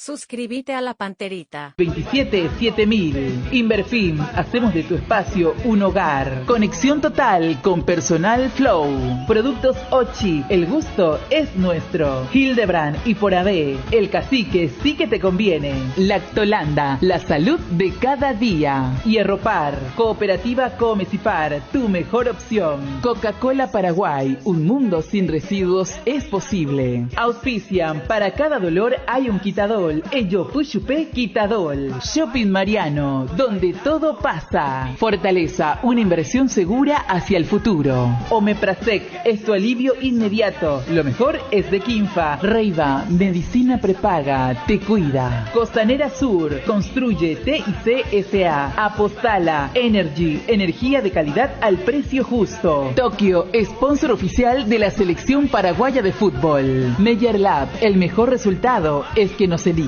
Suscríbete a La Panterita. 27-7000. Inverfin, hacemos de tu espacio un hogar. Conexión total con Personal Flow. Productos Ochi, el gusto es nuestro. Hildebrand y Porabé, el cacique sí que te conviene. Lactolanda, la salud de cada día. Hierropar, Cooperativa Comecipar, tu mejor opción. Coca-Cola Paraguay, un mundo sin residuos es posible. Auspician, para cada dolor hay un quitador. Ello Puchupé Quitadol. Shopping Mariano, donde todo pasa. Fortaleza, una inversión segura hacia el futuro. Omeprazec, es tu alivio inmediato. Lo mejor es de Quinfa. Reiva, medicina prepaga, te cuida. Costanera Sur, construye TIC S.A. Apostala, Energy, energía de calidad al precio justo. Tokio, sponsor oficial de la selección paraguaya de fútbol. Meyer Lab, el mejor resultado es que nos elijas.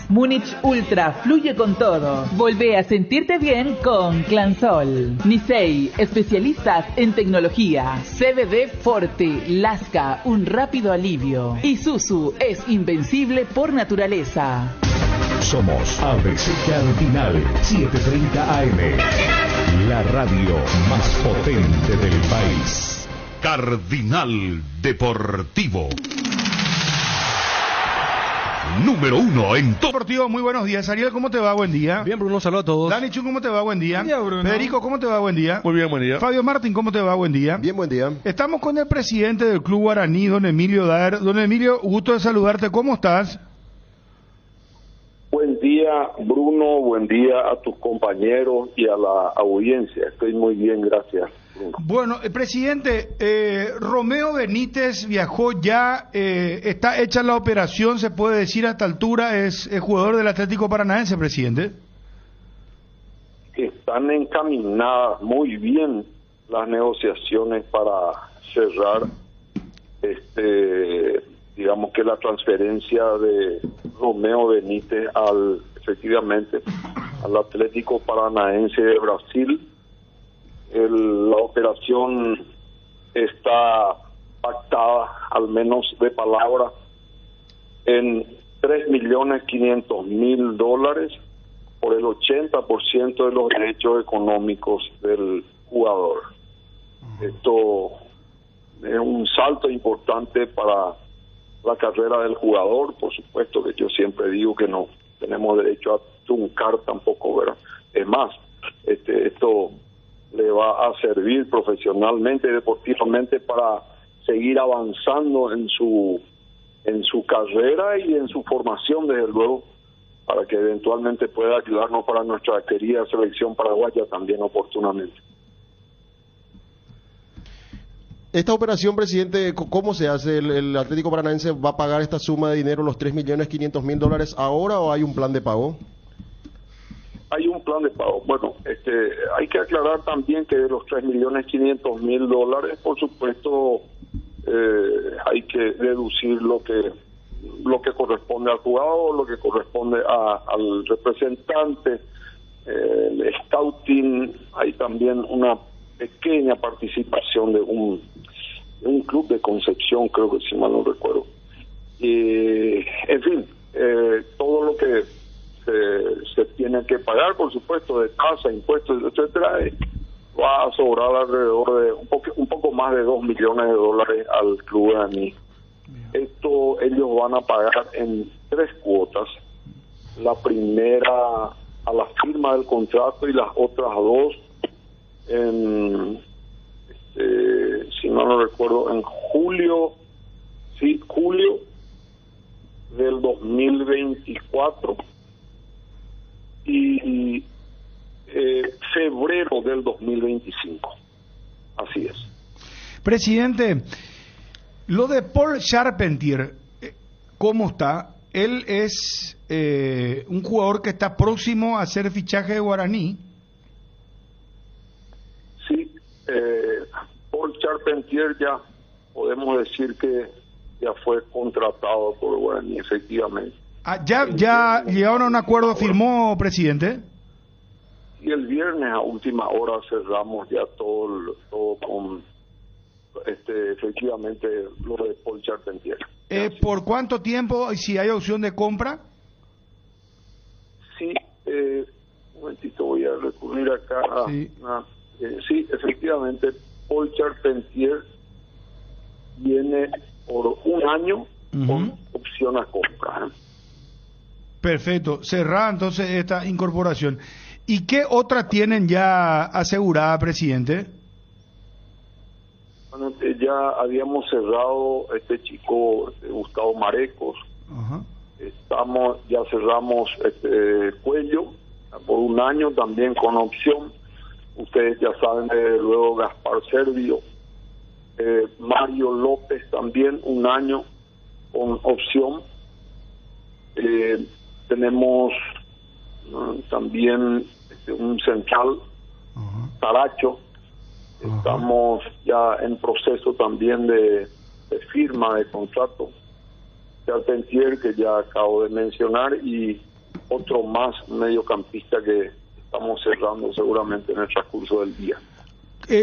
Múnich Ultra, fluye con todo. Volvé a sentirte bien con Clansol. Nisei, especialistas en tecnología. CBD Forte, Lasca, un rápido alivio. Isuzu es invencible por naturaleza. Somos ABC Cardinal 730 AM, la radio más potente del país. Cardinal Deportivo. Número 1 en todo. Deportivo, muy buenos días. Ariel, ¿cómo te va? Buen día. Bien, Bruno, saludos a todos. Dani Chun, ¿cómo te va? Buen día. Buen día, Bruno. Federico, ¿cómo te va? Buen día. Muy bien, buen día. Fabio Martín, ¿cómo te va? Buen día. Bien, buen día. Estamos con el presidente del Club Guaraní, don Emilio Daer. Don Emilio, gusto de saludarte. ¿Cómo estás? Buen día, Bruno. Buen día a tus compañeros y a la audiencia. Estoy muy bien, gracias, Bruno. Bueno, presidente, Romeo Benítez viajó ya, está hecha la operación, se puede decir a esta altura, es jugador del Atlético Paranaense, presidente. Están encaminadas muy bien las negociaciones para cerrar, digamos que la transferencia de Romeo Benítez efectivamente al Atlético Paranaense de Brasil. La operación está pactada, al menos de palabra, en $3.500.000 por el 80% de los derechos económicos del jugador. Esto es un salto importante para la carrera del jugador. Por supuesto que yo siempre digo que no tenemos derecho a truncar tampoco, ¿verdad? Es más, esto le va a servir profesionalmente y deportivamente para seguir avanzando en su carrera y en su formación, desde luego, para que eventualmente pueda ayudarnos para nuestra querida selección paraguaya también oportunamente. Esta operación, presidente, ¿cómo se hace? ¿El Atlético Paranaense va a pagar esta suma de dinero, los $3.500.000 ahora, o hay un plan de pago? Hay un plan de pago. Bueno, hay que aclarar también que de los $3.500.000, por supuesto, hay que deducir lo que corresponde al jugador, lo que corresponde al representante, el scouting. Hay también una pequeña participación de un club de Concepción, creo que, si mal no recuerdo. En fin, todo lo que se tiene que pagar, por supuesto, de tasa, impuestos, etcétera, va a sobrar alrededor de un poco más de $2 millones al club guaraní. Esto ellos van a pagar en 3 cuotas. La primera a la firma del contrato y las otras 2 si no lo recuerdo, en julio del 2024 y febrero del 2025. Así es. Presidente, lo de Paul Charpentier, ¿cómo está? Él es un jugador que está próximo a hacer fichaje de Guaraní. Sí, Paul Charpentier ya podemos decir que ya fue contratado por Guaraní, efectivamente. ¿Ya llegaron a un acuerdo, firmó, presidente? Y el viernes a última hora cerramos ya todo con efectivamente lo de Paul Charpentier. ¿Por cuánto tiempo y si hay opción de compra? Un momentito, voy a recurrir acá a... Sí. Sí, efectivamente, Paul Charpentier viene por un año con opción a compra. Perfecto, cerrada entonces esta incorporación. ¿Y qué otra tienen ya asegurada, presidente? Bueno, ya habíamos cerrado este chico Gustavo Marecos. Ajá. Ya cerramos Cuello por un año también con opción. Ustedes ya saben de luego Gaspar Servio. Mario López también un año con opción. Tenemos también un central, Taracho. Estamos ya en proceso también de firma de contrato. Charpentier, que ya acabo de mencionar, y otro más mediocampista que estamos cerrando seguramente en el transcurso del día.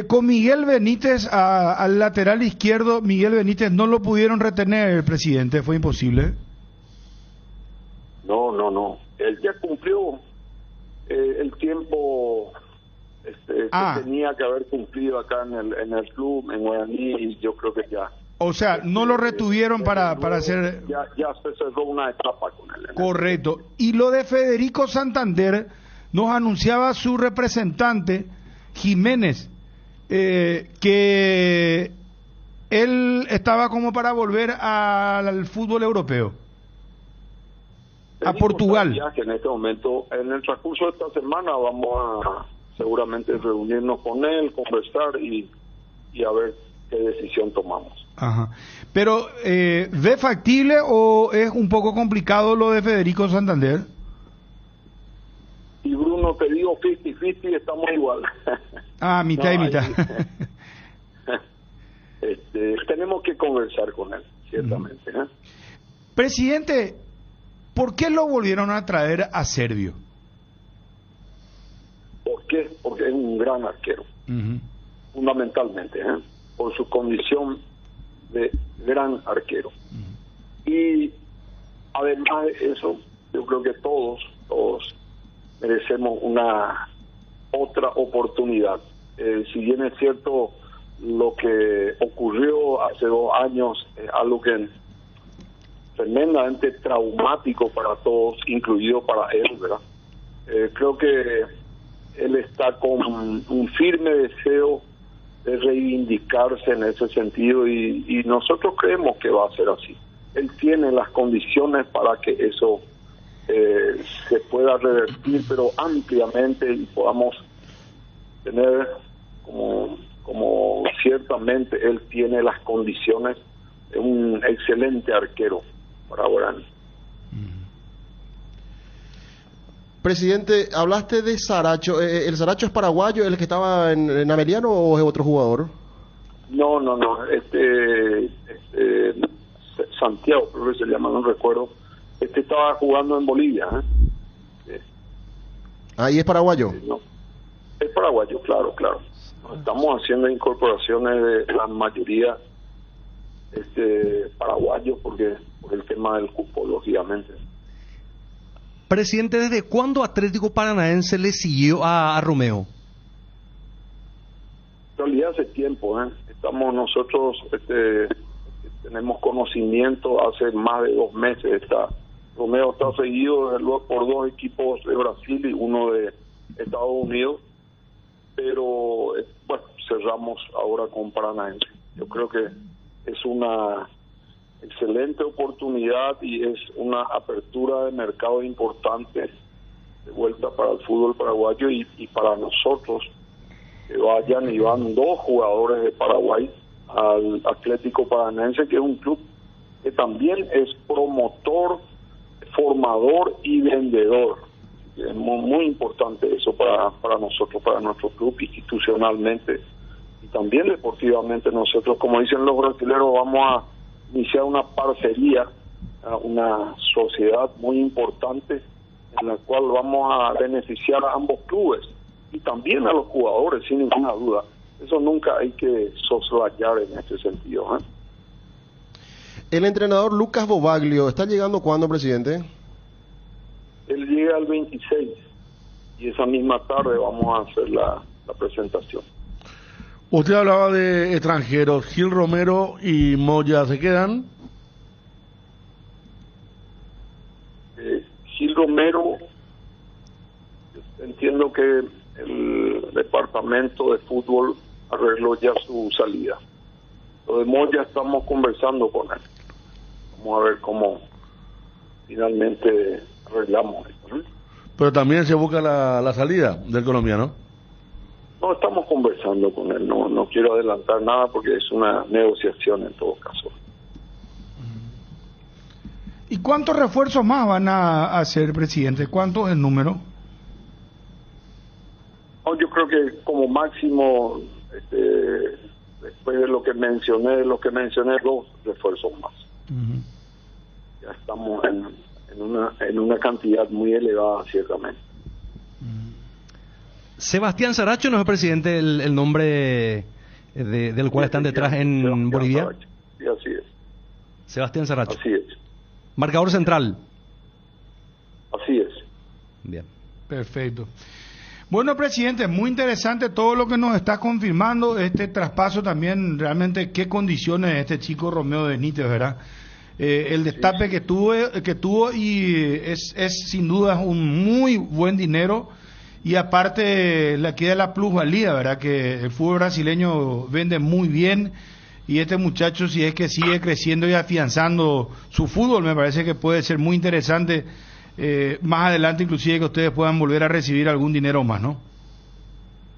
Con Miguel Benítez al lateral izquierdo, Miguel Benítez no lo pudieron retener, presidente, fue imposible. No. Él ya cumplió el tiempo que tenía que haber cumplido acá en el club, en Guaraní, y yo creo que ya. O sea, no lo retuvieron para hacer... Ya se cerró una etapa con él. Correcto. Y lo de Federico Santander, nos anunciaba su representante, Jiménez, que él estaba como para volver al fútbol europeo, a Portugal. Que en este momento, en el transcurso de esta semana, vamos a seguramente reunirnos con él, conversar y a ver qué decisión tomamos. Ajá. Pero, ¿ve factible o es un poco complicado lo de Federico Santander? Y Bruno, te digo 50-50, estamos igual. Mitad y mitad. Tenemos que conversar con él, ciertamente. Presidente, ¿por qué lo volvieron a traer a Servio? ¿Por qué? Porque es un gran arquero, fundamentalmente, por su condición de gran arquero. Y además de eso, yo creo que todos merecemos una otra oportunidad. Si bien es cierto lo que ocurrió hace 2 años, algo que tremendamente traumático para todos, incluido para él, ¿verdad? Creo que él está con un firme deseo de reivindicarse en ese sentido y nosotros creemos que va a ser así. Él tiene las condiciones para que eso se pueda revertir, pero ampliamente, y podamos tener como ciertamente él tiene las condiciones de un excelente arquero para Guaraní. Presidente, hablaste de Saracho. ¿El Saracho es paraguayo, el que estaba en Ameliano, o es otro jugador? No. Santiago, creo que se llama, no recuerdo. Estaba jugando en Bolivia. ¿Y es paraguayo? No. Es paraguayo, claro. Estamos haciendo incorporaciones de la mayoría paraguayos por el tema del cupo, lógicamente. Presidente, ¿desde cuándo Atlético Paranaense le siguió a Romeo? En realidad hace tiempo, estamos nosotros, tenemos conocimiento hace más de 2 meses. Romeo está seguido por 2 equipos de Brasil y uno de Estados Unidos, pero bueno, cerramos ahora con Paranaense. Yo creo que es una excelente oportunidad y es una apertura de mercado importante de vuelta para el fútbol paraguayo y para nosotros, que vayan y van 2 jugadores de Paraguay al Atlético Paranaense, que es un club que también es promotor, formador y vendedor. Es muy importante eso para nosotros, para nuestro club, institucionalmente y también deportivamente. Nosotros, como dicen los brasileños, vamos a iniciar una parcería, una sociedad muy importante en la cual vamos a beneficiar a ambos clubes y también a los jugadores, sin ninguna duda. Eso nunca hay que soslayar en ese sentido. El entrenador Lucas Bobaglio, ¿está llegando cuándo, presidente? Él llega el 26 y esa misma tarde vamos a hacer la presentación. Usted hablaba de extranjeros, Gil Romero y Moya, ¿se quedan? Gil Romero, entiendo que el departamento de fútbol arregló ya su salida. Lo de Moya estamos conversando con él. Vamos a ver cómo finalmente arreglamos esto, ¿no? Pero también se busca la salida del colombiano. No, estamos conversando con él. No quiero adelantar nada porque es una negociación en todo caso. ¿Y cuántos refuerzos más van a hacer, presidente? ¿Cuánto es el número? No, yo creo que como máximo, después de lo que mencioné, 2 refuerzos más. Uh-huh. Ya estamos en una cantidad muy elevada, ciertamente. Sebastián Saracho no es, presidente, el nombre del cual están detrás en Sebastián Bolivia. Saracho. Sí, así es. Sebastián Saracho. Así es. Marcador central. Así es. Bien. Perfecto. Bueno, presidente, muy interesante todo lo que nos está confirmando, este traspaso también, realmente qué condiciones este chico Romeo Benítez, ¿verdad? El destape que tuvo y es sin duda un muy buen dinero, y aparte le queda la plusvalía, ¿verdad? Que el fútbol brasileño vende muy bien, y este muchacho, si es que sigue creciendo y afianzando su fútbol, me parece que puede ser muy interesante. Más adelante inclusive que ustedes puedan volver a recibir algún dinero más, ¿no?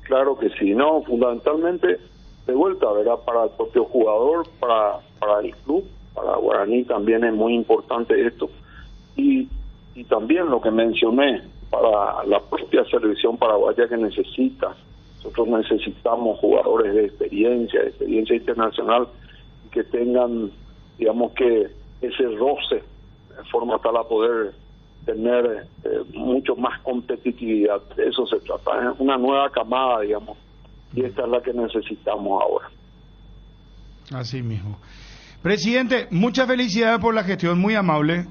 Claro que sí, no, fundamentalmente de vuelta, ¿verdad? Para el propio jugador, para el club, para Guaraní también es muy importante esto, y también lo que mencioné, para la propia selección paraguaya que nosotros necesitamos jugadores de experiencia internacional, y que tengan, digamos, que ese roce de forma tal a poder tener mucho más competitividad. De eso se trata, es una nueva camada, digamos, y esta es la que necesitamos ahora. Así mismo. Presidente, muchas felicidades por la gestión, muy amable.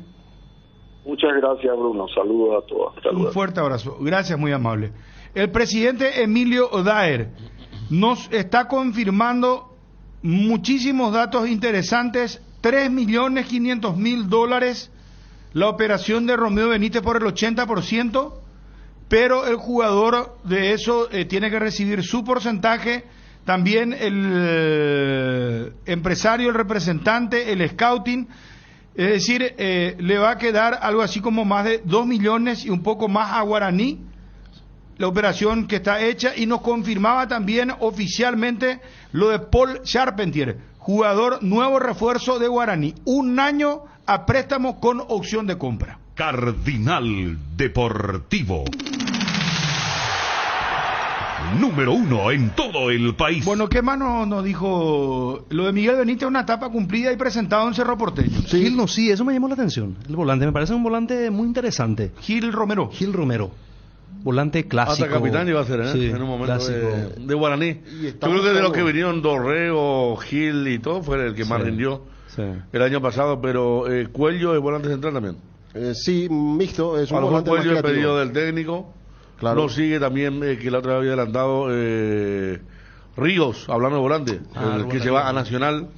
Muchas gracias, Bruno, saludos a todos. Un fuerte abrazo, gracias, muy amable. El presidente Emilio Odaer nos está confirmando muchísimos datos interesantes. $3.500.000 la operación de Romeo Benítez por el 80%, pero el jugador de eso tiene que recibir su porcentaje, también el empresario, el representante, el scouting, es decir, le va a quedar algo así como más de 2 millones y un poco más a Guaraní, la operación que está hecha, y nos confirmaba también oficialmente lo de Paul Charpentier, jugador nuevo refuerzo de Guaraní, 1 año a préstamo con opción de compra. Cardinal Deportivo. Número 1 en todo el país. Bueno, ¿qué más nos dijo? Lo de Miguel Benítez, una etapa cumplida y presentado en Cerro Porteño. Sí. Gil, sí, eso me llamó la atención. El volante, me parece un volante muy interesante. Gil Romero. Volante clásico. Hasta capitán iba a ser, ¿eh? Sí, en un momento clásico. de Guaraní. Yo creo que de los que vinieron, Dorrego, Gil y todo, fue el que más rindió el año pasado, pero Cuello es volante central también. Sí, mixto, es un volante más Cuello el creativo. pedido del técnico. Claro. Lo sigue también, que la otra vez había adelantado, Ríos, hablando de volante, que se va a Nacional.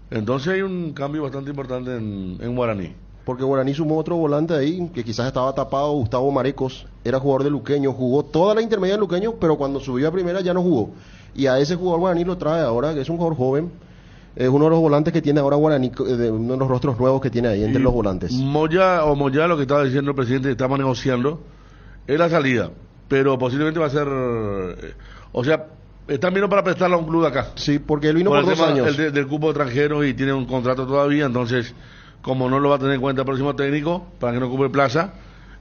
Entonces hay un cambio bastante importante en Guaraní. Porque Guaraní sumó otro volante ahí, que quizás estaba tapado, Gustavo Marecos, era jugador de Luqueño, jugó toda la intermedia en Luqueño, pero cuando subió a primera ya no jugó. Y a ese jugador Guaraní lo trae ahora, que es un jugador joven, es uno de los volantes que tiene ahora Guaraní, uno de los rostros nuevos que tiene ahí entre los volantes. Moya, lo que estaba diciendo el presidente, que estamos negociando, es la salida, pero posiblemente va a ser, están viendo para prestarla a un club de acá. Sí, porque él vino por 2 años. Del cupo de extranjeros y tiene un contrato todavía, entonces, como no lo va a tener en cuenta el próximo técnico, para que no ocupe plaza,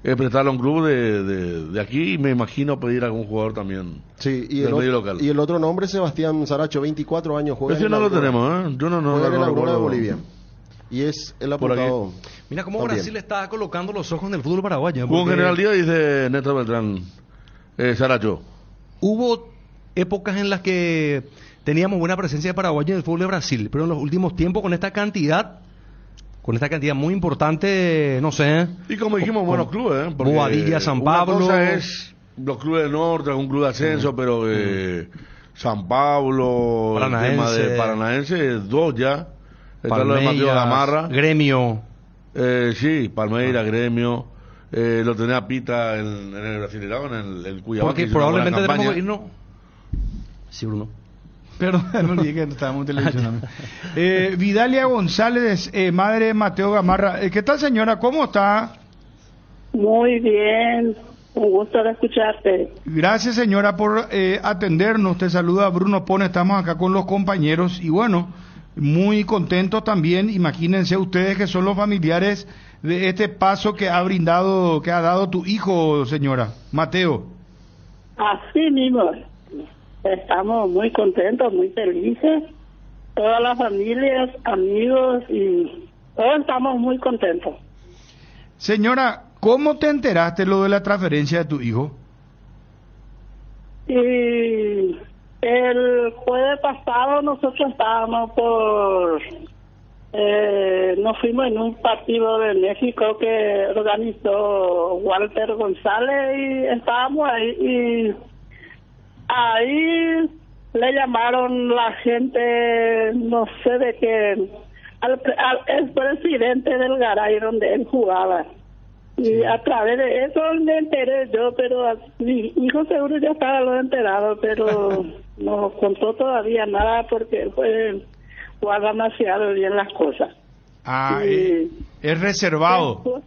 es prestarlo a un club de aquí, y me imagino pedir a algún jugador también del medio local. Y el otro nombre es Sebastián Saracho, 24 años, juega Ese no lo tenemos, ¿eh? Yo no juega en la Aurora de recuerdo. Bolivia. Y es el apuntado. Mira cómo también. Brasil está colocando los ojos en el fútbol paraguayo. Jugó en porque General Díaz, dice Néstor Beltrán, Saracho. Hubo épocas en las que teníamos buena presencia de paraguayos en el fútbol de Brasil, pero en los últimos tiempos con esta cantidad muy importante, no sé. Y como dijimos, buenos clubes, ¿eh? Porque Bobadilla, San Pablo. Una cosa es los clubes del norte, algún club de ascenso, pero San Pablo, Paranaense, el tema de Paranaense, 2 ya. Está lo de Mateo Gamarra. Gremio. Sí, Palmeiras, Gremio. Lo tenía Pita en el Brasileirao, en el Cuiabá. Porque que hizo una buena probablemente tenemos campaña. que irnos. Sí, Bruno. Perdón, no olvidé que estábamos en televisión. Vidalia González, madre de Mateo Gamarra. ¿Qué tal, señora? ¿Cómo está? Muy bien, un gusto de escucharte. Gracias, señora, por atendernos. Te saluda Bruno Pone. Estamos acá con los compañeros y bueno, muy contentos también. Imagínense ustedes que son los familiares de este paso que ha dado tu hijo, señora Mateo. Así mismo, estamos muy contentos, muy felices. Todas las familias, amigos y todos estamos muy contentos. Señora, ¿cómo te enteraste lo de la transferencia de tu hijo? Y el jueves pasado nosotros estábamos nos fuimos en un partido de México que organizó Walter González y estábamos ahí y ahí le llamaron la gente, no sé de qué, al presidente del Garay donde él jugaba. Y a través de eso me enteré yo, pero mi hijo seguro ya estaba lo enterado, pero no contó todavía nada porque él pues guarda demasiado bien las cosas. Ah, y es reservado.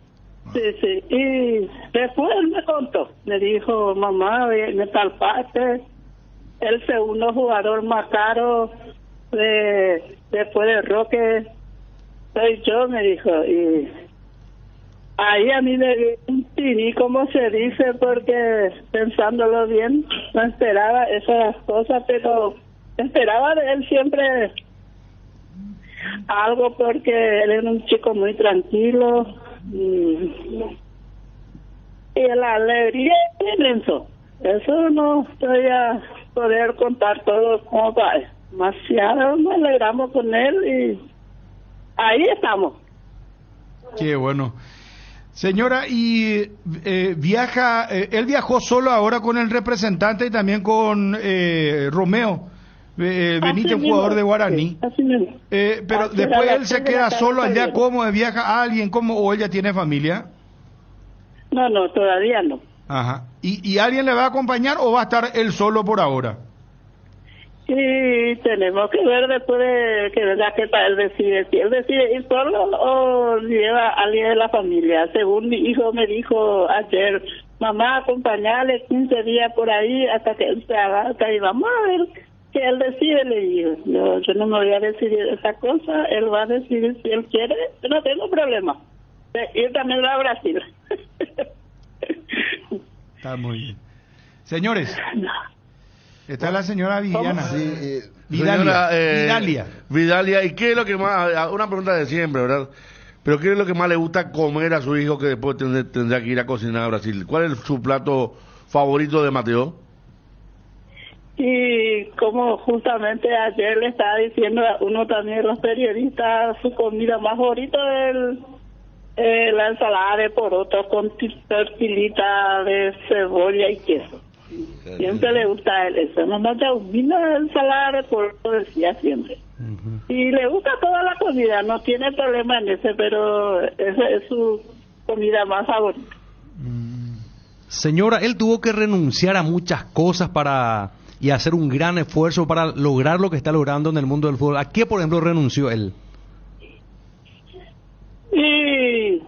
Después, sí, y después él me contó, me dijo, mamá, en tal parte, el segundo jugador más caro después de Roque soy yo, me dijo, y ahí a mí me dio un tirí, como se dice, porque pensándolo bien, no esperaba esas cosas, pero esperaba de él siempre algo porque él era un chico muy tranquilo y la alegría es inmenso. Eso no estoy a poder contar todo como va. Demasiado nos alegramos con él y ahí estamos. Qué bueno. Señora, y él viajó solo ahora con el representante y también con Romeo Benítez, jugador de Guaraní. Pero Así después era, él se queda solo allá, ¿cómo viaja a alguien? ¿Cómo? ¿O ella tiene familia? No, todavía no. Ajá. ¿Y alguien le va a acompañar o va a estar él solo por ahora? Y tenemos que ver después de que verdad que él decide, si él decide ir solo o lleva a alguien de la familia. Según mi hijo me dijo ayer, mamá, acompañarle 15 días por ahí hasta que él se haga, y vamos a ver que él decide, le digo. Yo no me voy a decidir esa cosa, él va a decidir si él quiere, yo no tengo problema. Ir también a Brasil. Está muy bien. Señores, está la señora Viviana. Sí, Vidalia, ¿y qué es lo que más, una pregunta de siempre, ¿verdad? Pero ¿qué es lo que más le gusta comer a su hijo que después tendrá que ir a cocinar a Brasil? ¿Cuál es su plato favorito de Mateo? Y como justamente ayer le estaba diciendo a uno también de los periodistas, su comida más favorita es la ensalada de porotos con tortillita de cebolla y queso. Siempre le gusta a él eso. Nomás ya una ensalada de porotos, decía siempre. Y le gusta toda la comida, no tiene problema en ese, pero esa es su comida más favorita. Señora, él tuvo que renunciar a muchas cosas y hacer un gran esfuerzo para lograr lo que está logrando en el mundo del fútbol. ¿A qué, por ejemplo, renunció él? Y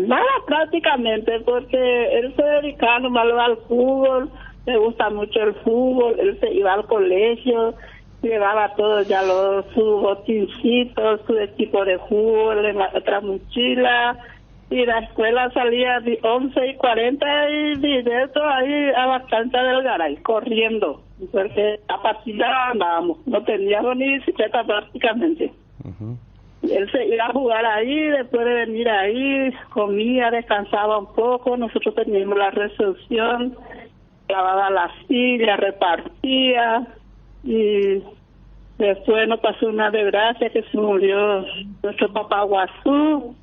nada prácticamente, porque él se dedicaba nomás al fútbol, le gusta mucho el fútbol, él se iba al colegio, llevaba todo ya sus botincitos, su equipo de fútbol en la otra mochila, y la escuela salía de 11:40 y directo ahí a la cancha del Garay, corriendo, porque a patilla andábamos, no teníamos ni bicicleta prácticamente. Él se iba a jugar ahí, después de venir ahí, comía, descansaba un poco, nosotros teníamos la recepción, lavaba la silla, repartía, y después nos pasó una desgracia que se murió nuestro papá Guazú,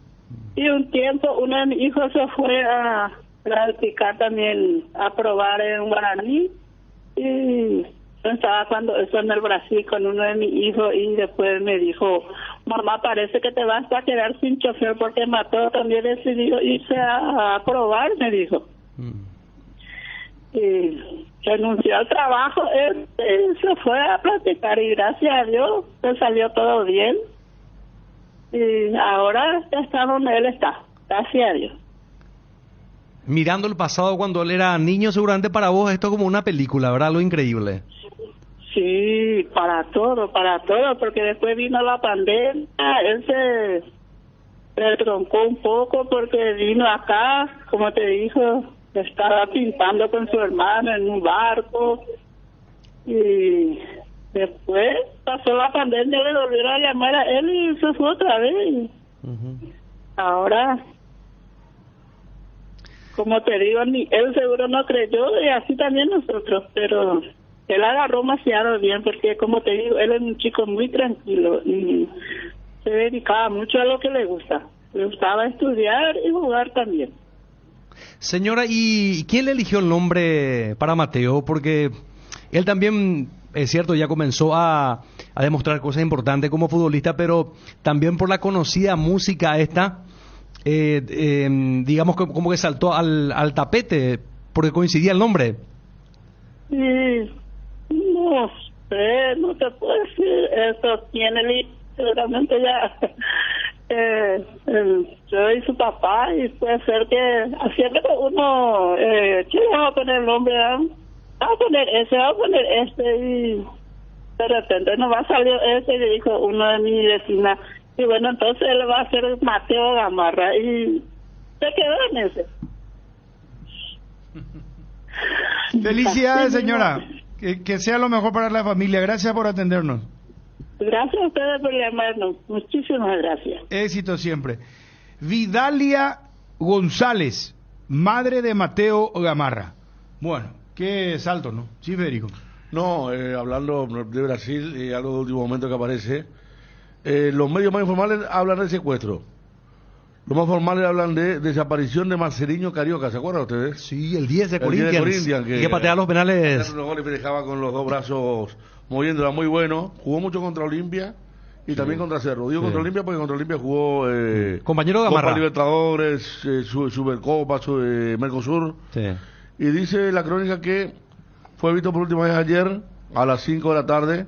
y un tiempo uno de mis hijos se fue a practicar también, a probar en guaraní. Y yo estaba cuando eso en el Brasil con uno de mis hijos y después me dijo, mamá, parece que te vas a quedar sin chofer porque Mateo también decidió irse a probar, me dijo. Y renunció al trabajo, él se fue a practicar y gracias a Dios le salió todo bien. Y ahora está donde él está, gracias a Dios. Mirando el pasado cuando él era niño, seguramente para vos esto es como una película, ¿verdad? Lo increíble. Sí, para todo, porque después vino la pandemia, él se troncó un poco porque vino acá, como te dijo, estaba pintando con su hermano en un barco y después pasó la pandemia, le volvieron a llamar a él y se fue otra vez. Ahora, como te digo, ni él seguro no creyó y así también nosotros, pero él agarró demasiado bien porque, como te digo, él es un chico muy tranquilo y se dedicaba mucho a lo que le gusta. Le gustaba estudiar y jugar también. Señora, ¿y quién le eligió el nombre para Mateo? Porque él también, es cierto, ya comenzó a demostrar cosas importantes como futbolista, pero también por la conocida música esta, digamos que como que saltó al tapete, porque coincidía el nombre. Sí, no sé, no te puedo decir, eso tiene seguramente ya... yo y su papá, y puede ser que siempre uno ¿qué le va a poner el nombre? Va a poner ese, va a poner este, y de repente no va a salir ese, y le dijo uno de mis vecinas, y bueno, entonces él va a ser Mateo Gamarra, y se quedó en ese. Felicidades, señora, que sea lo mejor para la familia. Gracias por atendernos. Gracias a ustedes por llamarnos. Muchísimas gracias. Éxito siempre. Vidalia González, madre de Mateo Gamarra. Bueno, qué salto, ¿no? Sí, Federico. No, hablando de Brasil, algo de último momento que aparece, los medios más informales hablan de secuestro. Los más formales hablan de desaparición de Marcelinho Carioca, ¿se acuerdan ustedes? Sí, el 10 de Corinthians, que patea los penales. Los goles dejaba con los dos brazos moviendo, era muy bueno. Jugó mucho contra Olimpia y también contra Cerro. Digo contra Olimpia porque contra Olimpia jugó compañero de Gamarra, Copa Libertadores, Supercopa, Mercosur. Sí. Y dice la crónica que fue visto por última vez ayer a las 5 de la tarde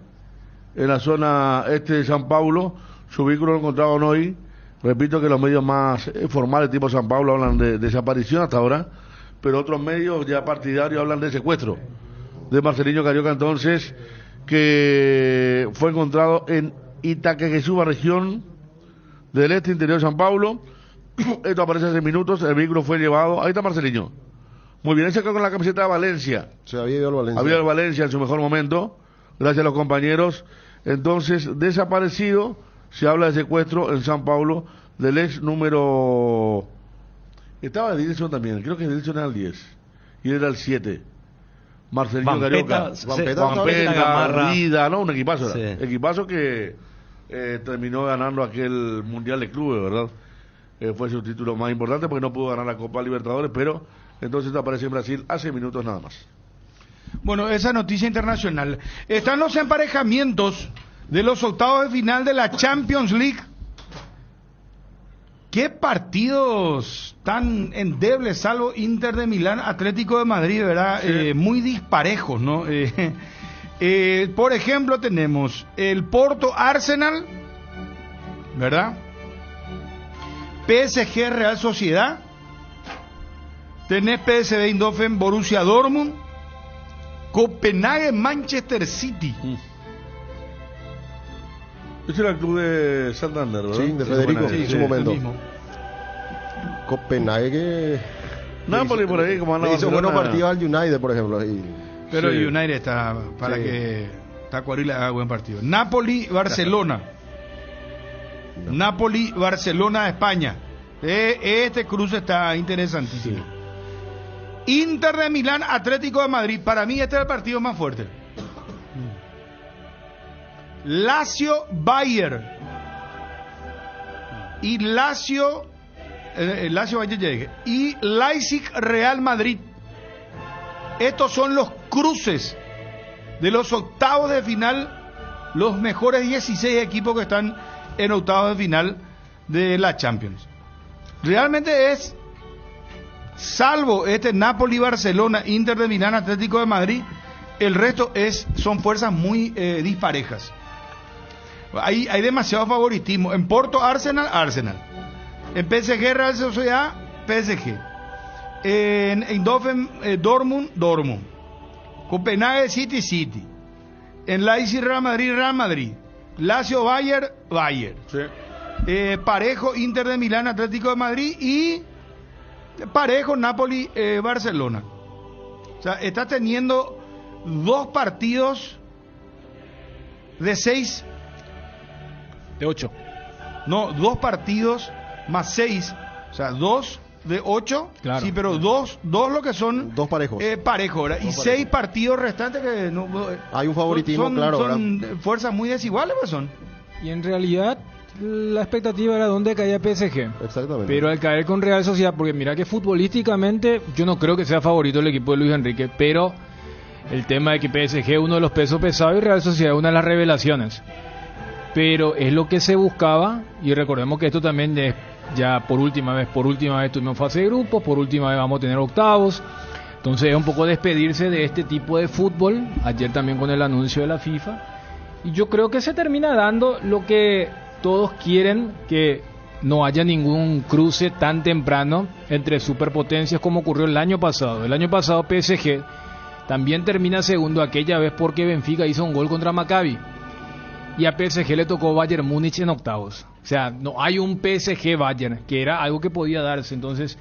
en la zona este de San Paulo. Su vehículo lo encontraron hoy. Repito que los medios más formales tipo San Pablo hablan de desaparición hasta ahora, pero otros medios ya partidarios hablan de secuestro de Marcelinho Carioca, entonces, que fue encontrado en Itaquequesuba, región del este interior de San Paulo. Esto aparece hace minutos, el vehículo fue llevado, ahí está Marcelinho. Muy bien, él se quedó con la camiseta de Valencia. Se había ido al Valencia. Había ido al Valencia en su mejor momento, gracias a los compañeros. Entonces, desaparecido. Se habla de secuestro en San Paulo del ex número... Estaba de Dilson también, creo que Dilson era el 10 y era el 7. Marcelinho Carioca, Vampeta, Gamarra, Vida, ¿no? Un equipazo, sí. Equipazo que terminó ganando aquel Mundial de Clubes, ¿verdad? Fue su título más importante porque no pudo ganar la Copa Libertadores, pero entonces apareció en Brasil hace minutos nada más. Bueno, esa noticia internacional. Están los emparejamientos de los octavos de final de la Champions League. Qué partidos tan endebles, salvo Inter de Milán, Atlético de Madrid, ¿verdad? Sí. Muy disparejos, ¿no? Por ejemplo, tenemos el Porto Arsenal, ¿verdad? PSG Real Sociedad. Tenés PSV Eindhoven Borussia Dortmund. Copenhague Manchester City. Este era el club de Santander, ¿verdad? Sí, de Federico, en su momento. Copenhague. Napoli por ahí, como anda. Hizo buenos partidos al United, por ejemplo. Pero el United está para que Tacuarila haga buen partido. Napoli-Barcelona. Napoli-Barcelona, España. Este cruce está interesantísimo. Sí. Inter de Milán, Atlético de Madrid. Para mí este es el partido más fuerte. Lazio Bayern y Lazio Lazio Bayern ya dije. Y Leipzig Real Madrid. Estos son los cruces de los octavos de final, los mejores 16 equipos que están en octavos de final de la Champions. Realmente es, salvo este Napoli, Barcelona, Inter de Milán, Atlético de Madrid, el resto son fuerzas muy disparejas. Hay demasiado favoritismo. En Porto, Arsenal. En PSG, Real Sociedad, PSG. En Eindhoven, Dortmund. Copenhague, City. En Leipzig, Real Madrid. Lazio, Bayern. Sí. Parejo, Inter de Milán, Atlético de Madrid. Y parejo, Napoli, Barcelona. O sea, está teniendo 2 partidos de 6. De 8. No, 2 partidos más 6. O sea, 2 de 8. Claro. Sí, pero 2 lo que son 2 parejos. Parejos, ¿verdad? Y 6 partidos restantes que no. Hay un favoritismo, claro. Son fuerzas muy desiguales, pues son. Y en realidad la expectativa era dónde caía PSG. Exactamente. Pero al caer con Real Sociedad, porque mira que futbolísticamente yo no creo que sea favorito el equipo de Luis Enrique, pero el tema de que PSG es uno de los pesos pesados y Real Sociedad es una de las revelaciones. Pero es lo que se buscaba, y recordemos que esto también es ya por última vez tuvimos fase de grupos, por última vez vamos a tener octavos. Entonces es un poco despedirse de este tipo de fútbol, ayer también con el anuncio de la FIFA, y yo creo que se termina dando lo que todos quieren, que no haya ningún cruce tan temprano entre superpotencias como ocurrió el año pasado. El año pasado PSG también termina segundo aquella vez porque Benfica hizo un gol contra Maccabi. Y a PSG le tocó Bayern Múnich en octavos. O sea, no hay un PSG-Bayern, que era algo que podía darse. Entonces,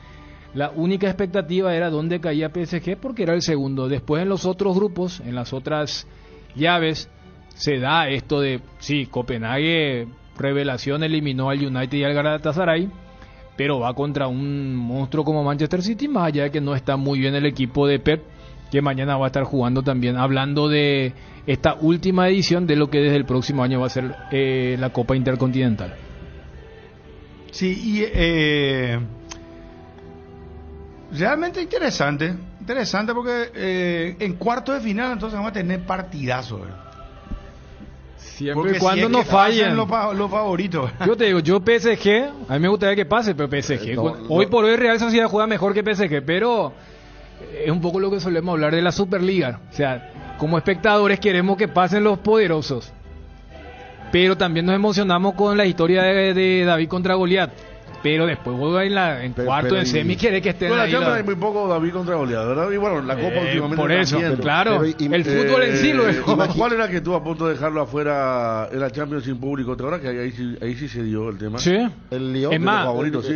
la única expectativa era dónde caía PSG, porque era el segundo. Después, en los otros grupos, en las otras llaves, se da esto de, sí, Copenhague, revelación, eliminó al United y al Galatasaray, pero va contra un monstruo como Manchester City, más allá de que no está muy bien el equipo de Pep, que mañana va a estar jugando también, hablando de esta última edición de lo que desde el próximo año va a ser la Copa Intercontinental. Sí, y realmente interesante porque en cuarto de final entonces vamos a tener partidazo, ¿verdad? Siempre porque y cuando si es no que fallen los favoritos. Yo te digo, yo PSG, a mí me gustaría que pase, pero PSG, hoy por hoy Real Sociedad juega mejor que PSG, pero es un poco lo que solemos hablar de la Superliga. O sea, como espectadores queremos que pasen los poderosos, pero también nos emocionamos con la historia de David contra Goliat. Pero después en cuarto, en semi, quiere que estén ahí. Hay muy poco David contra Goliat, ¿verdad? Y bueno, la Copa últimamente. Por eso, también. claro. El fútbol en sí lo dejó. ¿Cuál era que estuvo a punto de dejarlo afuera en la Champions sin público? ¿Te acuerdas que ahí sí se dio el tema? Sí. El Lyon. Es más, favorito, sí.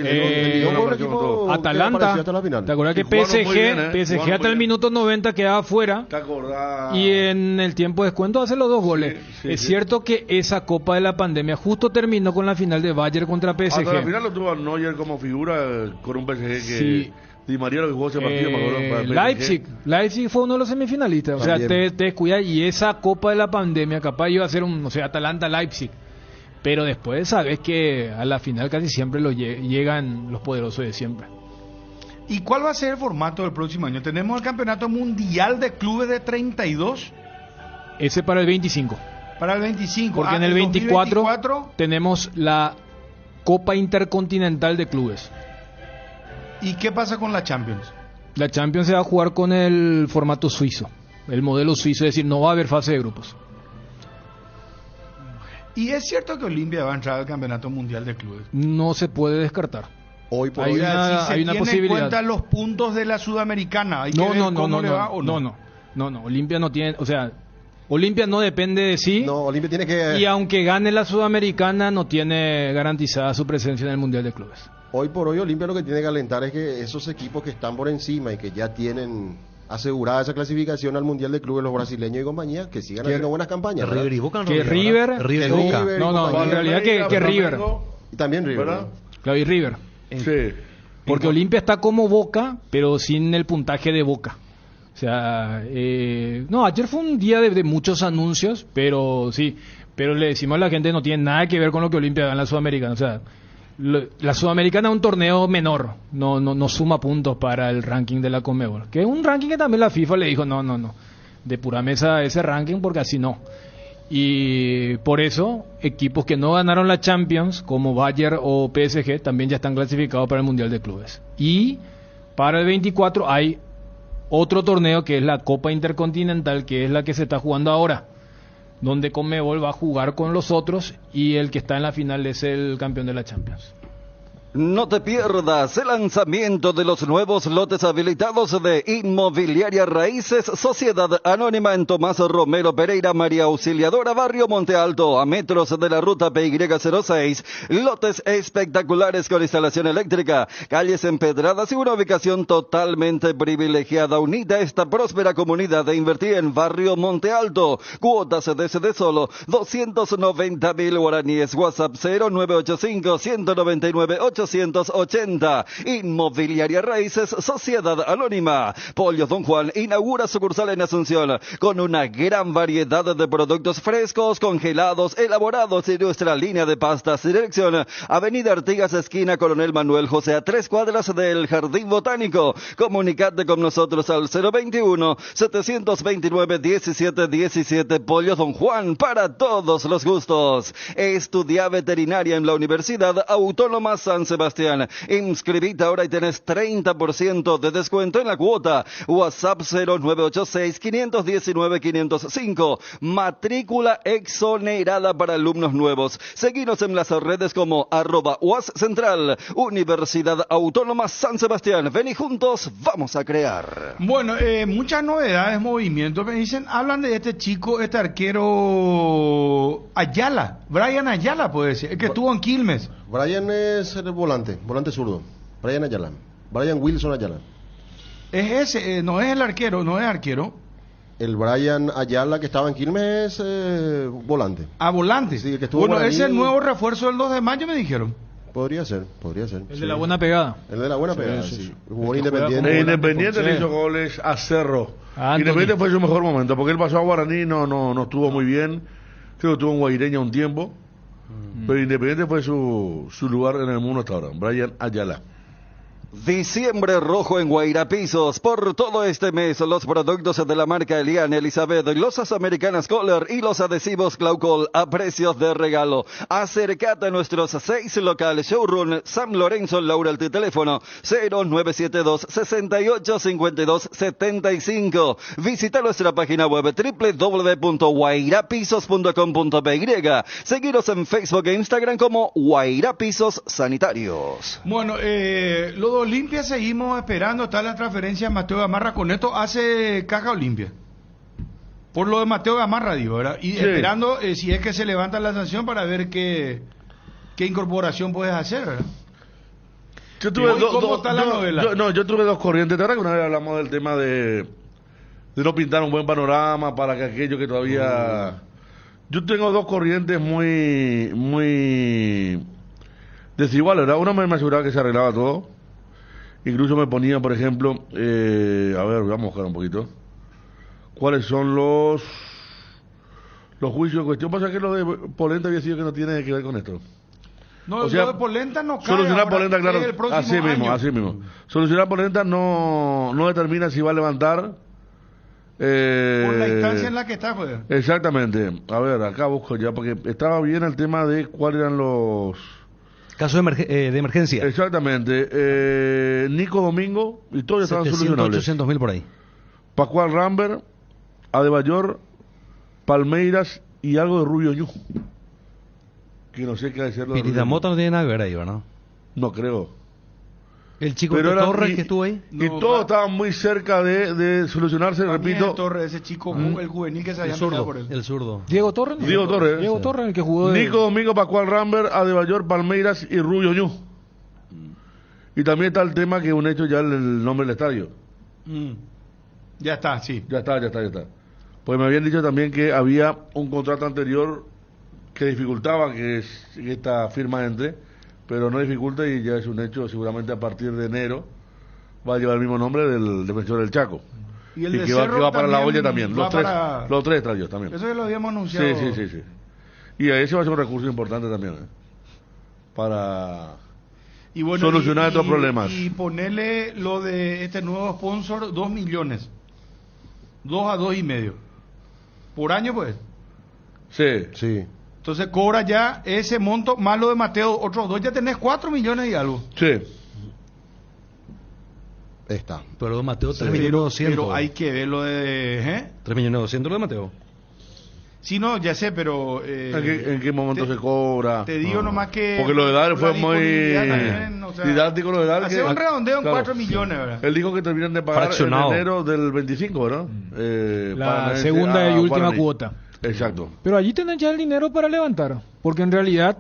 Atalanta. ¿Te acuerdas que PSG hasta el minuto 90 quedaba afuera? ¿Te acordás? Y en el tiempo de descuento hace los 2 goles. Sí, es cierto que esa Copa de la Pandemia justo terminó con la final de Bayern contra PSG. Hasta la final lo tuvo Neuer como figura con un PSG que Sí. Di María lo que jugó ese partido para Leipzig fue uno de los semifinalistas. O sea, te descuidas, y esa Copa de la Pandemia capaz iba a ser Atalanta-Leipzig, pero después sabes que a la final casi siempre llegan los poderosos de siempre. ¿Y cuál va a ser el formato del próximo año? Tenemos el Campeonato Mundial de Clubes de 32. Ese para el 25. Para el 25. Porque en el 24 tenemos la Copa Intercontinental de Clubes. ¿Y qué pasa con la Champions? La Champions se va a jugar con el formato suizo, el modelo suizo, es decir, no va a haber fase de grupos. ¿Y es cierto que Olimpia va a entrar al Campeonato Mundial de Clubes? No se puede descartar. Hoy por Hay hoy. una- Si hay una tiene posibilidad. en cuenta los puntos de la Sudamericana, hay que No, ver no, no, cómo no, le va o no. no. Olimpia no tiene, o sea, Olimpia no depende de sí. No, Olimpia tiene que. Y aunque gane la Sudamericana, no tiene garantizada su presencia en el Mundial de Clubes. Hoy por hoy Olimpia lo que tiene que alentar es que esos equipos que están por encima y que ya tienen asegurada esa clasificación al Mundial de Clubes, los brasileños y compañía, que sigan haciendo buenas campañas. ¿verdad? River y Boca. Que River, River y que Boca. River. no, en realidad que River, Y también River. ¿verdad? ¿verdad? claro, y River. Sí. Porque Olimpia está como Boca, pero sin el puntaje de Boca. O sea, no, ayer fue un día de muchos anuncios, pero sí, pero le decimos a la gente no tiene nada que ver con lo que Olimpia da en la Sudamericana. O sea, la Sudamericana es un torneo menor, no suma puntos para el ranking de la Conmebol, que es un ranking que también la FIFA le dijo no, de pura mesa ese ranking porque así no. Y por eso equipos que no ganaron la Champions como Bayern o PSG también ya están clasificados para el Mundial de Clubes. Y para el 24 hay otro torneo que es la Copa Intercontinental, que es la que se está jugando ahora, donde Conmebol va a jugar con los otros y el que está en la final es el campeón de la Champions. No te pierdas el lanzamiento de los nuevos lotes habilitados de Inmobiliaria Raíces Sociedad Anónima en Tomás Romero Pereira, María Auxiliadora, Barrio Monte Alto, a metros de la ruta PY06. Lotes espectaculares con instalación eléctrica, calles empedradas y una ubicación totalmente privilegiada. Unida a esta próspera comunidad de invertir en Barrio Monte Alto. Cuotas desde solo 290.000 guaraníes. WhatsApp 0985-199-880. Inmobiliaria Raíces Sociedad Anónima. Pollos Don Juan inaugura sucursal en Asunción con una gran variedad de productos frescos, congelados, elaborados y nuestra línea de pastas. Dirección Avenida Artigas, esquina Coronel Manuel José, a 3 cuadras del Jardín Botánico. Comunicate con nosotros al 021-729-1717. Pollos Don Juan, para todos los gustos. Estudia veterinaria en la Universidad Autónoma San Sebastián. Inscribite ahora y tenés 30% de descuento en la cuota. WhatsApp 0986-519-505. Matrícula exonerada para alumnos nuevos. Seguinos en las redes como @UASCentral. Universidad Autónoma San Sebastián. Ven y juntos vamos a crear. Bueno, muchas novedades, movimientos. Me dicen, hablan de este chico, este arquero Ayala, Brian Ayala, puede ser, el que estuvo en Quilmes. Brian es el volante zurdo. Brian Ayala. Brian Wilson Ayala. Es ese, no es el arquero, no es arquero. El Brian Ayala que estaba en Quilmes es volante. Ah, volante. Sí, el que estuvo bueno, Guaraní. es el nuevo refuerzo del 2 de mayo, me dijeron. Podría ser. El de la buena pegada. El de la buena pegada, sí. Jugó El Independiente. Independiente le hizo goles a Cerro. Independiente fue su mejor momento, porque él pasó a Guaraní, no estuvo muy bien. Creo que estuvo en Guaireña un tiempo. Pero Independiente fue su lugar en el mundo hasta ahora. Brian Ayala. Diciembre rojo en Guaira Pisos. Por todo este mes, los productos de la marca Eliane, Elizabeth, losas americanas Kohler y los adhesivos Claucol a precios de regalo. Acércate a nuestros 6 locales. Showroom San Lorenzo, Laurel, teléfono 0972-685275. Visita nuestra página web www.guairapisos.com.py. Seguiros en Facebook e Instagram como Guaira Pisos Sanitarios. Bueno, lo de Olimpia seguimos esperando, está la transferencia de Mateo Gamarra, con esto hace caja Olimpia. Por lo de Mateo Gamarra, digo, ¿verdad? Y esperando si es que se levanta la sanción para ver qué incorporación puedes hacer, ¿verdad? Yo tuve ¿Cómo está la novela? Yo tuve dos corrientes. ¿Te acuerdas que una vez hablamos del tema de no pintar un buen panorama para que aquello que todavía... Yo tengo dos corrientes muy desiguales, ¿verdad? Una me aseguraba que se arreglaba todo. Incluso me ponía, por ejemplo, a ver, vamos a buscar un poquito. ¿Cuáles son los juicios en cuestión? Pasa que lo de Polenta había sido que no tiene que ver con esto. No, o sea, lo de Polenta no cae. Solucionar Polenta, claro, así mismo. Solucionar Polenta no determina si va a levantar. Por la instancia en la que está, pues. Exactamente. A ver, acá busco ya, porque estaba bien el tema de cuáles eran los... Casos de emergencia. Exactamente. Nico Domingo, y todos estaban solucionables. 800.000 por ahí. Pascual Rambert, Adebayor, Palmeiras y algo de Rubio Ñu. Que no sé qué decirlo. Piridamota no tiene nada que ver ahí, ¿no? No creo. El chico de Torres que estuvo ahí. Y todos estaban muy cerca de solucionarse, repito. Torres, ese chico, el juvenil que se había peleado por él. El zurdo. Diego Torres, el que jugó Nico Domingo, Pascual Rambert, Adebayor, Palmeiras y Rubio Ñu. Y también está el tema que es un hecho ya el nombre del estadio. Ya está, sí. Ya está. Pues me habían dicho también que había un contrato anterior que dificultaba que esta firma entre, pero no dificulta y ya es un hecho. Seguramente a partir de enero va a llevar el mismo nombre del defensor del Chaco. Y que va para la olla también. Los tres estadios también. Eso ya lo habíamos anunciado. Sí. Y ese va a ser un recurso importante también, para Y bueno, solucionar estos problemas. Y ponerle lo de este nuevo sponsor, 2 millones. 2 a 2,5. Por año, pues. Sí. Entonces cobra ya ese monto, más lo de Mateo, otros 2, ya tenés 4 millones y algo. Sí. Está. Pero Mateo, 3 Sí, millones 200. Pero hay que ver lo de... 3 millones 200 lo de Mateo. Sí, no, ya sé, pero... ¿En qué momento se cobra? Te digo nomás que... Porque lo de Dale fue muy también, o sea, didáctico, lo de Dale. Hace un redondeo en 4 millones, ¿verdad? Él dijo que terminan de pagar en enero del 25, ¿verdad? La segunda y última Guaraní. cuota. Exacto. Pero allí tenés ya el dinero para levantar. Porque en realidad,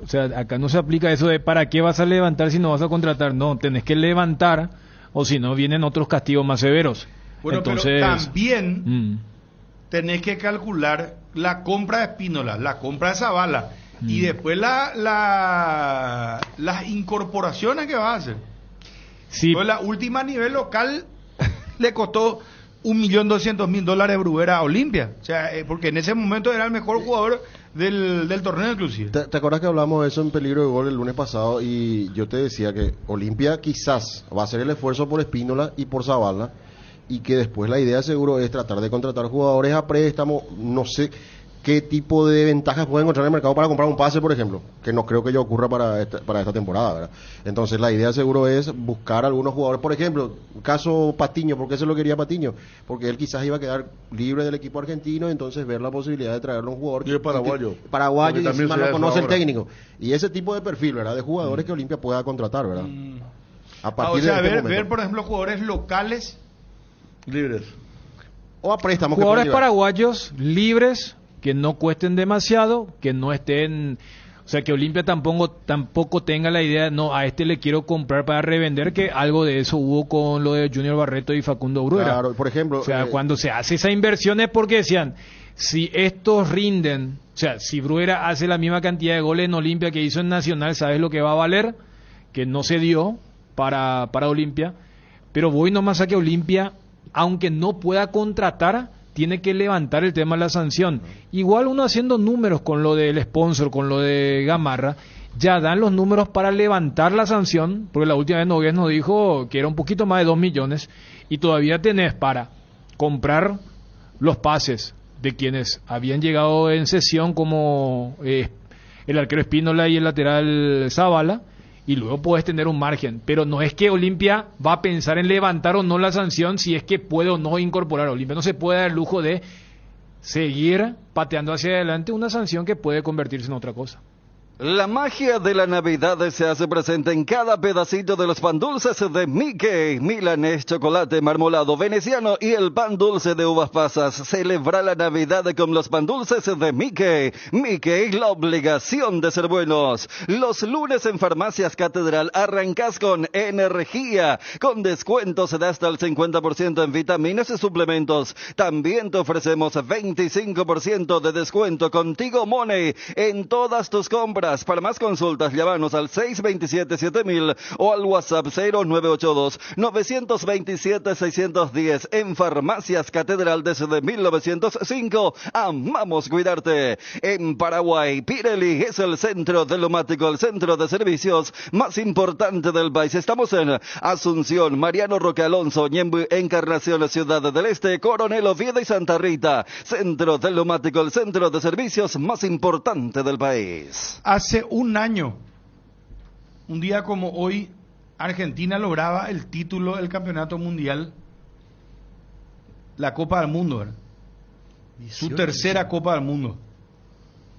o sea, acá no se aplica eso de para qué vas a levantar si no vas a contratar. No, tenés que levantar o si no vienen otros castigos más severos. Bueno, entonces, pero también tenés que calcular la compra de Espínola, la compra de Zavala y después las incorporaciones que va a hacer. Sí. Entonces, la última a nivel local le costó $1.200.000 Bruguera a Olimpia. O sea, porque en ese momento era el mejor jugador del torneo inclusive. ¿Te acuerdas que hablamos de eso en Peligro de Gol el lunes pasado? Y yo te decía que Olimpia quizás va a hacer el esfuerzo por Espínola y por Zavala, y que después la idea seguro es tratar de contratar jugadores a préstamo. No sé qué tipo de ventajas puede encontrar en el mercado para comprar un pase, por ejemplo, que no creo que yo ocurra para esta temporada, ¿verdad? Entonces la idea seguro es buscar algunos jugadores, por ejemplo, caso Patiño. ¿Por qué se lo quería Patiño? Porque él quizás iba a quedar libre del equipo argentino, entonces ver la posibilidad de traerle un jugador Y es paraguayo. Paraguayo, y también encima lo conoce el ahora. técnico. Y ese tipo de perfil, ¿verdad? De jugadores que Olimpia pueda contratar, ¿verdad? A partir o sea, de este ver, momento. por ejemplo, jugadores locales libres. O a préstamos. Jugadores paraguayos libres, que no cuesten demasiado, que no estén... O sea, que Olimpia tampoco tenga la idea, no, a este le quiero comprar para revender, que algo de eso hubo con lo de Junior Barreto y Facundo Bruera. Claro, por ejemplo... O sea, cuando se hace esa inversión es porque decían, si estos rinden, o sea, si Bruera hace la misma cantidad de goles en Olimpia que hizo en Nacional, ¿sabes lo que va a valer? Que no se dio para Olimpia. Pero voy nomás a que Olimpia, aunque no pueda contratar, tiene que levantar el tema de la sanción. Igual uno haciendo números con lo del sponsor, con lo de Gamarra, ya dan los números para levantar la sanción, porque la última vez Nogués nos dijo que era un poquito más de 2 millones, y todavía tenés para comprar los pases de quienes habían llegado en sesión, como el arquero Espínola y el lateral Zavala, y luego puedes tener un margen, pero no es que Olimpia va a pensar en levantar o no la sanción si es que puede o no incorporar. Olimpia no se puede dar el lujo de seguir pateando hacia adelante una sanción que puede convertirse en otra cosa. La magia de la Navidad se hace presente en cada pedacito de los pan dulces de Mickey, milanés, chocolate, marmolado, veneciano y el pan dulce de uvas pasas. Celebra la Navidad con los pan dulces de Mickey. Mickey, la obligación de ser buenos. Los lunes en Farmacias Catedral arrancas con energía, con descuentos de hasta el 50% en vitaminas y suplementos. También te ofrecemos 25% de descuento Contigo Money en todas tus compras. Para más consultas, llámanos al 627-7000 o al WhatsApp 0982-927-610. En Farmacias Catedral desde 1905. Amamos cuidarte. En Paraguay, Pirelli es el centro telumático, el centro de servicios más importante del país. Estamos en Asunción, Mariano Roque Alonso, Ñemby, Encarnación, Ciudad del Este, Coronel Oviedo y Santa Rita. Centro telumático, el centro de servicios más importante del país. Hace un año, un día como hoy, Argentina lograba el título del campeonato mundial, la Copa del Mundo, ¿verdad? Su tercera Copa del Mundo.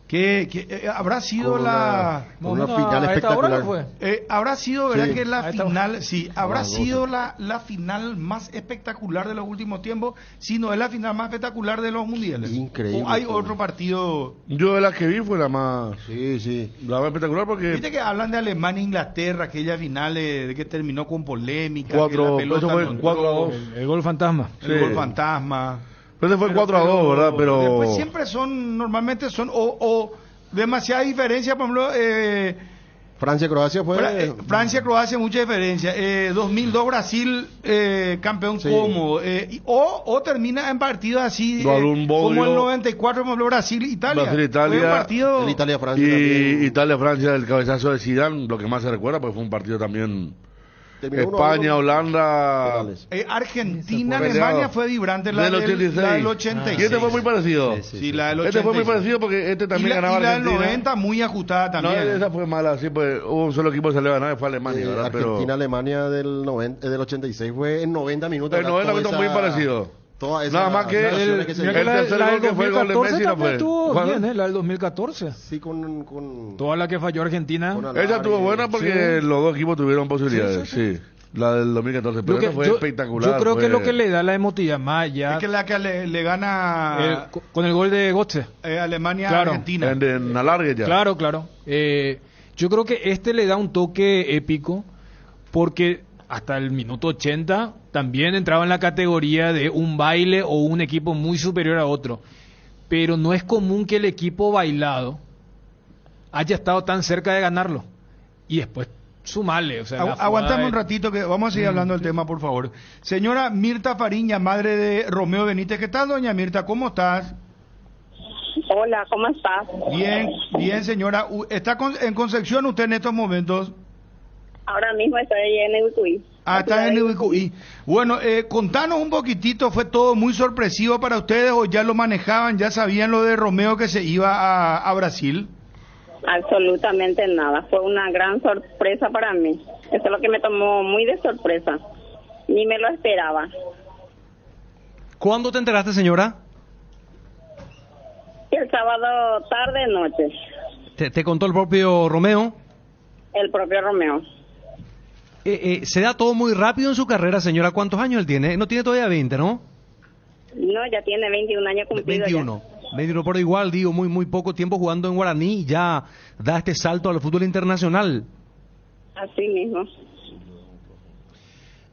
Que habrá sido una final espectacular. Habrá sido, ¿verdad? Sí. Que la final, sí, habrá sido la final más espectacular de los últimos tiempos, si no es la final más espectacular de los mundiales. Increíble. ¿O hay otro partido? Yo de la que vi fue la más... Sí. La más espectacular porque... Viste que hablan de Alemania e Inglaterra, aquella final de que terminó con polémica, Cuatro- que la pelota eso fue no 4-2. entró, El gol fantasma. el gol fantasma. Pero fue 4-2, ¿verdad? Pero... Después siempre normalmente son o demasiada diferencia, por ejemplo, Francia-Croacia fue... Francia-Croacia, mucha diferencia. 2002 Brasil, campeón Sí. cómodo. O termina en partidos así, Un bodrio. como el 94, por ejemplo, Brasil-Italia. Brasil-Italia. Fue un partido... El Italia-Francia también. Y Italia-Francia, el cabezazo de Zidane, lo que más se recuerda, porque fue un partido también... Terminó 1-1. España, Holanda... Penales. Argentina, Peleado. Alemania fue vibrante. La Del 86. La del 86. Y este fue muy parecido. Sí, la del 86. Este fue muy parecido porque este también ganaba y la del Argentina. 90 muy ajustada No, también. esa fue mala, sí, pues hubo un solo equipo que salió a ganar, fue Alemania, ¿verdad? Argentina-Alemania del 86 fue en 90 minutos. Pero en 90 minutos muy parecido. Toda esa Nada más que situaciones que se Mira que el la tercer del gol que fue el gol de 2014 Messi no también fue. estuvo ¿Cuál? bien, la del 2014. Sí, con Toda la que falló Argentina. con Esa estuvo buena porque Sí. los dos equipos tuvieron posibilidades, Sí, sí. La del 2014, pero Yo esa fue yo- espectacular. Yo creo que fue- lo que le da la emotividad más allá Es que la que le gana con el gol de Götze. Alemania a Claro. Argentina. en alargue ya. Claro, claro. Yo creo que este le da un toque épico porque hasta el minuto 80 también entraba en la categoría de un baile o un equipo muy superior a otro. Pero no es común que el equipo bailado haya estado tan cerca de ganarlo. Y después sumarle. O sea, la jugada Aguántame de- un ratito que vamos a seguir hablando del tema, por favor. Señora Mirta Fariña, madre de Romeo Benítez. ¿Qué tal, doña Mirta? ¿Cómo estás? Hola, ¿cómo estás? Bien, bien, señora. ¿Está en Concepción usted en estos momentos? Ahora mismo estoy en Utuí. Ah, está en Ubicuí. Bueno, contanos un poquitito, ¿fue todo muy sorpresivo para ustedes o ya lo manejaban, ya sabían lo de Romeo que se iba a Brasil? Absolutamente nada. Fue una gran sorpresa para mí. Eso es lo que me tomó muy de sorpresa. Ni me lo esperaba. ¿Cuándo te enteraste, señora? El sábado tarde, noche. ¿Te contó el propio Romeo? El propio Romeo. Se da todo muy rápido en su carrera, señora. ¿Cuántos años él tiene? No tiene todavía 20, ¿no? No, ya tiene 21 años cumplidos. 21. 21, pero igual, digo, muy poco tiempo jugando en Guaraní y ya da este salto al fútbol internacional. Así mismo.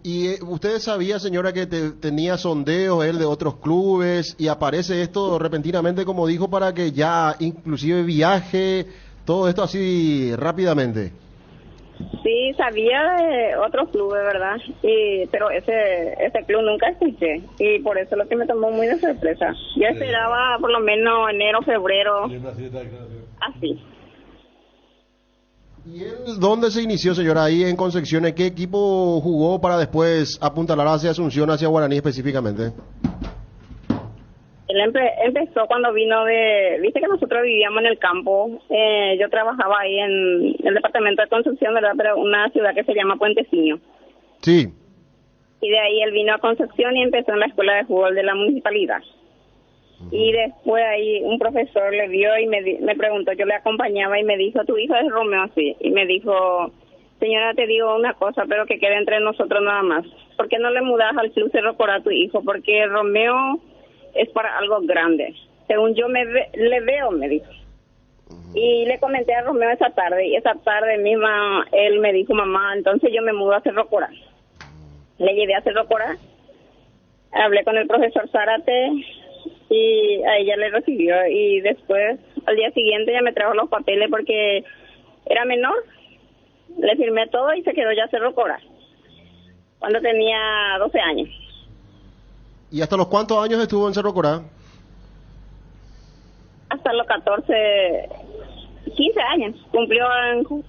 Y usted sabía, señora, que tenía sondeos él de otros clubes y aparece esto repentinamente, como dijo, para que ya inclusive viaje, todo esto así rápidamente. Sí, sabía de otros clubes, ¿verdad? Pero ese club nunca escuché. Y por eso es lo que me tomó muy de sorpresa. Yo esperaba por lo menos enero, febrero. Así. ¿Y él dónde se inició, señora? Ahí en Concepción, ¿en qué equipo jugó para después apuntalar hacia Asunción, hacia Guaraní específicamente? Él empezó cuando vino viste que nosotros vivíamos en el campo. Yo trabajaba ahí en el departamento de Concepción, ¿verdad? Pero una ciudad que se llama Puenteciño. Sí. Y de ahí él vino a Concepción y empezó en la escuela de fútbol de la municipalidad. Y después ahí un profesor le vio y me preguntó, yo le acompañaba y me dijo, ¿tu hijo es Romeo? Sí. Y me dijo, señora, te digo una cosa, pero que quede entre nosotros nada más. ¿Por qué no le mudas al Club Cerro Corá a tu hijo? Porque Romeo es para algo grande. Según yo le veo, me dijo. Y le comenté a Romeo esa tarde, y esa tarde misma él me dijo, mamá, entonces yo me mudo a Cerro Corá. Le llevé a Cerro Corá, hablé con el profesor Zárate y a ella le recibió, y después al día siguiente ya me trajo los papeles porque era menor, le firmé todo y se quedó ya Cerro Corá cuando tenía 12 años. ¿Y hasta los cuántos años estuvo en Cerro Corá? Hasta los 15 años, cumplió en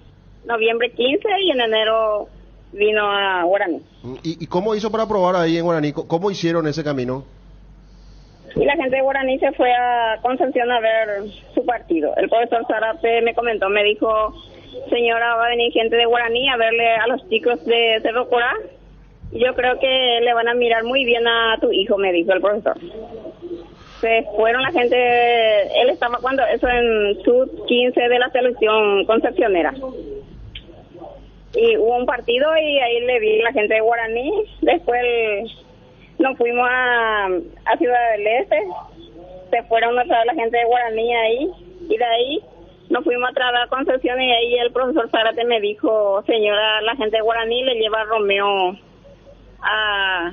noviembre 15 y en enero vino a Guaraní. ¿Y cómo hizo para probar ahí en Guaraní? ¿Cómo hicieron ese camino? Y la gente de Guaraní se fue a Concepción a ver su partido. El profesor Zárate me comentó, me dijo, señora, va a venir gente de Guaraní a verle a los chicos de Cerro Corá. Y yo creo que le van a mirar muy bien a tu hijo, me dijo el profesor. Se fueron la gente, él estaba cuando eso en sub-15 de la selección concepcionera. Y hubo un partido y ahí le vi la gente de Guaraní. Después nos fuimos a Ciudad del Este, se fueron otra vez la gente de Guaraní ahí, y de ahí nos fuimos a tratar a Concepción, y ahí el profesor Zárate me dijo, señora, la gente de Guaraní le lleva a Romeo a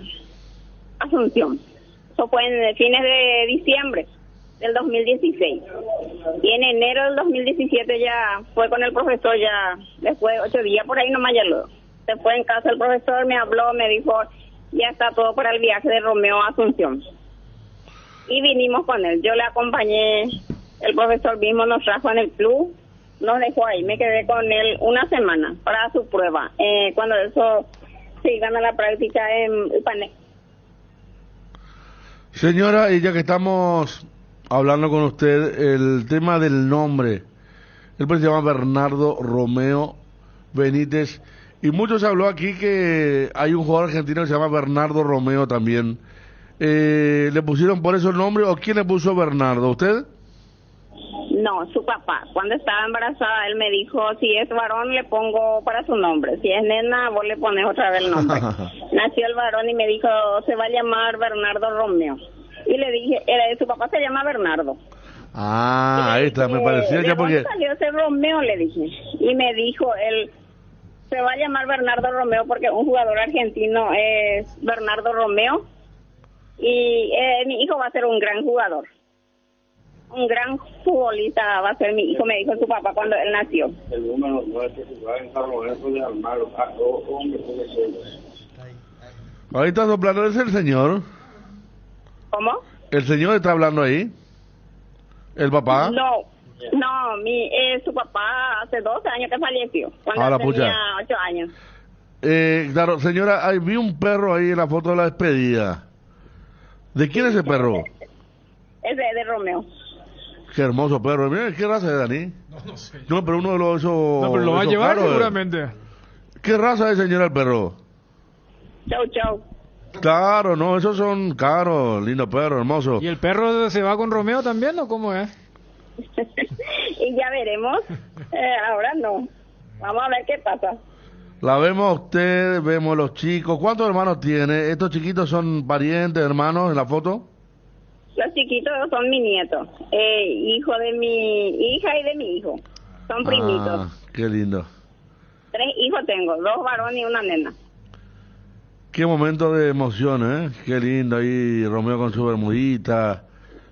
Asunción. Eso fue en fines de diciembre. del 2016. Y en enero del 2017 ya fue con el profesor, ya después de 8 días, por ahí nomás ya lo. Se fue en casa el profesor, me habló, me dijo, ya está todo para el viaje de Romeo a Asunción. Y vinimos con él. Yo le acompañé, el profesor mismo nos trajo en el club, nos dejó ahí. Me quedé con él una semana para su prueba. Cuando eso se gana la práctica en Upané. Señora, y ya que estamos hablando con usted, el tema del nombre. Él pues se llama Bernardo Romeo Benítez. Y mucho se habló aquí que hay un jugador argentino que se llama Bernardo Romeo también. ¿Le pusieron por eso el nombre o quién le puso Bernardo? ¿Usted? No, su papá. Cuando estaba embarazada, él me dijo, si es varón, le pongo para su nombre. Si es nena, vos le pones otra vez el nombre. Nació el varón y me dijo, se va a llamar Bernardo Romeo. Y le dije, su papá se llama Bernardo. Ah, ahí está, me parecía ya porque... salió ese Romeo, le dije. Y me dijo, él se va a llamar Bernardo Romeo porque un jugador argentino es Bernardo Romeo. Y mi hijo va a ser un gran jugador. Un gran futbolista va a ser mi hijo, me dijo su papá cuando él nació. El número 9 que jugaba en San Lorenzo de Almagro. Ahí está soplando, es el señor. ¿Cómo? ¿El señor está hablando ahí? ¿El papá? No, su papá hace 12 años que falleció, cuando la tenía pucha. 8 años. Claro, señora, vi un perro ahí en la foto de la despedida. ¿De quién es ese perro? Es de Romeo. Qué hermoso perro. Mira, ¿qué raza es, Dani? No sé. No, pero uno de los... No, pero lo va a llevar caros, seguramente. ¿Qué raza es, señora, el perro? Chau. Claro, no, esos son caros, lindo perro, hermoso. ¿Y el perro se va con Romeo también o cómo es? Y ya veremos. Ahora no. Vamos a ver qué pasa. La vemos a usted, vemos a los chicos. ¿Cuántos hermanos tiene? ¿Estos chiquitos son parientes, hermanos en la foto? Los chiquitos son mis nietos. Hijo de mi hija y de mi hijo. Son primitos. Ah, qué lindo. 3 hijos tengo, 2 varones y una nena. Qué momento de emoción, ¿eh? Qué lindo ahí Romeo con su bermudita,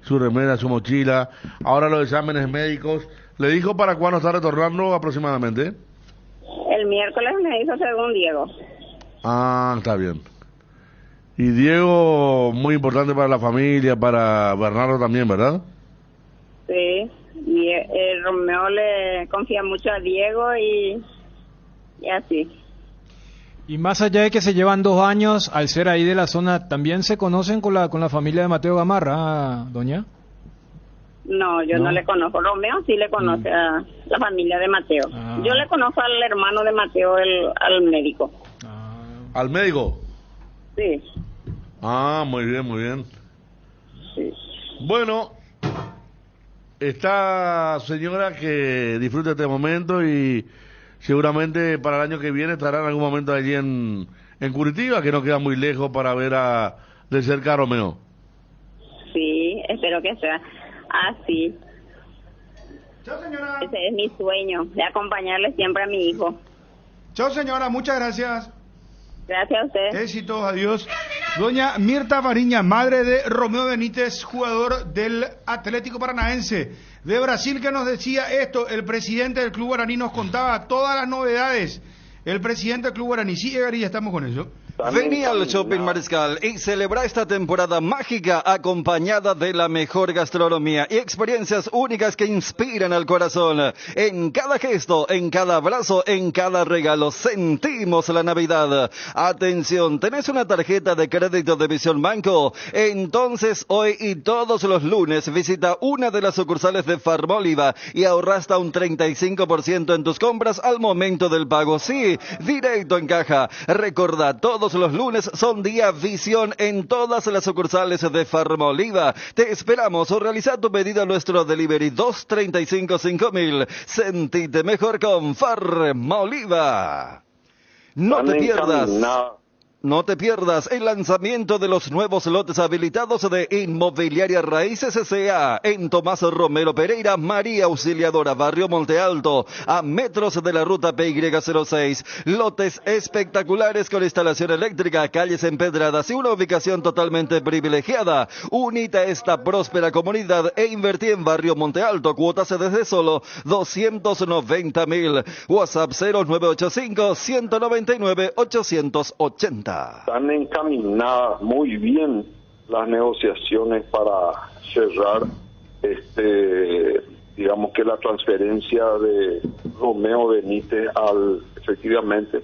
su remera, su mochila. Ahora los exámenes médicos. ¿Le dijo para cuándo está retornando aproximadamente? El miércoles me hizo según Diego. Ah, está bien. Y Diego, muy importante para la familia, para Bernardo también, ¿verdad? Sí, y Romeo le confía mucho a Diego y así. Y más allá de que se llevan 2 años, al ser ahí de la zona, ¿también se conocen con la familia de Mateo Gamarra, doña? No, yo no le conozco. Romeo sí le conoce a la familia de Mateo. Yo le conozco al hermano de Mateo, al médico. ¿Al médico? Sí. Ah, muy bien, muy bien. Sí. Bueno, esta señora que disfrute este momento y seguramente para el año que viene estará en algún momento allí en Curitiba, que no queda muy lejos para ver de cerca a Romeo. Sí, espero que sea así. Chao, señora. Ese es mi sueño, de acompañarle siempre a mi hijo. Chao, señora, muchas gracias. Gracias a usted. Éxitos, adiós. Doña Mirta Fariña, madre de Romeo Benítez, jugador del Atlético Paranaense de Brasil, que nos decía esto. El presidente del Club Guaraní nos contaba todas las novedades. El presidente del Club Guaraní, sí, Egari, ya estamos con eso. Vení al Shopping Mariscal y celebra esta temporada mágica acompañada de la mejor gastronomía y experiencias únicas que inspiran al corazón. En cada gesto, en cada abrazo, en cada regalo, sentimos la Navidad. Atención, ¿tenés una tarjeta de crédito de Visión Banco? Entonces hoy y todos los lunes visita una de las sucursales de Farmoliva y ahorra hasta un 35% en tus compras al momento del pago. Sí, directo en caja. Recordá, todos los lunes son día Visión en todas las sucursales de Farmoliva. Te esperamos o realiza tu pedido a nuestro delivery 235-5000. Sentite mejor con Farmoliva. No te pierdas No te pierdas el lanzamiento de los nuevos lotes habilitados de Inmobiliaria Raíces S.A. en Tomás Romero Pereira, María Auxiliadora, Barrio Monte Alto, a metros de la ruta PY06. Lotes espectaculares con instalación eléctrica, calles empedradas y una ubicación totalmente privilegiada. Unite a esta próspera comunidad e invertí en Barrio Monte Alto. Cuotas desde solo 290.000. WhatsApp 0985-199-880. Están encaminadas muy bien las negociaciones para cerrar, digamos que la transferencia de Romeo Benítez efectivamente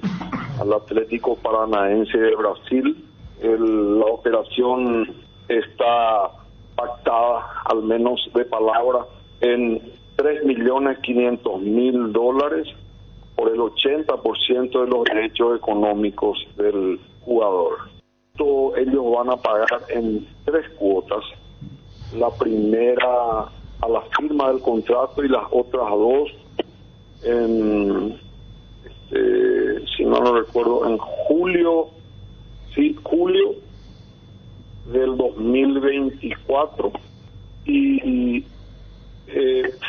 al Atlético Paranaense de Brasil. La operación está pactada, al menos de palabra, en $3.500.000 por el 80% de los derechos económicos del jugador. Ellos van a pagar en 3 cuotas. La primera a la firma del contrato y las otras 2 si no lo recuerdo, en julio del 2024 y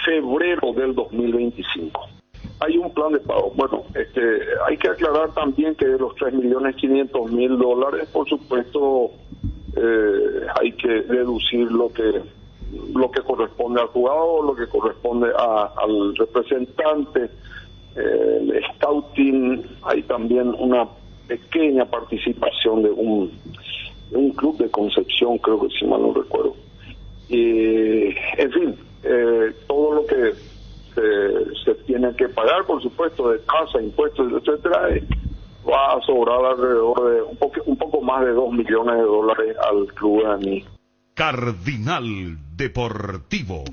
febrero del 2025. Hay un plan de pago. Bueno, hay que aclarar también que de los $3.500.000, por supuesto, hay que deducir lo que corresponde al jugador, lo que corresponde al representante, el scouting. Hay también una pequeña participación de un club de Concepción, creo que, si mal no recuerdo. En fin, todo lo que se tiene que pagar, por supuesto, de tasa, impuestos, etcétera, va a sobrar alrededor de un poco más de $2 millones al club de Aní. Cardinal Deportivo.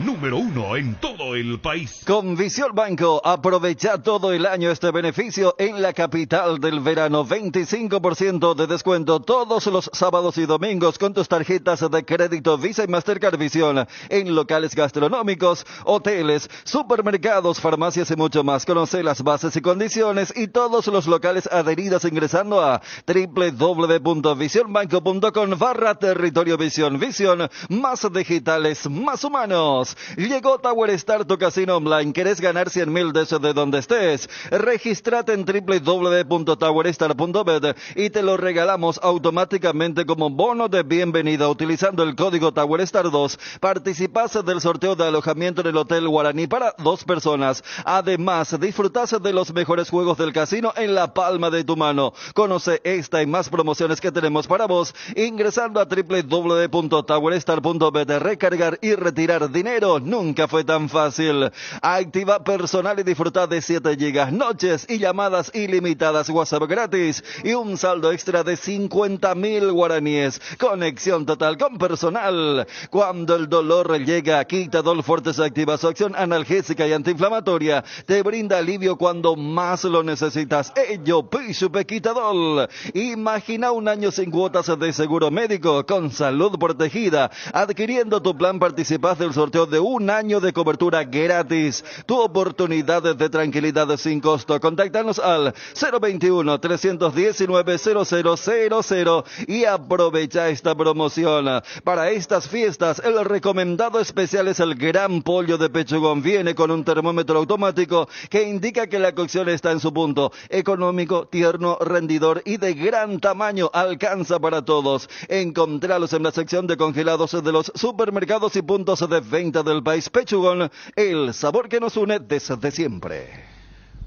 Número 1 en todo el país. Con Visión Banco, aprovecha todo el año este beneficio en la capital del verano. 25% de descuento todos los sábados y domingos con tus tarjetas de crédito Visa y Mastercard Visión en locales gastronómicos, hoteles, supermercados, farmacias y mucho más. Conoce las bases y condiciones y todos los locales adheridos ingresando a www.visionbanco.com/territorio Visión. Visión, más digitales, más humanos. Llegó Tower Star, tu casino online. ¿Querés ganar 100.000 desde donde estés? Regístrate en www.towerstar.bet y te lo regalamos automáticamente como bono de bienvenida utilizando el código TowerStar2. Participás del sorteo de alojamiento en el Hotel Guaraní para 2 personas. Además, disfrutás de los mejores juegos del casino en la palma de tu mano. Conoce esta y más promociones que tenemos para vos ingresando a www.towerstar.bet. Recargar y retirar dinero nunca fue tan fácil. Activa personal y disfruta de 7 gigas, noches y llamadas ilimitadas, WhatsApp gratis y un saldo extra de 50.000 guaraníes. Conexión total con personal. Cuando el dolor llega, Quitadol Fortes activa su acción analgésica y antiinflamatoria. Te brinda alivio cuando más lo necesitas. Ello, Pisupe Quitadol. Imagina un año sin cuotas de seguro médico con salud protegida. Adquiriendo tu plan participas del sorteo de un año de cobertura gratis. Tu oportunidad de tranquilidad sin costo. Contáctanos al 021-319-0000 y aprovecha esta promoción. Para estas fiestas, el recomendado especial es el gran pollo de pechugón. Viene con un termómetro automático que indica que la cocción está en su punto. Económico, tierno, rendidor y de gran tamaño. Alcanza para todos. Encontralos en la sección de congelados de los supermercados y puntos de venta del país. Pechugón, el sabor que nos une desde siempre.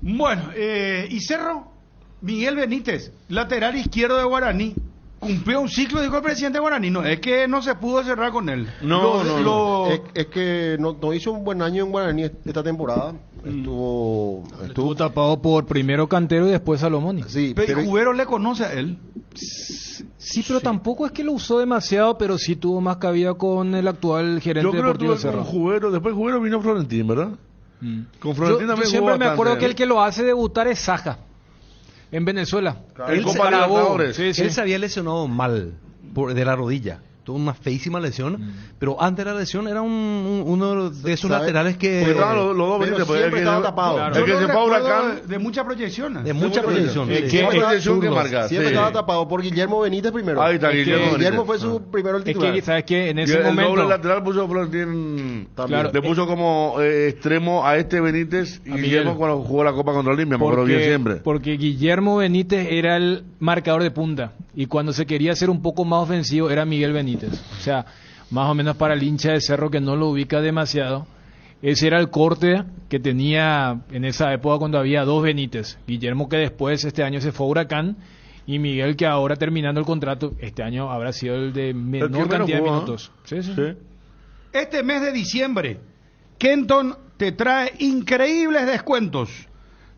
Bueno, y Cerro, Miguel Benítez, lateral izquierdo de Guaraní, cumplió un ciclo, dijo el presidente Guaraní. No, es que no se pudo cerrar con él. Es que no hizo un buen año en Guaraní esta temporada. Estuvo tapado por primero Cantero y después Salomoni. Sí, pero Cubero le conoce a él. Sí, pero tampoco es que lo usó demasiado, pero sí tuvo más cabida con el actual gerente deportivo Cerro. Con Cubero, después Cubero vino Florentín, ¿verdad? Con Florentín yo siempre me acuerdo que el que lo hace debutar es Saja en Venezuela. Él se había lesionado mal de la rodilla. tuvo una feísima lesión, pero antes de la lesión era uno de esos laterales que... Porque estaban los dos Benítez, pues, siempre estaba tapado. Claro. El que Yo se lo fue a recuerdo Huracán. de mucha proyección. De mucha proyección. ¿Qué Siempre proyección que estaba- marca? Siempre Sí. estaba tapado por Guillermo Benítez primero. Ahí está, Guillermo Guillermo Benítez. fue su primero el Es titular. que, ¿sabes qué? En Y ese el momento... doble lateral puso Florentín, Claro. le puso como extremo a este Benítez y A Guillermo Miguel. cuando jugó la Copa contra Olimpia, me acuerdo bien siempre. Porque Guillermo Benítez era el marcador de punta y cuando se quería hacer un poco más ofensivo era Miguel Benítez. O sea, más o menos para el hincha de Cerro que no lo ubica demasiado, ese era el corte que tenía en esa época cuando había dos Benítez. Guillermo, que después este año se fue a Huracán, y Miguel, que ahora terminando el contrato, este año habrá sido el de menor menos cantidad de jugó, minutos. Sí. Este mes de diciembre, Kenton te trae increíbles descuentos.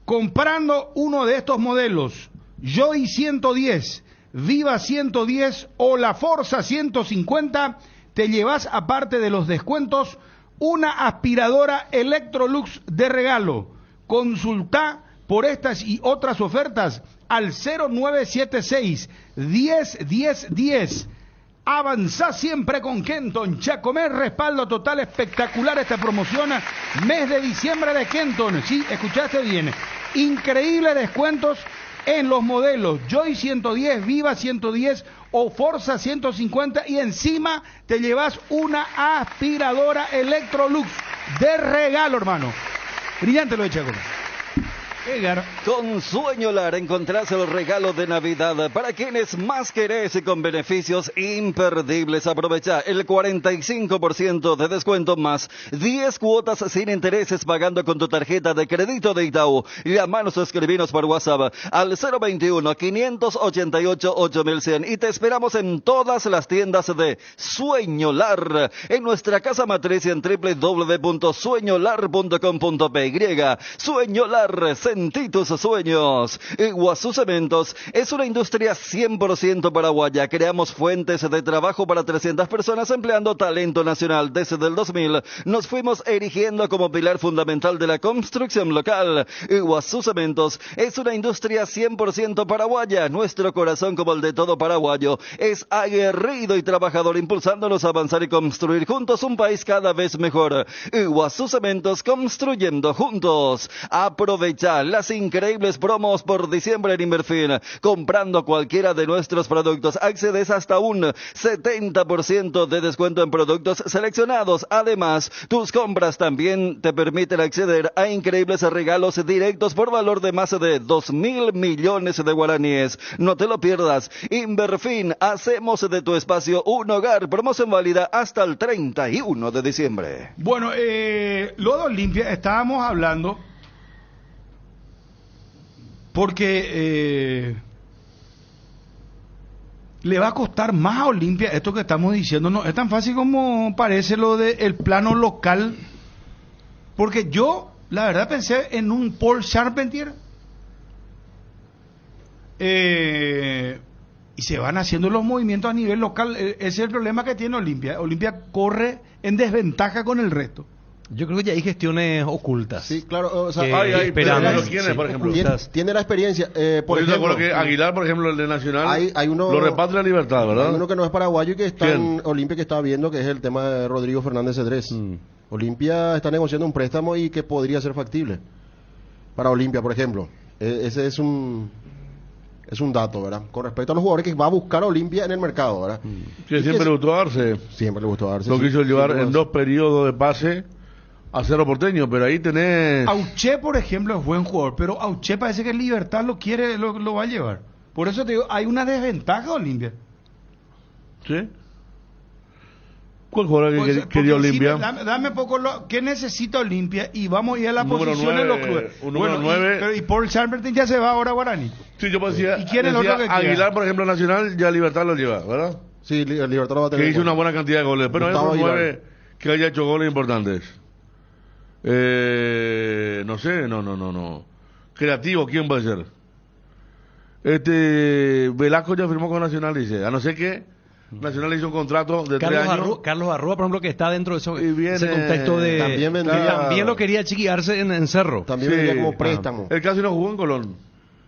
Comprando uno de estos modelos, Joy 110, Viva 110 o la Forza 150, te llevas, aparte de los descuentos, una aspiradora Electrolux de regalo. Consulta por estas y otras ofertas al 0976 10 10 10. Avanzá siempre con Kenton. Chacomer, respaldo total, espectacular esta promoción. Mes de diciembre de Kenton. Sí, escuchaste bien. Increíbles descuentos en los modelos Joy 110, Viva 110 o Forza 150 y encima te llevas una aspiradora Electrolux de regalo, hermano. Brillante lo de Chacomer. Con Sueñolar encontrás el regalo de Navidad para quienes más querés y con beneficios imperdibles. Aprovecha el 45% de descuento más 10 cuotas sin intereses pagando con tu tarjeta de crédito de Itaú. Llamanos o escribinos por WhatsApp al 021-588-8100 y te esperamos en todas las tiendas de Sueñolar, en nuestra casa matriz en www.sueñolar.com.py. Sueñolar, sentí tus sueños. Iguazú Cementos es una industria 100% paraguaya. Creamos fuentes de trabajo para 300 personas empleando talento nacional. Desde el 2000 nos fuimos erigiendo como pilar fundamental de la construcción local. Iguazú Cementos es una industria 100% paraguaya. Nuestro corazón, como el de todo paraguayo, es aguerrido y trabajador, impulsándonos a avanzar y construir juntos un país cada vez mejor. Iguazú Cementos, construyendo juntos. Aprovecha las increíbles promos por diciembre en Inverfin. Comprando cualquiera de nuestros productos, accedes hasta un 70% de descuento en productos seleccionados. Además, tus compras también te permiten acceder a increíbles regalos directos por valor de más de 2.000 millones de guaraníes. No te lo pierdas. Inverfin, hacemos de tu espacio un hogar. Promoción válida hasta el 31 de diciembre. Bueno, lo de Olimpia estábamos hablando porque le va a costar más a Olimpia esto que estamos diciendo. No es tan fácil como parece lo del plano local, porque yo la verdad pensé en un Paul Charpentier y se van haciendo los movimientos a nivel local. Ese es el problema que tiene Olimpia. Olimpia corre en desventaja con el resto. Yo creo que ya hay gestiones ocultas. Sí, claro. O sea, ¿quiénes, por ejemplo? Tiene la experiencia. Por ejemplo, que Aguilar, por ejemplo, el de Nacional, hay uno, lo repatria a Libertad, ¿verdad? Hay uno que no es paraguayo y que está en Olimpia, que estaba viendo, que es el tema de Rodrigo Fernández Cedrés. Olimpia está negociando un préstamo y que podría ser factible para Olimpia, por ejemplo. Ese es un dato, ¿verdad? Con respecto a los jugadores que va a buscar Olimpia en el mercado, ¿verdad? Que siempre le gustó Arce. Siempre le gustó Arce. Lo quiso llevar sí, en 2 periodos de pase a Cerro Porteño, pero ahí tenés... Auché, por ejemplo, es buen jugador, pero Auché parece que Libertad lo quiere, lo va a llevar. Por eso te digo, hay una desventaja de Olimpia. ¿Sí? ¿Cuál jugador que quería Olimpia? Dame poco ¿qué necesita Olimpia? Y vamos a ir a la Número posición 9, en los clubes. un número 9. Y Paul Charpentier ya se va ahora a Guaraní. Sí, yo decía, ¿Y quién es el otro que Aguilar, queda? por ejemplo, Nacional, ya Libertad lo lleva, ¿verdad? Sí, el Libertad lo va a tener. Que hizo una buena cantidad de goles, pero hay otro 9 que haya hecho goles importantes. No sé, no. Creativo, ¿quién puede ser? Velasco ya firmó con Nacional, dice. A no ser que Nacional hizo un contrato de 3 años. Carlos Arrua, por ejemplo, que está dentro de ese viene, contexto de... También lo quería chiquiarse en Cerro. También vendría como préstamo. Él casi no jugó en Colón.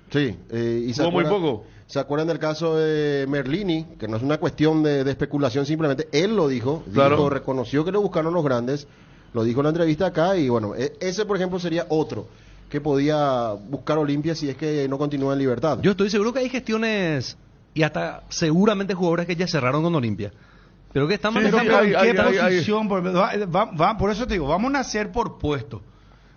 Sí, y jugó muy poco. ¿Se acuerdan del caso de Merlini? Que no es una cuestión de especulación, simplemente él lo dijo, Claro. reconoció que le buscaron los grandes, lo dijo en la entrevista acá, y bueno, ese por ejemplo sería otro que podía buscar Olimpia si es que no continúa en libertad. Yo estoy seguro que hay gestiones y hasta seguramente jugadores que ya cerraron con Olimpia. Pero que están Pero manejando... ¿en qué posición? Por eso te digo, vamos a nacer por puesto.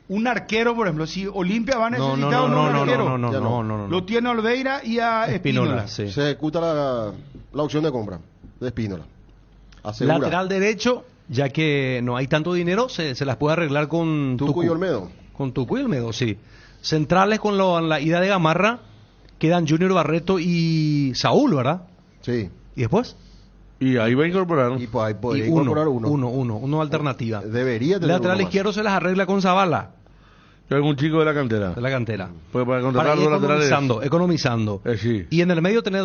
Un arquero, por ejemplo, si Olimpia va a necesitar un arquero, no. lo tiene Olveira y a Espínola. sí. Se ejecuta la opción de compra de Espínola. Asegura. Lateral derecho, ya que no hay tanto dinero, se las puede arreglar con Tucu y Olmedo. Con Tucu y Olmedo, sí. Centrales con la ida de Gamarra, quedan Junior Barreto y Saúl, ¿verdad? Sí. ¿Y después? Y ahí va a incorporar. Y pues ahí podría Y incorporar uno. Uno alternativa. Debería tener Lateral uno más. izquierdo se las arregla con Zavala, Algún chico de la cantera. de la cantera. Pues para Para contratar ir los laterales. economizando. Sí. Y en el medio tenés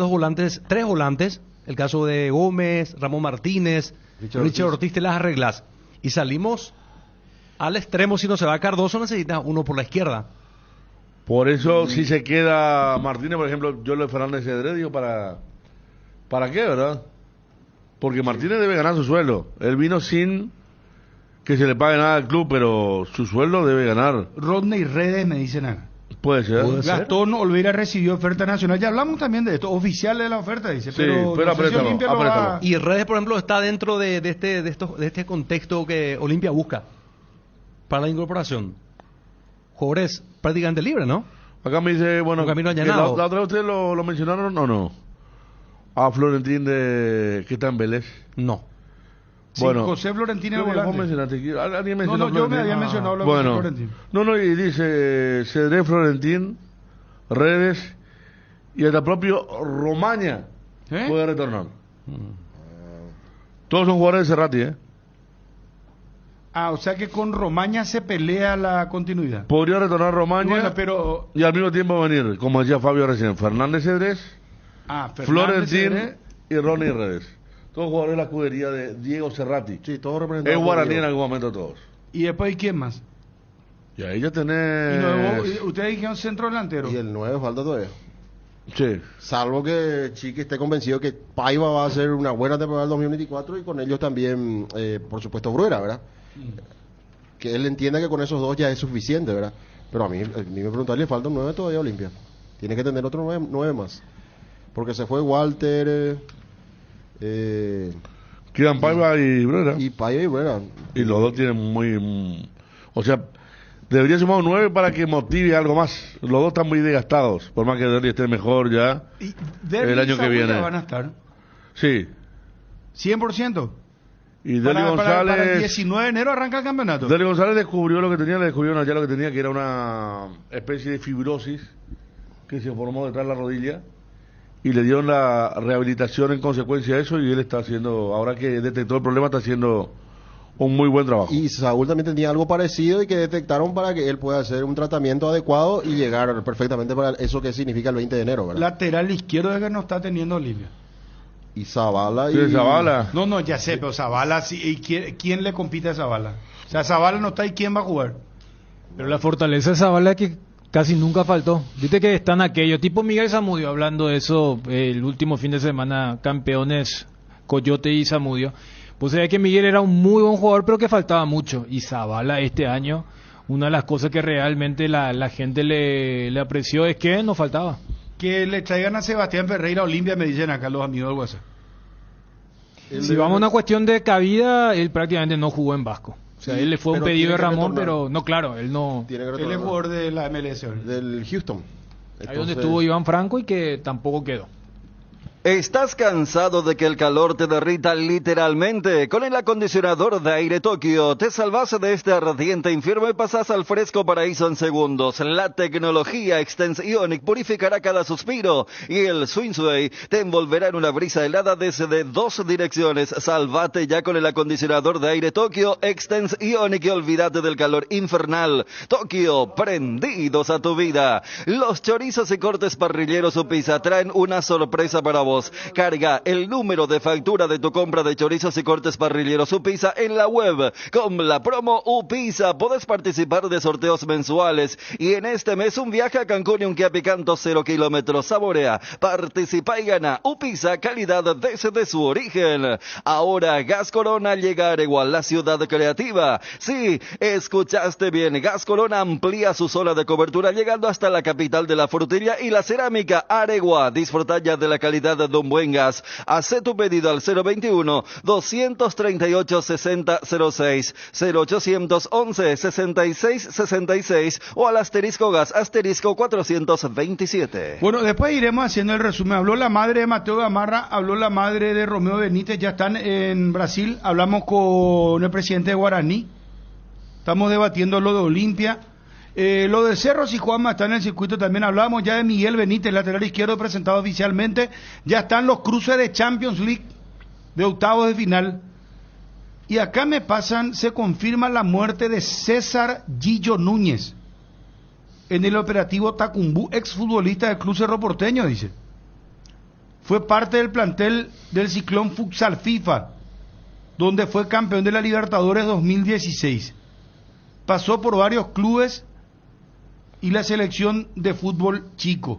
tres volantes, el caso de Gómez, Ramón Martínez, Richard Ortiz, te las arreglas. Y salimos al extremo, si no se va Cardoso, necesitas uno por la izquierda. Por eso, si se queda Martínez, por ejemplo, yo lo de Fernández Cedré, digo, ¿para qué, verdad? Porque Martínez debe ganar su sueldo. Él vino sin que se le pague nada al club, pero su sueldo debe ganar. Rodney Redes me dicen acá. Puede ser. Gastón Olveira recibió oferta nacional. Ya hablamos también de esto, oficial de la oferta, dice. Sí, pero pero no sé si apriétalo, Olimpia lo va- Y Redes, por ejemplo, está dentro de este contexto que Olimpia busca para la incorporación. Jugadores prácticamente libres, ¿no? Acá me dice, bueno, Un camino que allanado. la otra vez ustedes lo mencionaron o no. A Florentín que está en Vélez. No. Sí, Bueno, José Florentín el creo que vos volante. mencionaste, alguien No, mencionó no, yo me Florentín. había mencionado lo de Bueno, Florentín. no, y dice Cedré, Florentín, Redes y hasta propio Romaña puede retornar. Todos son jugadores de Cerrati, O sea que con Romaña se pelea la continuidad. Podría retornar Romaña Bueno, pero y al mismo tiempo venir, como decía Fabio recién, Fernández Cedrés, Fernández Florentín Cedré. y Ronnie Redes. Todos jugadores de la escudería de Diego Cerrati. Sí, todos Es representados. por guaraní Diego. en algún momento todos. Y después, ¿quién más? Y ahí ya Y tenés... luego, ustedes dijeron centro delantero. Y el 9 falta todavía. Sí. Salvo que Chiqui esté convencido que Paiva va a hacer una buena temporada del 2024 y con ellos también, por supuesto, Bruera, ¿verdad? Que él entienda que con esos dos ya es suficiente, ¿verdad? Pero a mí me preguntaría, le falta un 9 todavía a Olimpia. Tiene que tener otro 9 más. Porque se fue Walter, Quedan Paiva y Bruera. y Paiva y Bruera. Y los dos tienen o sea, debería sumar un 9 para que motive algo más. Los dos están muy desgastados. Por más que Derry esté mejor ya Derby el y año que Saúl ya viene. van a estar. Sí. 100%. Y Derry González... Para el 19 de enero arranca el campeonato. Derry González descubrió lo que tenía, le descubrieron allá lo que tenía, que era una especie de fibrosis que se formó detrás de la rodilla. Y le dieron la rehabilitación en consecuencia de eso y él está haciendo, ahora que detectó el problema, está haciendo un muy buen trabajo. Y Saúl también tenía algo parecido y que detectaron para que él pueda hacer un tratamiento adecuado y llegar perfectamente para eso que significa el 20 de enero, ¿verdad? Lateral izquierdo es que no está teniendo Olimpia. Y Zavala Sí, y... Zavala. No, ya sé, pero Zavala, sí, ¿y quién le compite a Zavala? O sea, Zavala no está y ¿quién va a jugar? Pero la fortaleza de Zavala es que casi nunca faltó. Viste que están aquellos, tipo Miguel Zamudio, hablando de eso el último fin de semana, campeones Coyote y Zamudio. Pues se ve que Miguel era un muy buen jugador, pero que faltaba mucho. Y Zavala este año, una de las cosas que realmente la gente le apreció es que no faltaba. Que le traigan a Sebastián Ferreira a Olimpia, me dicen acá los amigos del WhatsApp. Si vamos a una cuestión de cabida, él prácticamente no jugó en Vasco. O sea, Sí, él le fue un pero pedido de tiene que Ramón, retornar. pero no, claro, él no. Tiene que Él es retornar. jugador de la MLS. ahora. Del Houston. Ahí donde Entonces, estuvo Iván Franco y que tampoco quedó. ¿Estás cansado de que el calor te derrita literalmente? Con el acondicionador de aire Tokio te salvas de este ardiente infierno y pasas al fresco paraíso en segundos. La tecnología Extens Ionic purificará cada suspiro y el Swingsway te envolverá en una brisa helada desde 2 direcciones. Salvate ya con el acondicionador de aire Tokio Extens Ionic y olvídate del calor infernal. Tokio, prendidos a tu vida. Los chorizos y cortes parrilleros Upisa traen una sorpresa para vos. centavos. Carga el número de factura de tu compra de chorizos y cortes parrilleros Upisa en la web. Con la promo Upisa podés participar de sorteos mensuales y en este mes un viaje a Cancún y un Kia Picanto 0 kilómetros. Saborea, participa y gana. Upisa, calidad desde su origen. Ahora Gas Corona llega a Aregua, la ciudad creativa. Sí, escuchaste bien. Gas Corona amplía su zona de cobertura llegando hasta la capital de la frutería y la cerámica, Aregua. Disfruta ya de la calidad de un buen gas. Haz tu pedido al 021-238-6006, 0811-6666 o al asterisco gas, asterisco 427. Bueno, después iremos haciendo el resumen. Habló la madre de Mateo Gamarra, habló la madre de Romeo Benítez, ya están en Brasil. Hablamos con el presidente de Guaraní. Estamos debatiendo lo de Olimpia. Lo de Cerros y Juanma está en el circuito. También hablamos ya de Miguel Benítez, lateral izquierdo, presentado oficialmente. Ya están los cruces de Champions League de octavos de final. Y acá me pasan, se confirma la muerte de César Gillo Núñez en el operativo Tacumbú, exfutbolista del Club Cerro Porteño, dice. Fue parte del plantel del Ciclón Futsal FIFA, donde fue campeón de la Libertadores 2016. Pasó por varios clubes y la selección de fútbol chico.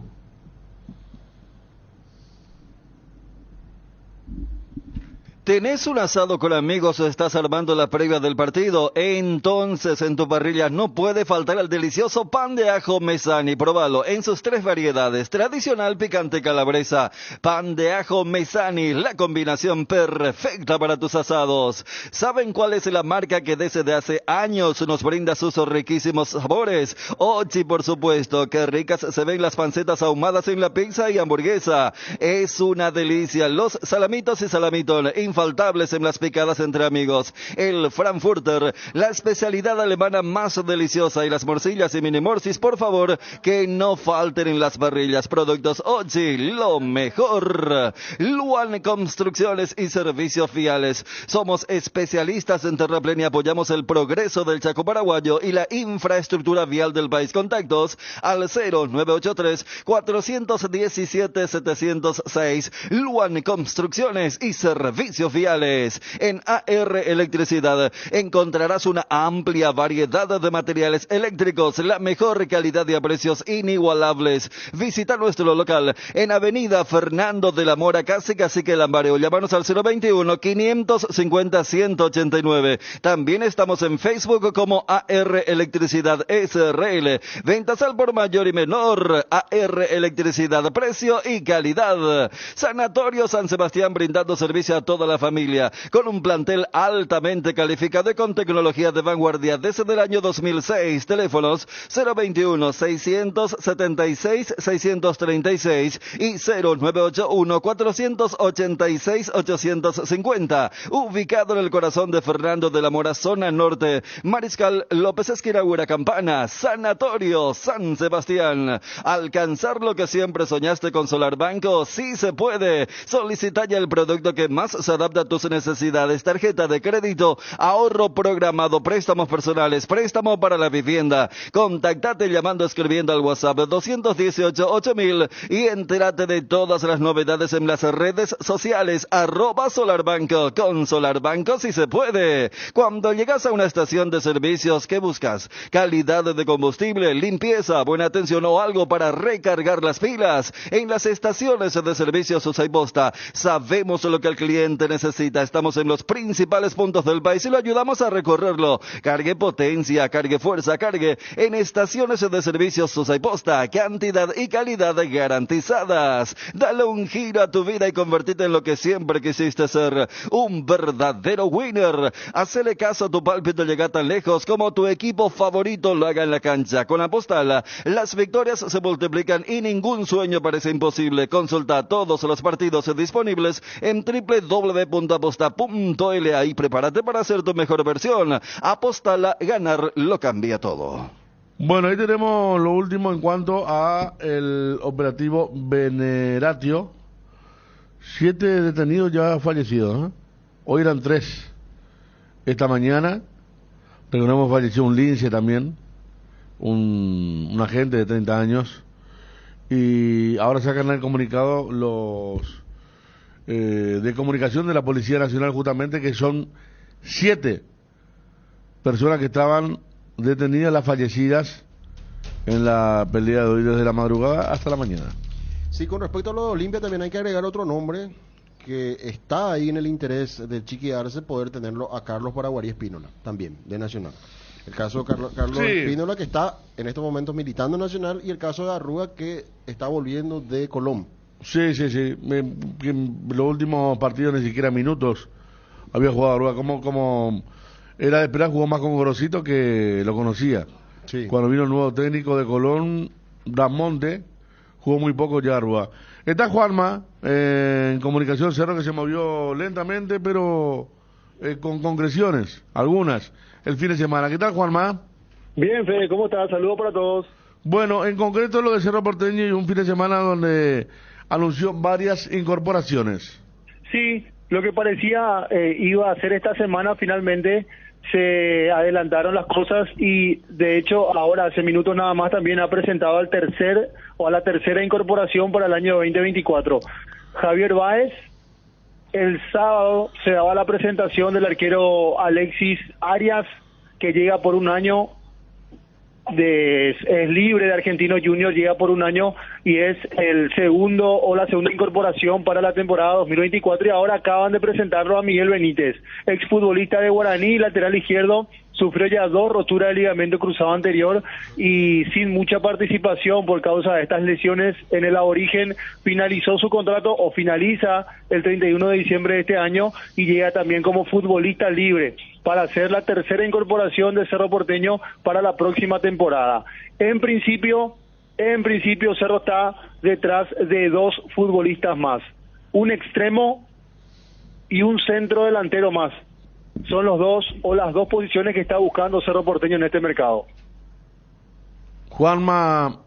¿Tenés un asado con amigos o estás armando la previa del partido? Entonces en tu parrilla no puede faltar el delicioso pan de ajo Mesani. Probalo en sus 3 variedades: tradicional, picante, calabresa. Pan de ajo Mesani, la combinación perfecta para tus asados. ¿Saben cuál es la marca que desde hace años nos brinda sus riquísimos sabores? Ochi, por supuesto. Qué ricas se ven las pancetas ahumadas en la pizza y hamburguesa. Es una delicia. Los salamitos y salamitón, infaltables en las picadas entre amigos. El Frankfurter, la especialidad alemana más deliciosa, y las morcillas y mini morcis, por favor, que no falten en las parrillas. Productos Ochi, lo mejor. Luan Construcciones y Servicios Viales. Somos especialistas en terraplén y apoyamos el progreso del Chaco paraguayo y la infraestructura vial del país. Contactos al 0983-417-706. Luan Construcciones y Servicios Viales. En AR Electricidad encontrarás una amplia variedad de materiales eléctricos, la mejor calidad y a precios inigualables. Visita nuestro local en Avenida Fernando de la Mora, casi Cacique Lambareo. Llámanos al 021-550-189. También estamos en Facebook como AR Electricidad SRL. Ventas al por mayor y menor. AR Electricidad, precio y calidad. Sanatorio San Sebastián, brindando servicio a toda la familia, con un plantel altamente calificado y con tecnología de vanguardia desde el año 2006. Teléfonos 021-676-636 y 0981-486-850. Ubicado en el corazón de Fernando de la Mora, zona norte. Mariscal López Esquiragüera Campana. Sanatorio San Sebastián. Alcanzar lo que siempre soñaste con Solar Banco, sí se puede. Solicita ya el producto que más se adapta a tus necesidades: tarjeta de crédito, ahorro programado, préstamos personales, préstamo para la vivienda. Contactate llamando, escribiendo al WhatsApp 218-8000 y entérate de todas las novedades en las redes sociales @Solarbanco. Con Solarbanco sí se puede. Cuando llegas a una estación de servicios, ¿qué buscas? Calidad de combustible, limpieza, buena atención o algo para recargar las pilas. En las estaciones de servicios Susaiposta sabemos lo que el cliente necesita. Estamos en los principales puntos del país y lo ayudamos a recorrerlo. Cargue potencia, cargue fuerza, cargue en estaciones de servicios Susaiposta. Cantidad y calidad garantizadas. Dale un giro a tu vida y convertite en lo que siempre quisiste ser: un verdadero winner. Hacele caso a tu pálpito, llega tan lejos como tu equipo favorito lo haga en la cancha. Con Apostala, las victorias se multiplican y ningún sueño parece imposible. Consulta todos los partidos disponibles en www.aposta.la y prepárate para hacer tu mejor versión. Apostala, ganar lo cambia todo. Bueno, ahí tenemos lo último en cuanto a el operativo Veneratio. 7 detenidos ya fallecidos, ¿eh? Hoy eran 3. Esta mañana, recordemos, falleció un lince también, un agente de 30 años. Y ahora sacan el comunicado de comunicación de la Policía Nacional, justamente que son 7 personas que estaban detenidas, las fallecidas en la pelea de hoy desde la madrugada hasta la mañana. Sí, con respecto a lo de Olimpia también hay que agregar otro nombre que está ahí en el interés del Chiqui Arce, poder tenerlo a Carlos Paraguarí Espínola, también, de Nacional. El caso de Carlos Espínola, que está en estos momentos militando en Nacional, y el caso de Arruga, que está volviendo de Colón. Sí. Los últimos partidos ni siquiera minutos había jugado Arruga. Como era de esperar, jugó más con Gorosito, que lo conocía. Sí. Cuando vino el nuevo técnico de Colón, Damonte, jugó muy poco ya Arruga. Está Juanma en Comunicación Cerro, que se movió lentamente, pero con concreciones, algunas, el fin de semana. ¿Qué tal, Juanma? Bien, Fede, ¿cómo estás? Saludos para todos. Bueno, en concreto lo de Cerro Porteño, y un fin de semana donde anunció varias incorporaciones. Sí, lo que parecía iba a ser esta semana, finalmente se adelantaron las cosas, y de hecho ahora hace minutos nada más también ha presentado a la tercera incorporación para el año 2024. Javier Báez. El sábado se daba la presentación del arquero Alexis Arias, que llega por un año, es libre de Argentino Junior, llega por un año y es la segunda incorporación para la temporada 2024. Y ahora acaban de presentarlo a Miguel Benítez, exfutbolista de Guaraní, lateral izquierdo. Sufrió ya 2 roturas de ligamento cruzado anterior y sin mucha participación por causa de estas lesiones en el aborigen, finaliza el 31 de diciembre de este año y llega también como futbolista libre para hacer la tercera incorporación de Cerro Porteño para la próxima temporada. En principio Cerro está detrás de 2 futbolistas más, un extremo y un centro delantero más. Son las dos posiciones que está buscando Cerro Porteño en este mercado. Juanma,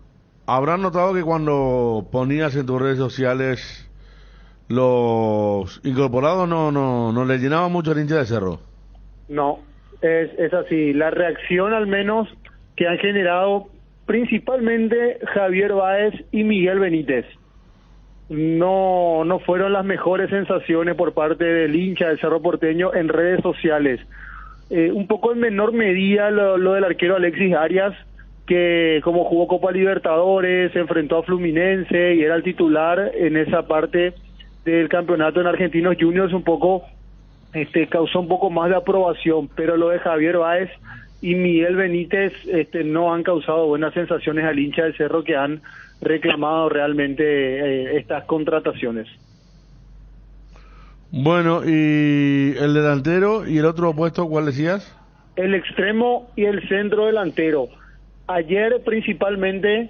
¿habrás notado que cuando ponías en tus redes sociales los incorporados no le llenaba mucho el hincha de Cerro? No, es así. La reacción al menos que han generado principalmente Javier Báez y Miguel Benítez no fueron las mejores sensaciones por parte del hincha del Cerro Porteño en redes sociales. Un poco en menor medida lo del arquero Alexis Arias, que como jugó Copa Libertadores, se enfrentó a Fluminense y era el titular en esa parte del campeonato en Argentinos Juniors, un poco causó un poco más de aprobación, pero lo de Javier Báez y Miguel Benítez no han causado buenas sensaciones al hincha del Cerro, que han reclamado realmente estas contrataciones. Bueno, ¿y el delantero y el otro opuesto, cuál decías? El extremo y el centro delantero. Ayer principalmente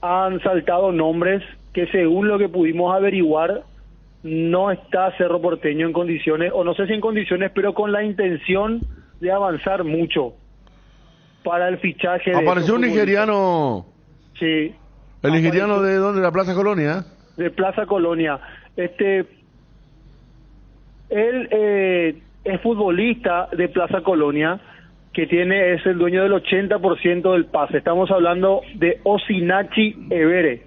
han saltado nombres que, según lo que pudimos averiguar, no está Cerro Porteño en condiciones, o no sé si en condiciones, pero con la intención de avanzar mucho para el fichaje. Apareció un nigeriano. Sí. ¿El nigeriano de dónde? ¿De la Plaza Colonia? De Plaza Colonia. Él es futbolista de Plaza Colonia, que es el dueño del 80% del pase. Estamos hablando de Osinachi Ebere,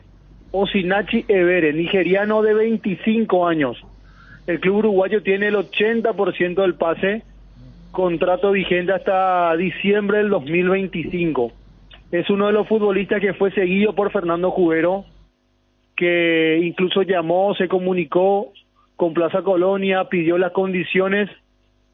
nigeriano de 25 años. El club uruguayo tiene el 80% del pase, contrato vigente hasta diciembre del 2025. Es uno de los futbolistas que fue seguido por Fernando Jubero, que incluso se comunicó con Plaza Colonia, pidió las condiciones,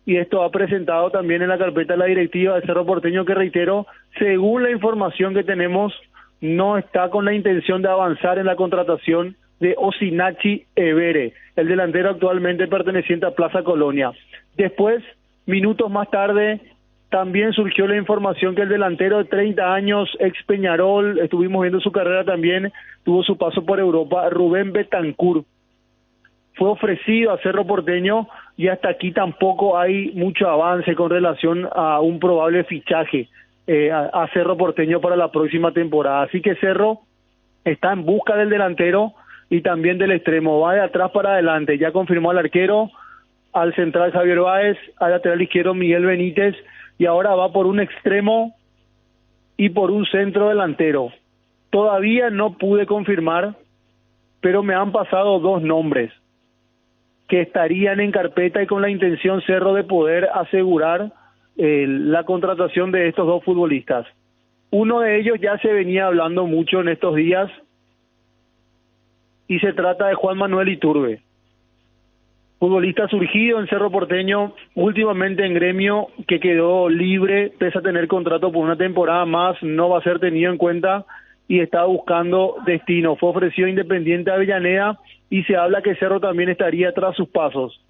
y esto ha presentado también en la carpeta de la directiva de Cerro Porteño, que, reitero, según la información que tenemos, no está con la intención de avanzar en la contratación de Osinachi Ebere, el delantero actualmente perteneciente a Plaza Colonia. Después, minutos más tarde, también surgió la información que el delantero de 30 años, ex Peñarol, estuvimos viendo su carrera también, tuvo su paso por Europa, Rubén Betancourt, fue ofrecido a Cerro Porteño, y hasta aquí tampoco hay mucho avance con relación a un probable fichaje a Cerro Porteño para la próxima temporada. Así que Cerro está en busca del delantero y también del extremo, va de atrás para adelante. Ya confirmó al arquero, al central Javier Báez, al lateral izquierdo Miguel Benítez, y ahora va por un extremo y por un centro delantero. Todavía no pude confirmar, pero me han pasado 2 nombres. que estarían en carpeta y con la intención Cerro de poder asegurar la contratación de estos dos futbolistas. Uno de ellos ya se venía hablando mucho en estos días y se trata de Juan Manuel Iturbe, futbolista surgido en Cerro Porteño, últimamente en Gremio, que quedó libre, pese a tener contrato por una temporada más, no va a ser tenido en cuenta y está buscando destino. Fue ofrecido a Independiente Avellaneda y se habla que Cerro también estaría tras sus pasos.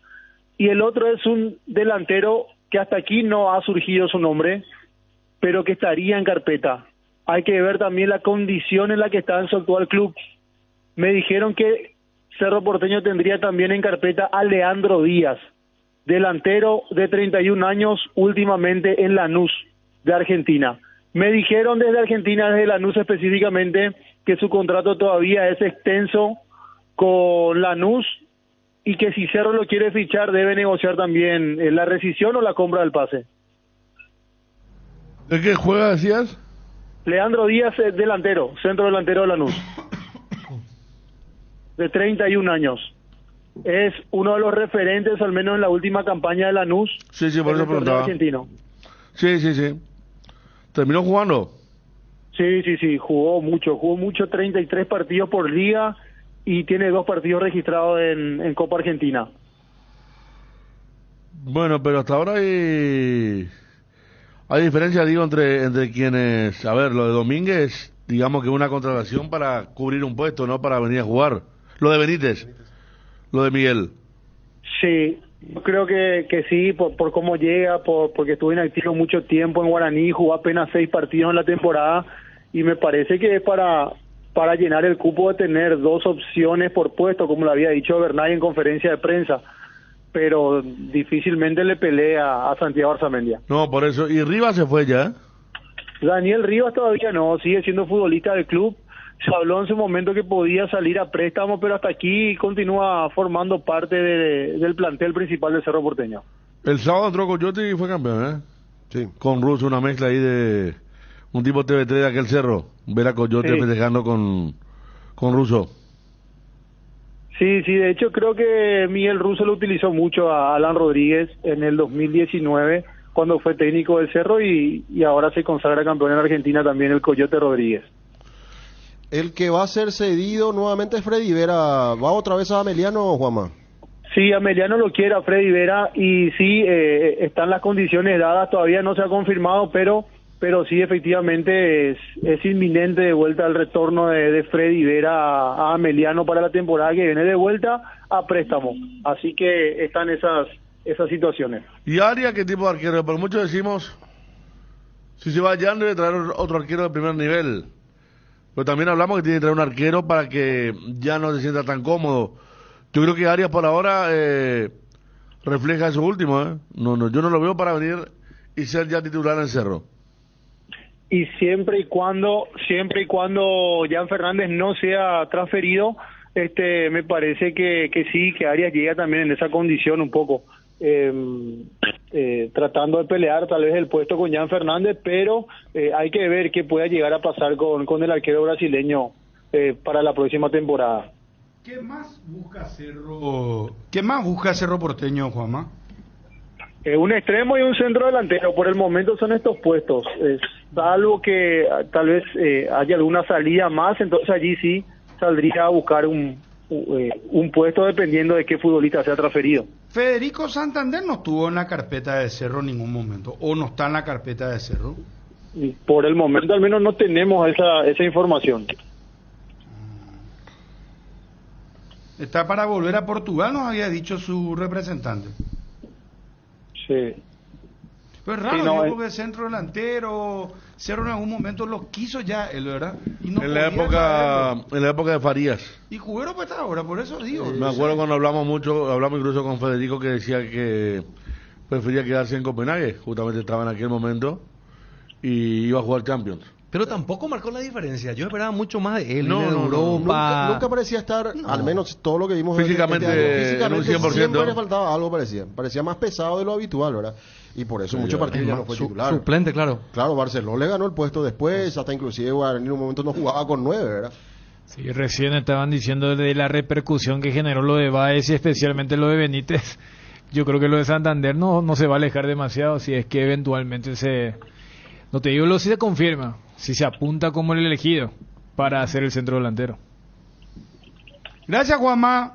Y el otro es un delantero que hasta aquí no ha surgido su nombre, pero que estaría en carpeta. Hay que ver también la condición en la que está en su actual club. Me dijeron que Cerro Porteño tendría también en carpeta a Leandro Díaz, delantero de 31 años, últimamente en Lanús, de Argentina. Me dijeron desde Argentina, desde Lanús específicamente, que su contrato todavía es extenso con Lanús y que si Cerro lo quiere fichar debe negociar también la rescisión o la compra del pase. ¿De qué juega, decías? Leandro Díaz es delantero, centro delantero de Lanús, de 31 años. Es uno de los referentes, al menos en la última campaña de Lanús. Sí, por eso preguntaba. Argentino. Sí. ¿Terminó jugando? Sí, jugó mucho, 33 partidos por liga y tiene 2 partidos registrados en Copa Argentina. Bueno, pero hasta ahora hay diferencia, digo, entre quienes... A ver, lo de Domínguez, digamos que una contratación para cubrir un puesto, no para venir a jugar. Lo de Benítez, lo de Miguel. Sí, yo creo que sí, por cómo llega, porque estuvo inactivo mucho tiempo en Guaraní, jugó apenas 6 partidos en la temporada y me parece que es para llenar el cupo de tener 2 opciones por puesto, como lo había dicho Bernay en conferencia de prensa, pero difícilmente le pelea a Santiago Arzamendia. No, por eso. ¿Y Rivas se fue ya? Daniel Rivas todavía no, sigue siendo futbolista del club. Se habló en su momento que podía salir a préstamo, pero hasta aquí continúa formando parte del plantel principal del Cerro Porteño. El sábado entró Coyote y fue campeón, ¿eh? Sí. Con Russo, una mezcla ahí de un tipo TV3 de aquel Cerro. Ver a Coyote Sí. festejando con Russo. Sí, de hecho creo que Miguel Russo lo utilizó mucho a Alan Rodríguez en el 2019, cuando fue técnico del Cerro y ahora se consagra campeón en Argentina también el Coyote Rodríguez. El que va a ser cedido nuevamente es Freddy Vera. ¿Va otra vez a Ameliano, Juanma? Sí, Ameliano lo quiere a Freddy Vera y sí, están las condiciones dadas, todavía no se ha confirmado, pero sí, efectivamente es inminente de vuelta el retorno de Freddy Vera a Ameliano para la temporada que viene, de vuelta a préstamo. Así que están esas situaciones. ¿Y Arias qué tipo de arquero? Por mucho decimos, si se va allá debe traer otro arquero de primer nivel. Pero también hablamos que tiene que traer un arquero para que ya no se sienta tan cómodo. Yo creo que Arias por ahora refleja eso último, ¿eh? No, yo no lo veo para venir y ser ya titular en Cerro. Y siempre y cuando Jan Fernández no sea transferido, me parece que sí, que Arias llega también en esa condición un poco, tratando de pelear tal vez el puesto con Jan Fernández, pero hay que ver qué pueda llegar a pasar con el arquero brasileño para la próxima temporada. ¿Qué más busca Cerro Porteño, Juanma? Un extremo y un centro delantero, por el momento son estos puestos, salvo que tal vez haya alguna salida más, entonces allí sí saldría a buscar un puesto dependiendo de qué futbolista sea transferido. Federico Santander no estuvo en la carpeta de Cerro en ningún momento, o no está en la carpeta de Cerro. Por el momento al menos no tenemos esa información. Está para volver a Portugal, nos había dicho su representante. Sí. Pues raro, Sí, no, porque centro delantero, Cerro en algún momento lo quiso ya, él, ¿verdad? Y no en la época de Farías. Y Cubero pues está ahora, por eso digo. Me acuerdo cuando hablamos incluso con Federico, que decía que prefería quedarse en Copenhague, justamente estaba en aquel momento y iba a jugar Champions. Pero tampoco marcó la diferencia. Yo esperaba mucho más de él, No, de Europa. Nunca parecía estar, al menos todo lo que vimos Físicamente, físicamente en un 100%. siempre le faltaba algo, parecía más pesado de lo habitual, ¿verdad? Y por eso muchos partidos ya no fue titular. Suplente, claro. Claro, Barcelona le ganó el puesto después, hasta inclusive en un momento no jugaba con 9, ¿verdad? Sí, recién estaban diciendo de la repercusión que generó lo de Báez y especialmente lo de Benítez. Yo creo que lo de Santander no se va a alejar demasiado si es que eventualmente no te digo si se confirma, si se apunta como el elegido para hacer el centro delantero. Gracias, Juanma.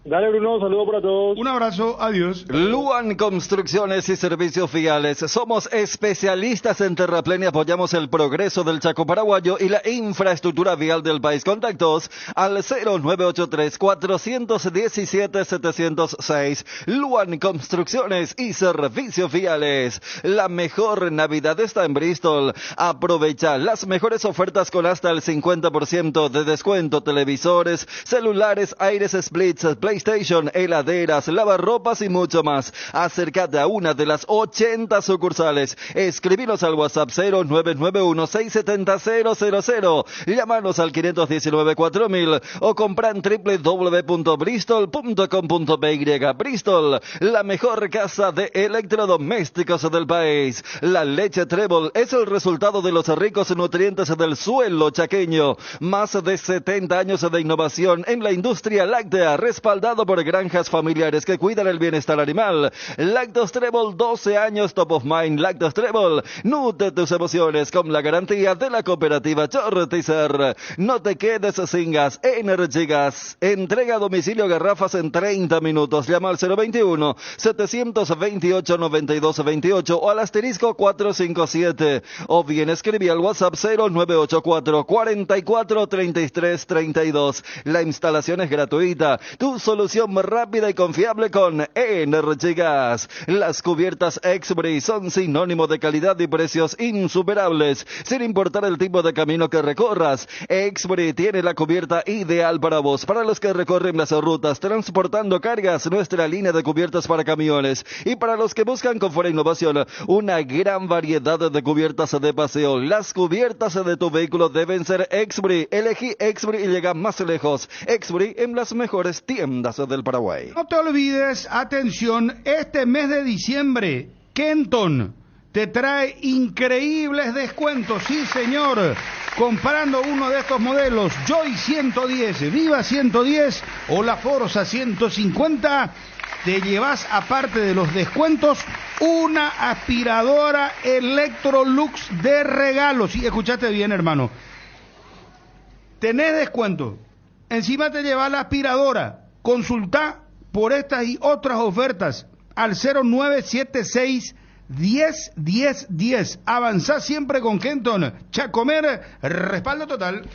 Dale, Bruno, saludos para todos. Un abrazo, adiós. Luan Construcciones y Servicios Viales. Somos especialistas en terraplén y apoyamos el progreso del Chaco paraguayo y la infraestructura vial del país. Contactos al 0983-417-706. Luan Construcciones y Servicios Viales. La mejor Navidad está en Bristol. Aprovecha las mejores ofertas con hasta el 50% de descuento. Televisores, celulares, aires splits, PlayStation, heladeras, lavarropas y mucho más. Acércate a una de las 80 sucursales. Escribinos al WhatsApp 0991-670-000. Llámanos al 519-4000 o compra en www.bristol.com.py. Bristol, la mejor casa de electrodomésticos del país. La leche Trébol es el resultado de los ricos nutrientes del suelo chaqueño. Más de 70 años de innovación en la industria láctea, respaldado por granjas familiares que cuidan el bienestar animal. Lactos Trébol, 12 años top of mind. Lactos Trébol, nutre tus emociones con la garantía de la cooperativa Chortizer. No te quedes sin gas. Energy Gas, entrega a domicilio garrafas en 30 minutos. Llama al 021-728-9228 o al asterisco 457 o bien escribí al WhatsApp 0984-443332. La instalación es gratuita. Tu solución rápida y confiable con Energy Gas. Las cubiertas Exbri son sinónimo de calidad y precios insuperables, sin importar el tipo de camino que recorras. Exbri tiene la cubierta ideal para vos, para los que recorren las rutas transportando cargas, nuestra línea de cubiertas para camiones, y para los que buscan confort e innovación, una gran variedad de cubiertas de paseo. Las cubiertas de tu vehículo deben ser Exbri. Elegí Exbri y llega más lejos. Exbri en las mejores tiendas del Paraguay. No te olvides, atención, este mes de diciembre, Kenton te trae increíbles descuentos. Sí, señor. Comprando uno de estos modelos, Joy 110, Viva 110 o la Forza 150, te llevas, aparte de los descuentos, una aspiradora Electrolux de regalo. Sí, escuchaste bien, hermano. Tenés descuento. Encima te llevas la aspiradora. Consulta por estas y otras ofertas al 0976 101010. Avanzá siempre con Kenton. Chacomer, respaldo total.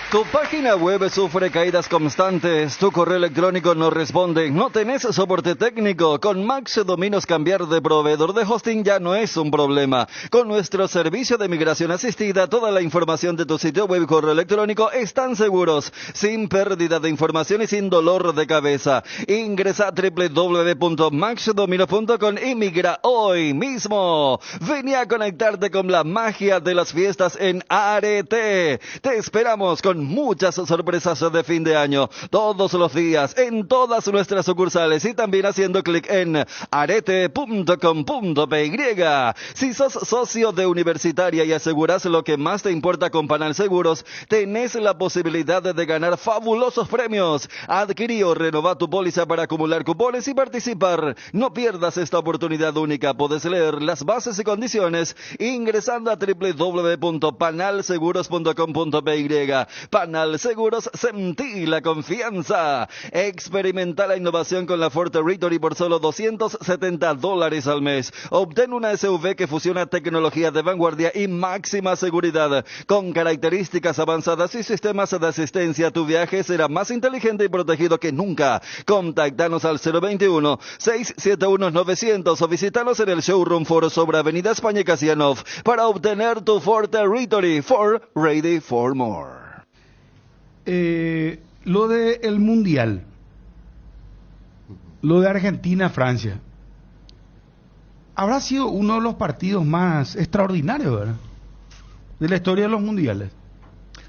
Tu página web sufre caídas constantes, tu correo electrónico no responde, no tenés soporte técnico. Con Max Dominos cambiar de proveedor de hosting ya no es un problema. Con nuestro servicio de migración asistida, toda la información de tu sitio web y correo electrónico están seguros, sin pérdida de información y sin dolor de cabeza. Ingresa a www.maxdominos.com y migra hoy mismo. Vení a conectarte con la magia de las fiestas en Arete. Te esperamos con muchas sorpresas de fin de año, todos los días, en todas nuestras sucursales y también haciendo clic en arete.com.py. Si sos socio de Universitaria y aseguras lo que más te importa con Panal Seguros, tenés la posibilidad de ganar fabulosos premios. Adquirí o renová tu póliza para acumular cupones y participar. No pierdas esta oportunidad única. Podés leer las bases y condiciones ingresando a www.panalseguros.com.py. Panal Seguros, sentí la confianza. Experimenta la innovación con la Ford Territory por solo $270 al mes. Obtén una SUV que fusiona tecnología de vanguardia y máxima seguridad. Con características avanzadas y sistemas de asistencia, tu viaje será más inteligente y protegido que nunca. Contáctanos al 021-671-900 o visítanos en el showroom Ford sobre Avenida España y Casianov para obtener tu Ford Territory. Ford, ready for more. Lo de el Mundial, lo de Argentina-Francia, habrá sido uno de los partidos más extraordinarios, ¿verdad?, de la historia de los mundiales.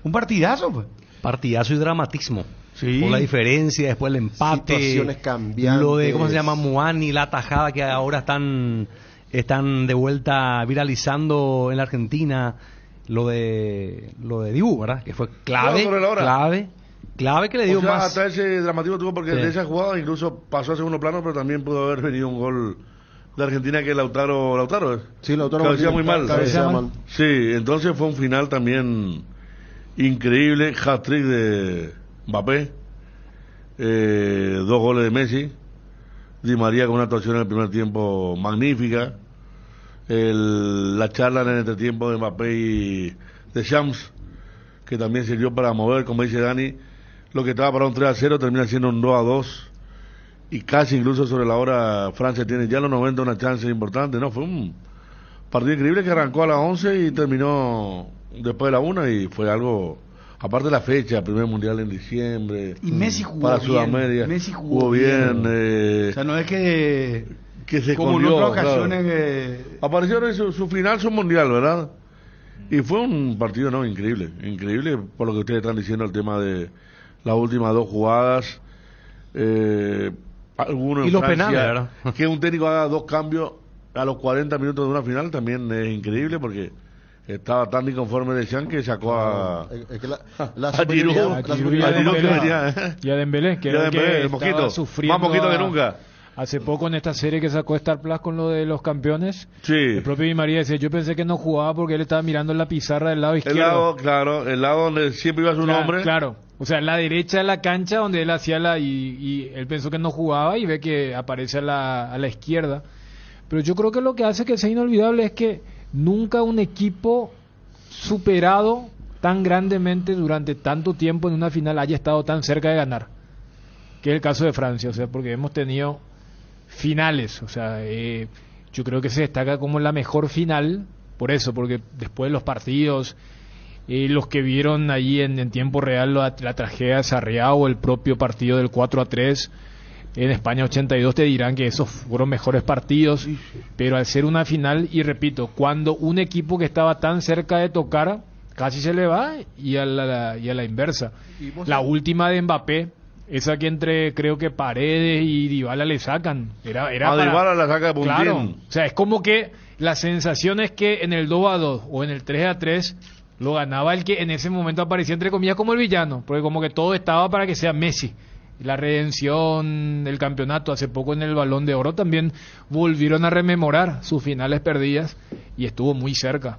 Un partidazo, pues. Partidazo y dramatismo. Sí. Por la diferencia, después el empate. Situaciones cambiantes. Lo de, ¿cómo se llama? Muani, la tajada que ahora están de vuelta viralizando en la Argentina. lo de Dibu, ¿verdad? Que fue clave, sobre la hora. clave que le dio más. Hasta ese dramatismo tuvo porque de esa jugada incluso pasó a segundo plano, pero también pudo haber venido un gol de Argentina que Lautaro. Sí, Lautaro cabecea muy mal. Cabecea mal. Sí, entonces fue un final también increíble, hat-trick de Mbappé, 2 goles de Messi, Di María con una actuación en el primer tiempo magnífica, la charla en el entretiempo de Mbappé y de Shams, que también sirvió para mover, como dice Dani, lo que estaba para un 3-0 termina siendo un 2-2, y casi incluso sobre la hora Francia tiene ya en los 90 una chance importante, ¿no? Fue un partido increíble que arrancó a las 11 y terminó después de la 1 y fue algo, aparte de la fecha, primer mundial en diciembre, y Messi jugó para bien, Sudamérica, Messi jugó bien, o sea, no es que se como escondió, en otras ocasiones claro. Apareció en su final, su mundial, ¿verdad? Y fue un partido, no, increíble por lo que ustedes están diciendo, el tema de las últimas 2 jugadas, algunos y en los Francia, penales, ¿verdad? Que un técnico haga 2 cambios a los 40 minutos de una final también es increíble porque estaba tan inconforme de Chan que sacó a Giroud y a Dembélé, que el mosquito, sufriendo más mosquito que nunca. Hace poco en esta serie que sacó Star Plus con lo de los campeones, sí. El propio Di María decía, yo pensé que no jugaba porque él estaba mirando en la pizarra del lado izquierdo. El lado donde siempre iba su nombre. Claro, o sea, la derecha de la cancha donde él hacía y él pensó que no jugaba y ve que aparece a la izquierda. Pero yo creo que lo que hace que sea inolvidable es que nunca un equipo superado tan grandemente durante tanto tiempo en una final haya estado tan cerca de ganar, que es el caso de Francia, o sea, porque hemos tenido finales, o sea, yo creo que se destaca como la mejor final, por eso, porque después de los partidos, los que vieron allí en tiempo real la tragedia de Sarriá o el propio partido del 4-3 en España 82 te dirán que esos fueron mejores partidos, pero al ser una final, y repito, cuando un equipo que estaba tan cerca de tocar, casi se le va, y a la inversa. La última de Mbappé, esa que entre creo que Paredes y Dybala le sacan, era Dybala la saca de claro, o sea, es como que la sensación es que en el 2-2 o en el 3-3 lo ganaba el que en ese momento aparecía entre comillas como el villano, porque como que todo estaba para que sea Messi. La redención del campeonato, hace poco en el Balón de Oro también volvieron a rememorar sus finales perdidas y estuvo muy cerca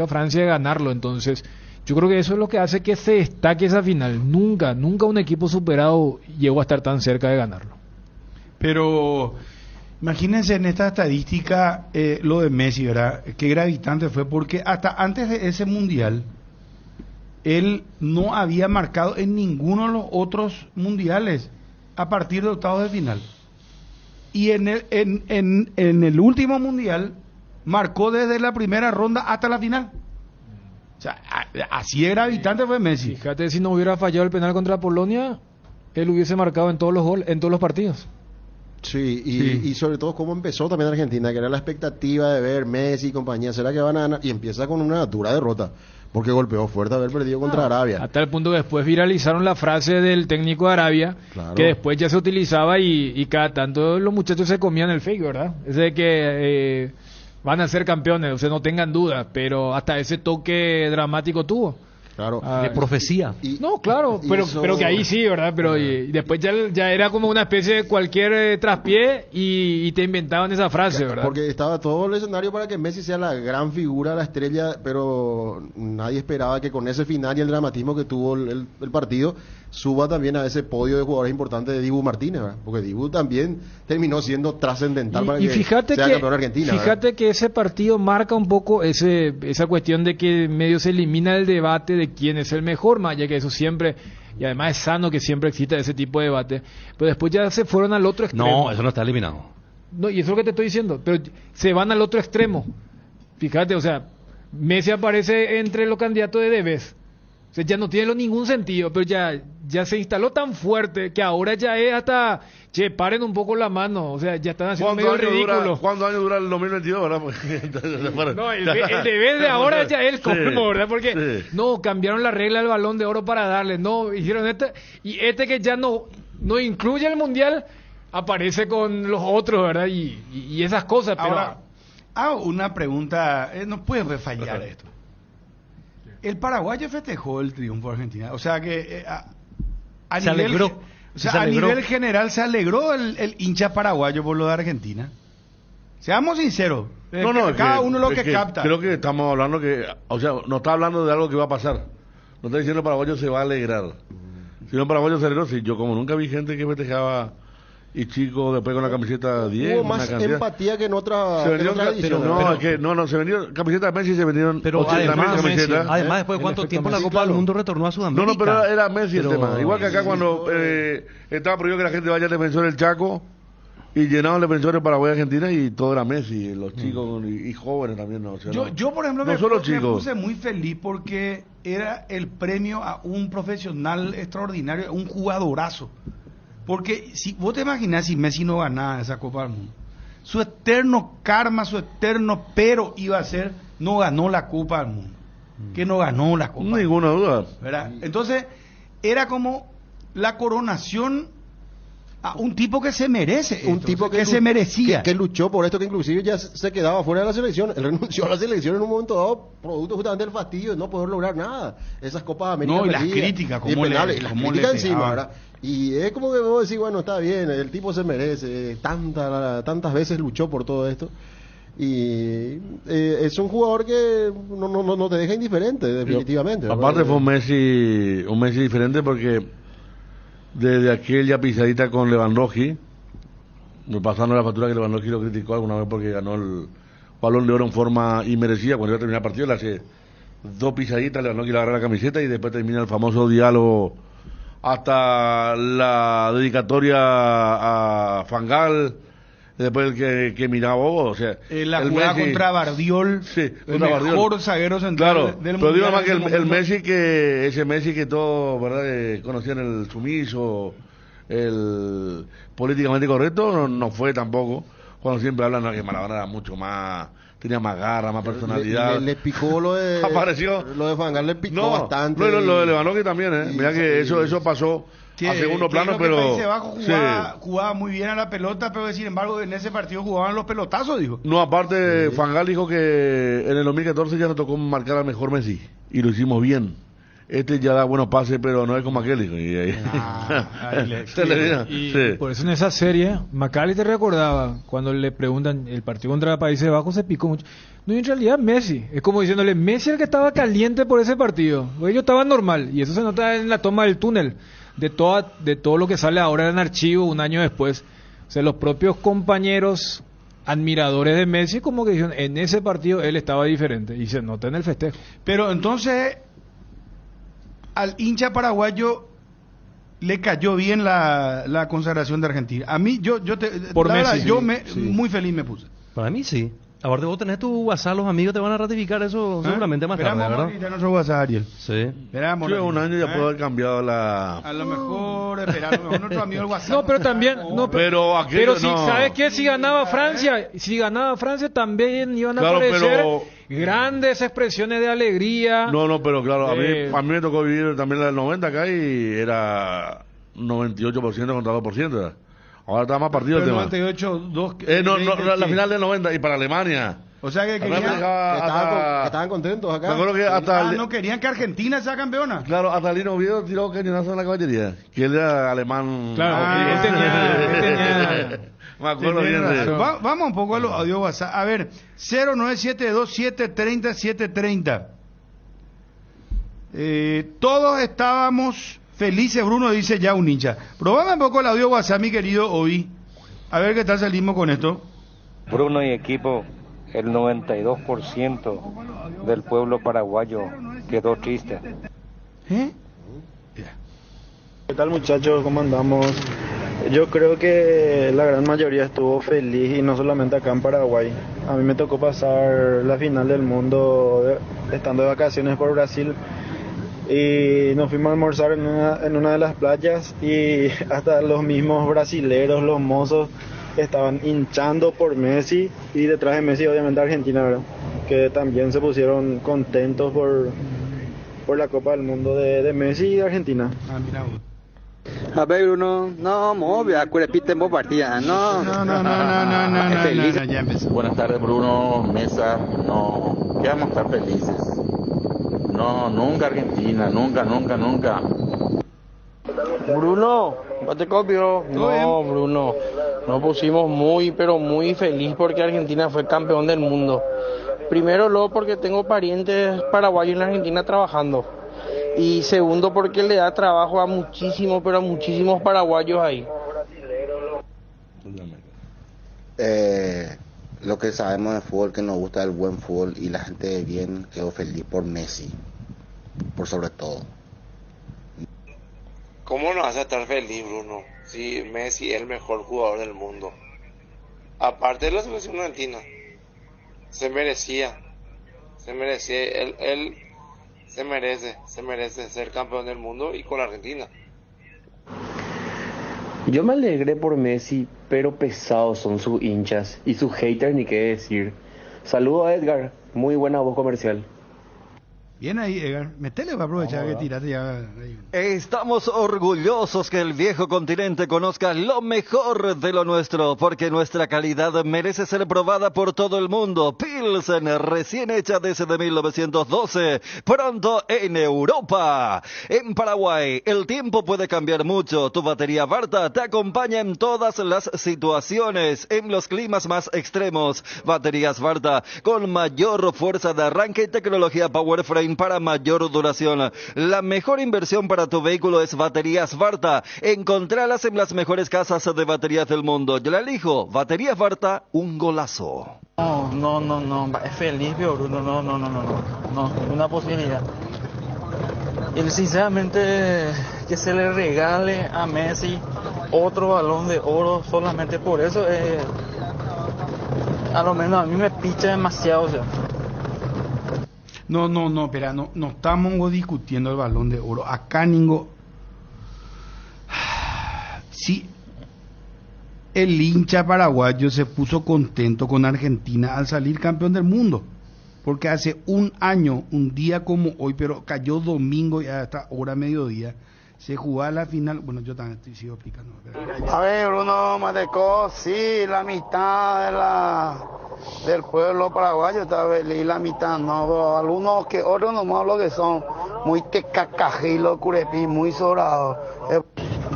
Francia de ganarlo. Entonces yo creo que eso es lo que hace que se destaque esa final. Nunca un equipo superado llegó a estar tan cerca de ganarlo. Pero imagínense en esta estadística lo de Messi, ¿verdad? Qué gravitante fue, porque hasta antes de ese mundial él no había marcado en ninguno de los otros mundiales a partir de octavos de final. Y en el último mundial marcó desde la primera ronda hasta la final. O sea, así de gravitante fue Messi. Fíjate, si no hubiera fallado el penal contra Polonia, él hubiese marcado en todos los goles, en todos los partidos. Sí, y sobre todo cómo empezó también Argentina, que era la expectativa de ver Messi y compañía, ¿será que van a ganar? Y empieza con una dura derrota, porque golpeó fuerte haber perdido contra Arabia. Hasta el punto que después viralizaron la frase del técnico de Arabia, claro, que después ya se utilizaba y cada tanto los muchachos se comían el fake, ¿verdad? Ese de que van a ser campeones, o sea, no tengan duda, pero hasta ese toque dramático tuvo. Claro, de profecía. No, claro, pero que ahí sí, ¿verdad? Pero y después ya era como una especie de cualquier traspié y te inventaban esa frase, ¿verdad? Porque estaba todo el escenario para que Messi sea la gran figura, la estrella, pero nadie esperaba que con ese final y el dramatismo que tuvo el partido suba también a ese podio de jugadores importantes de Dibu Martínez, ¿verdad? Porque Dibu también terminó siendo trascendental para que sea campeón Argentina. Fíjate que ese partido marca un poco esa cuestión de que medio se elimina el debate de quién es el mejor, más allá que eso siempre, y además es sano que siempre exista ese tipo de debate, pero después ya se fueron al otro extremo. No, eso no está eliminado. No, y eso es lo que te estoy diciendo, pero se van al otro extremo. Fíjate, o sea, Messi aparece entre los candidatos de Debes. O sea, ya no tiene ningún sentido, pero ya se instaló tan fuerte que ahora ya es hasta, paren un poco la mano, o sea, ya están haciendo medio ridículo. ¿Cuántos años dura el 2022, verdad? No, el deber de ahora ya es el colmo, ¿verdad? Porque no, cambiaron la regla del Balón de Oro para darle, no, hicieron y que ya no incluye el Mundial, aparece con los otros, ¿verdad? Y esas cosas, pero... Ahora, hago una pregunta, no puede fallar esto. el paraguayo festejó el triunfo de Argentina. O sea que a Se nivel, alegró. o sea, Se a alegró. nivel general se alegró el hincha paraguayo por lo de Argentina. Seamos sinceros. Cada uno lo que capta. Creo que estamos hablando que, o sea, no está hablando de algo que va a pasar. No está diciendo el paraguayo se va a alegrar. Si no, el paraguayo se alegró, sí. Yo como nunca vi gente que festejaba y chicos después con la camiseta 10. Hubo más empatía que en otra, se vendió, edición. se vendió camiseta de Messi, se vendieron Pero 80.000 además, camisetas. Además, después de cuánto tiempo la Copa del Mundo retornó a Sudamérica. No, pero era Messi el Pero- tema. Igual que acá cuando estaba prohibido que la gente vaya al Defensor del Chaco y llenaban el Defensor de Paraguay y Argentina y todo era Messi, los chicos y jóvenes también. No, o sea, Yo, por ejemplo, no me solo me chicos. puse muy feliz porque era el premio a un profesional extraordinario, a un jugadorazo. Porque si vos te imaginás si Messi no ganaba esa Copa del Mundo, su eterno karma, su eterno pero iba a ser, no ganó la Copa del Mundo. Que no ganó la Copa. Ninguna duda. ¿Verdad? Entonces, era como la coronación a un tipo que se merece. Un esto, tipo que se merecía. que luchó por esto, que inclusive ya se quedaba fuera de la selección. Él renunció a la selección en un momento dado, producto justamente del fastidio de no poder lograr nada. Esas Copas de América No, y las perdidas, críticas, y cómo penales, le- y las cómo críticas le encima, pegaban. ¿verdad? Y es como que vos decís, bueno, está bien, el tipo se merece, tantas veces luchó por todo esto. Y es un jugador que no te deja indiferente, definitivamente. Aparte fue un Messi diferente porque desde aquella pisadita con Lewandowski, me pasaron la factura que Lewandowski lo criticó alguna vez porque ganó el Balón de Oro en forma inmerecida. Cuando iba a terminar el partido le hace 2 pisaditas, Lewandowski le agarra la camiseta y después termina el famoso diálogo hasta la dedicatoria a Fangal, después el que miraba o sea, La jugada Messi, contra Bardiol, sí, el contra Bardiol. mejor zaguero central Claro, del pero digo mundial más que en ese el momento. ese Messi que todos, ¿verdad?, conocían, el sumiso, el políticamente correcto, no fue tampoco. Cuando siempre hablan que Maradona era mucho más, tenía más garra, más personalidad. Le picó lo de Apareció. Lo de Fangal le picó bastante. No, lo de Lewandowski también, mira que sí, eso pasó a segundo plano, Creo que pero Países Bajos jugaba muy bien a la pelota, pero sin embargo en ese partido jugaban los pelotazos, dijo. no, aparte Fangal dijo que en el 2014 ya nos tocó marcar al mejor Messi y lo hicimos bien. Este ya da buenos pases, pero no es como aquel, dijo. Y ahí, se le vino. Y Sí. por eso en esa serie, McAllister recordaba, cuando le preguntan, el partido contra Países Bajos se picó mucho. No, en realidad Messi, es como diciéndole, Messi es el que estaba caliente por ese partido, porque ellos estaban normal, y eso se nota en la toma del túnel, de todo lo que sale ahora en archivo un año después. O sea, los propios compañeros admiradores de Messi como que dijeron, en ese partido él estaba diferente, y se nota en el festejo. Pero entonces al hincha paraguayo le cayó bien la consagración de Argentina. A mí, Por la Messi, verdad, yo sí. muy feliz me puse. Para mí sí. Aparte vos tenés tu WhatsApp, los amigos te van a ratificar eso seguramente más tarde, Esperamos ¿verdad? ahorita nuestro WhatsApp, Ariel. Sí. Esperamos. Yo en un año ya puedo haber cambiado la... A lo mejor, a lo mejor nuestro amigo el WhatsApp. No, pero también, Pero aquello pero si, no. ¿sabes qué? Si ganaba Francia también iban a Claro, aparecer pero- grandes expresiones de alegría. No, pero claro, a Eh, mí me tocó vivir también la del 90 acá y era 98% contra 2%. ¿verdad? Ahora está más partido el Pero tema. 98, 2... La final del 90 y para Alemania. O sea que Alemania querían... Estaban contentos acá. Me acuerdo que hasta... no querían que Argentina sea campeona. Claro, hasta Lino Oviedo tiró cañonazo en la caballería. Que él era alemán. Claro, él tenía Me acuerdo Tiene bien de razón. eso. Vamos un poco a los audio WhatsApp. A ver, 0972730730. Todos estábamos felices, Bruno, dice ya un hincha. Probame un poco el audio WhatsApp, mi querido Ovi. A ver qué tal salimos con esto. Bruno y equipo, el 92% del pueblo paraguayo quedó triste. ¿Eh? ¿Qué tal, muchachos? ¿Cómo andamos? Yo creo que la gran mayoría estuvo feliz y no solamente acá en Paraguay. A mí me tocó pasar la final del mundo estando de vacaciones por Brasil y nos fuimos a almorzar en una de las playas y hasta los mismos brasileros, los mozos, estaban hinchando por Messi y detrás de Messi obviamente Argentina, ¿verdad? Que también se pusieron contentos por la Copa del Mundo de Messi y de Argentina. A ver, Bruno, no, movia, repite vos partida, no. No, Feliz. ya empezó. Buenas tardes, Bruno, Mesa. No, ¿qué vamos a estar felices? no, nunca Argentina, nunca. Bruno, ¿no te copio? No, Bruno, nos pusimos muy, pero muy feliz porque Argentina fue campeón del mundo. Primero, luego porque tengo parientes paraguayos en la Argentina trabajando. Y segundo, porque le da trabajo a muchísimos, pero a muchísimos paraguayos ahí. Lo que sabemos de fútbol, que nos gusta el buen fútbol y la gente de bien, quedó feliz por Messi, por sobre todo. ¿Cómo no vas a estar feliz, Bruno? Si Messi es el mejor jugador del mundo. Aparte de la selección argentina, se merecía, él se merece ser campeón del mundo y con la Argentina. Yo me alegré por Messi, pero pesados son sus hinchas y sus haters, ni qué decir. Saludo a Edgar, muy buena voz comercial. Bien ahí, Edgar. Metele, va a aprovechar que tiraste ya. Estamos orgullosos que el viejo continente conozca lo mejor de lo nuestro, porque nuestra calidad merece ser probada por todo el mundo. Pilsen, recién hecha desde 1912, pronto en Europa. En Paraguay, el tiempo puede cambiar mucho. Tu batería Varta te acompaña en todas las situaciones, en los climas más extremos. Baterías Varta, con mayor fuerza de arranque y tecnología Powerframe para mayor duración. La mejor inversión para tu vehículo es Baterías Varta. Encontralas en las mejores casas de baterías del mundo. Yo la elijo. Baterías Varta, un golazo. No, es feliz, Bruno, no, una posibilidad. Y sinceramente, que se le regale a Messi otro Balón de Oro solamente por eso, a lo menos a mí me picha demasiado, o sea. No, espera, no estamos discutiendo el Balón de Oro. Acá ningo. Sí, el hincha paraguayo se puso contento con Argentina al salir campeón del mundo. Porque hace un año, un día como hoy, pero cayó domingo y hasta hora mediodía, se jugaba la final. Bueno, yo también sigo explicando. A ver, Bruno Matecó, sí, la mitad del pueblo paraguayo está feliz, la mitad no, algunos que otros nomás lo que son muy tecacajilos, curepí, muy sobrados.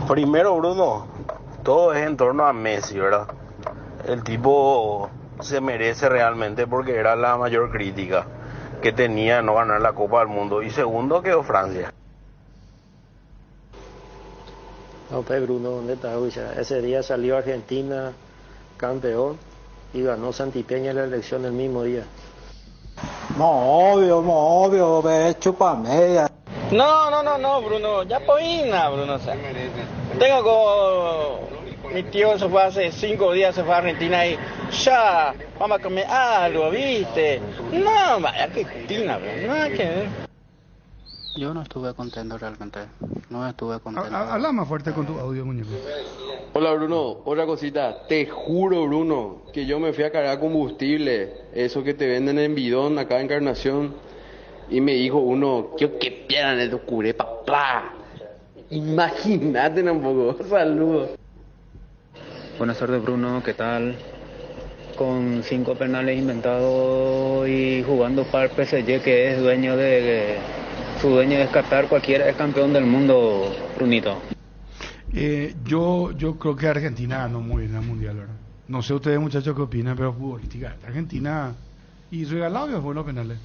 Primero, Bruno, todo es en torno a Messi, ¿verdad? El tipo se merece realmente porque era la mayor crítica que tenía no ganar la Copa del Mundo. Y segundo, quedó Francia. No, pues Bruno, ¿dónde está? Ese día salió Argentina campeón y ganó Santipeña la elección el mismo día. Obvio, ve, chúpame. No, Bruno, ya poina, Bruno. O sea, tengo como... Mi tío se fue hace 5 días, se fue a Argentina y ya, vamos a comer algo, ¿viste? No, vaya Argentina, Bruno, nada que ver. Yo no estuve contento realmente, no estuve contento. Habla más fuerte con tu audio, muñeco. Hola Bruno, otra cosita, te juro Bruno, que yo me fui a cargar combustible, eso que te venden en bidón acá en Encarnación, y me dijo uno, ¿qué pierdan el curé, papá? Imagínate un poco, saludos. Buenas tardes Bruno, ¿qué tal? Con 5 penales inventados y jugando para el PSG, que es dueño de... Su dueño es Qatar, cualquiera es campeón del mundo, Brunito. Yo creo que Argentina ganó muy bien la mundial, ¿verdad? No sé ustedes muchachos qué opinan, pero futbolística Argentina y regalado ya fueron los penales.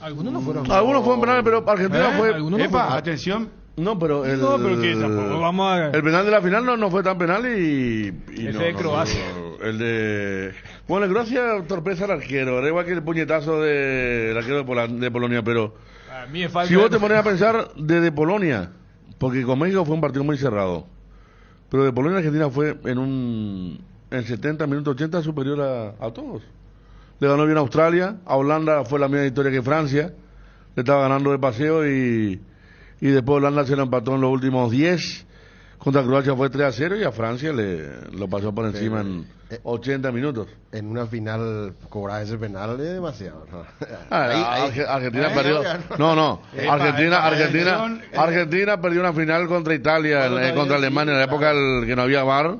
Algunos no fueron. Algunos fueron penales, pero Argentina fue. Atención. No, pero el que tampoco vamos a... El penal de la final no fue tan penal y ese de Croacia. El de... Bueno, el Croacia torpeza al arquero, era igual que el puñetazo del arquero de Polonia, pero... A mí es falta si vos te pones a pensar de Polonia, porque con México fue un partido muy cerrado, pero de Polonia Argentina fue en 70 minutos 80 superior a todos. Le ganó bien a Australia, a Holanda fue la misma historia que Francia, le estaba ganando de paseo y después Holanda se lo empató en los últimos 10, contra Croacia fue 3-0 y a Francia lo pasó por encima en 80 minutos. En una final cobrar ese penal es demasiado, ¿no? Argentina perdió. Argentina perdió una final contra Italia, contra Alemania en la época que no había VAR,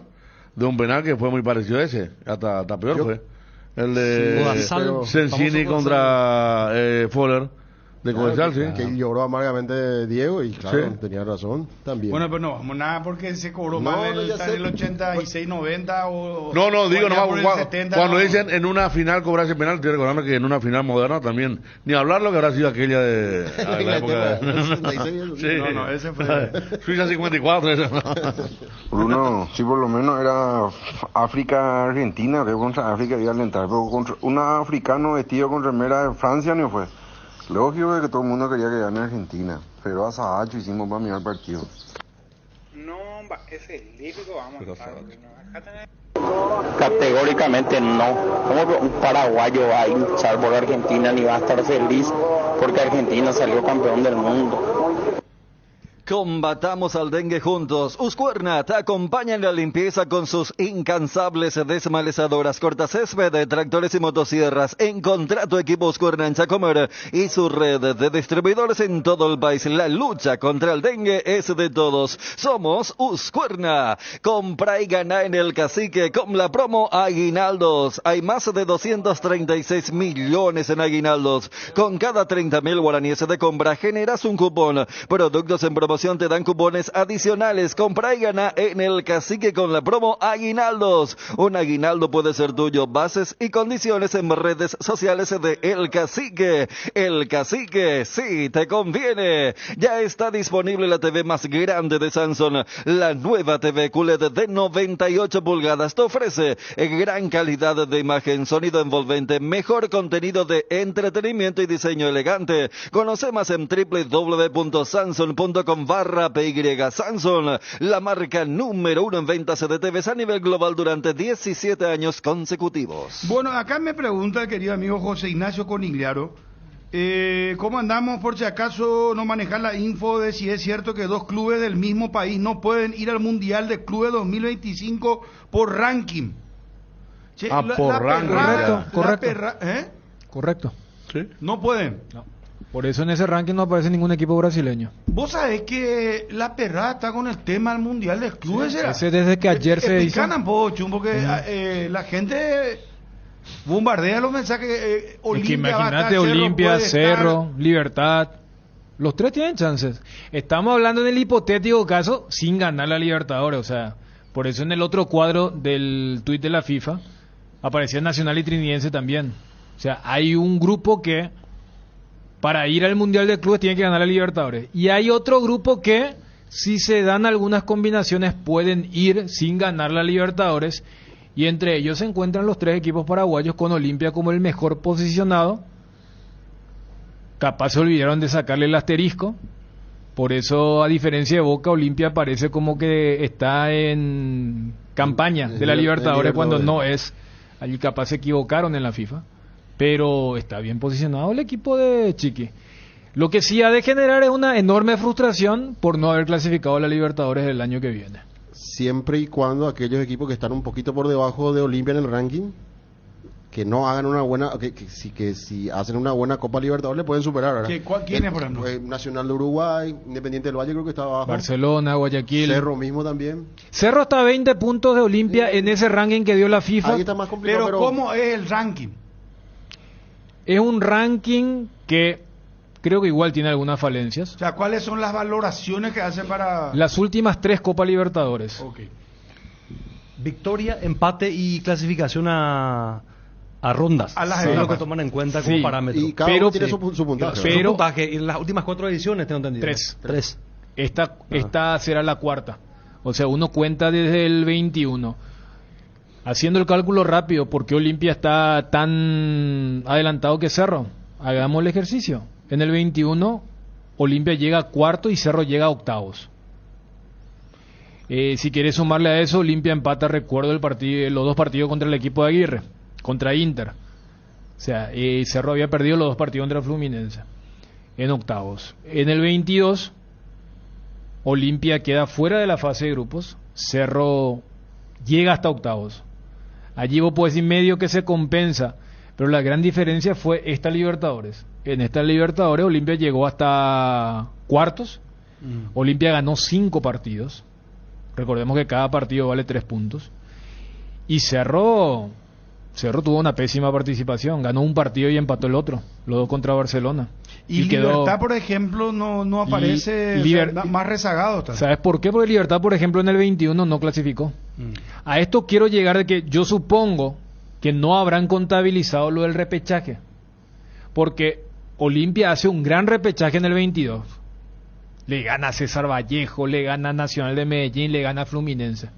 de un penal que fue muy parecido a ese, hasta peor fue. El de Sensini contra Fowler. De Cobresal, sí. Que lloró amargamente Diego y claro, Sí. tenía razón también. Bueno, pero no vamos nada porque se cobró No, mal no, ya está sé. en el 86, 90 o... No, digo o nomás, por el cuando, 70, cuando no. dicen en una final cobrarse penal, estoy recordando que en una final moderna también, ni hablar lo que habrá sido aquella de la época de... No, ese fue... Suiza 54, eso no. Bruno, si por lo menos era África-Argentina, que contra África iba a alentar, pero contra un africano vestido con remera de Francia no fue. Lógico que todo el mundo quería que gane Argentina, pero a Sahacho hicimos para mirar el partido. No, es el lírico, vamos a ver. Categóricamente no. ¿Cómo que un paraguayo va a hinchar por Argentina ni va a estar feliz porque Argentina salió campeón del mundo? Combatamos al dengue juntos. Uscuerna te acompaña en la limpieza con sus incansables desmalezadoras, cortacésped, tractores y motosierras. Encontrá tu equipo Uscuerna en Chacomer y su red de distribuidores en todo el país. La lucha contra el dengue es de todos. Somos Uscuerna. Compra y gana en el Cacique con la promo Aguinaldos. Hay más de 236 millones en aguinaldos. Con cada 30.000 guaraníes de compra generas un cupón. Productos en promoción te dan cupones adicionales. Compra y gana en el Cacique con la promo Aguinaldos. Un aguinaldo puede ser tuyo. Bases y condiciones en redes sociales de El Cacique. El Cacique, sí, te conviene. Ya está disponible la TV más grande de Samsung. La nueva TV QLED de 98 pulgadas te ofrece gran calidad de imagen, sonido envolvente, mejor contenido de entretenimiento y diseño elegante. Conoce más en www.samsung.com/PY. Samsung, la marca número 1 en ventas de TVs a nivel global durante 17 años consecutivos. Bueno, acá me pregunta el querido amigo José Ignacio Conigliaro, ¿cómo andamos por si acaso no manejar la info de si es cierto que dos clubes del mismo país no pueden ir al Mundial de Clubes 2025 por ranking? Che, por ranking. Correcto. ¿Sí? No pueden. No. Por eso en ese ranking no aparece ningún equipo brasileño. Vos sabés que la perrada está con el tema del Mundial de Clubes. Sí, ese desde que ayer se hizo. Porque la gente bombardea los mensajes. Olimpia, imagínate, Olimpia, Cerro, Libertad. Los tres tienen chances. Estamos hablando en el hipotético caso sin ganar la Libertadores. O sea, por eso en el otro cuadro del tuit de la FIFA aparecía Nacional y Trinidense también. O sea, hay un grupo que para ir al Mundial de Clubes tiene que ganar la Libertadores. Y hay otro grupo que, si se dan algunas combinaciones, pueden ir sin ganar la Libertadores. Y entre ellos se encuentran los tres equipos paraguayos con Olimpia como el mejor posicionado. Capaz se olvidaron de sacarle el asterisco. Por eso, a diferencia de Boca, Olimpia parece como que está en campaña de la Libertadores cuando no es. Allí capaz se equivocaron en la FIFA. Pero está bien posicionado el equipo de Chiqui. Lo que sí ha de generar es una enorme frustración por no haber clasificado a la Libertadores el año que viene. Siempre y cuando aquellos equipos que están un poquito por debajo de Olimpia en el ranking, que no hagan una buena, que si hacen una buena Copa Libertadores le pueden superar, ¿verdad? ¿Quiénes, por ejemplo? Nacional de Uruguay, Independiente del Valle creo que está abajo. Barcelona, Guayaquil. Cerro mismo también. Cerro está a 20 puntos de Olimpia en ese ranking que dio la FIFA. Ahí está más complicado, pero ¿cómo es el ranking? Es un ranking que creo que igual tiene algunas falencias. O sea, ¿cuáles son las valoraciones que hacen para...? Las últimas 3 Copa Libertadores. Okay. Victoria, empate y clasificación a rondas. A las es lo que toman en cuenta como parámetro. Y cada uno tiene su puntaje. Pero puntaje, en las últimas 4 ediciones tengo entendido. 3. Esta será la cuarta. O sea, uno cuenta desde el 21. Haciendo el cálculo rápido, ¿por qué Olimpia está tan adelantado que Cerro? Hagamos el ejercicio. En el 21, Olimpia llega a cuarto y Cerro llega a octavos. Si quieres sumarle a eso, Olimpia empata, recuerdo, los 2 partidos contra el equipo de Aguirre, contra Inter. O sea, Cerro había perdido los 2 partidos contra Fluminense en octavos. En el 22, Olimpia queda fuera de la fase de grupos, Cerro llega hasta octavos. Allí vos podés decir medio que se compensa, pero la gran diferencia fue esta Libertadores. En esta Libertadores Olimpia llegó hasta cuartos. Olimpia ganó 5 partidos. Recordemos que cada partido vale 3 puntos. Y Cerro tuvo una pésima participación. Ganó un partido y empató el otro. Los 2 contra Barcelona. Y Libertad, por ejemplo, no aparece, más rezagado está. ¿Sabes por qué? Porque Libertad, por ejemplo, en el 21 no clasificó. A esto quiero llegar de que yo supongo que no habrán contabilizado lo del repechaje. Porque Olimpia hace un gran repechaje en el 22. Le gana a César Vallejo, le gana a Nacional de Medellín, le gana a Fluminense.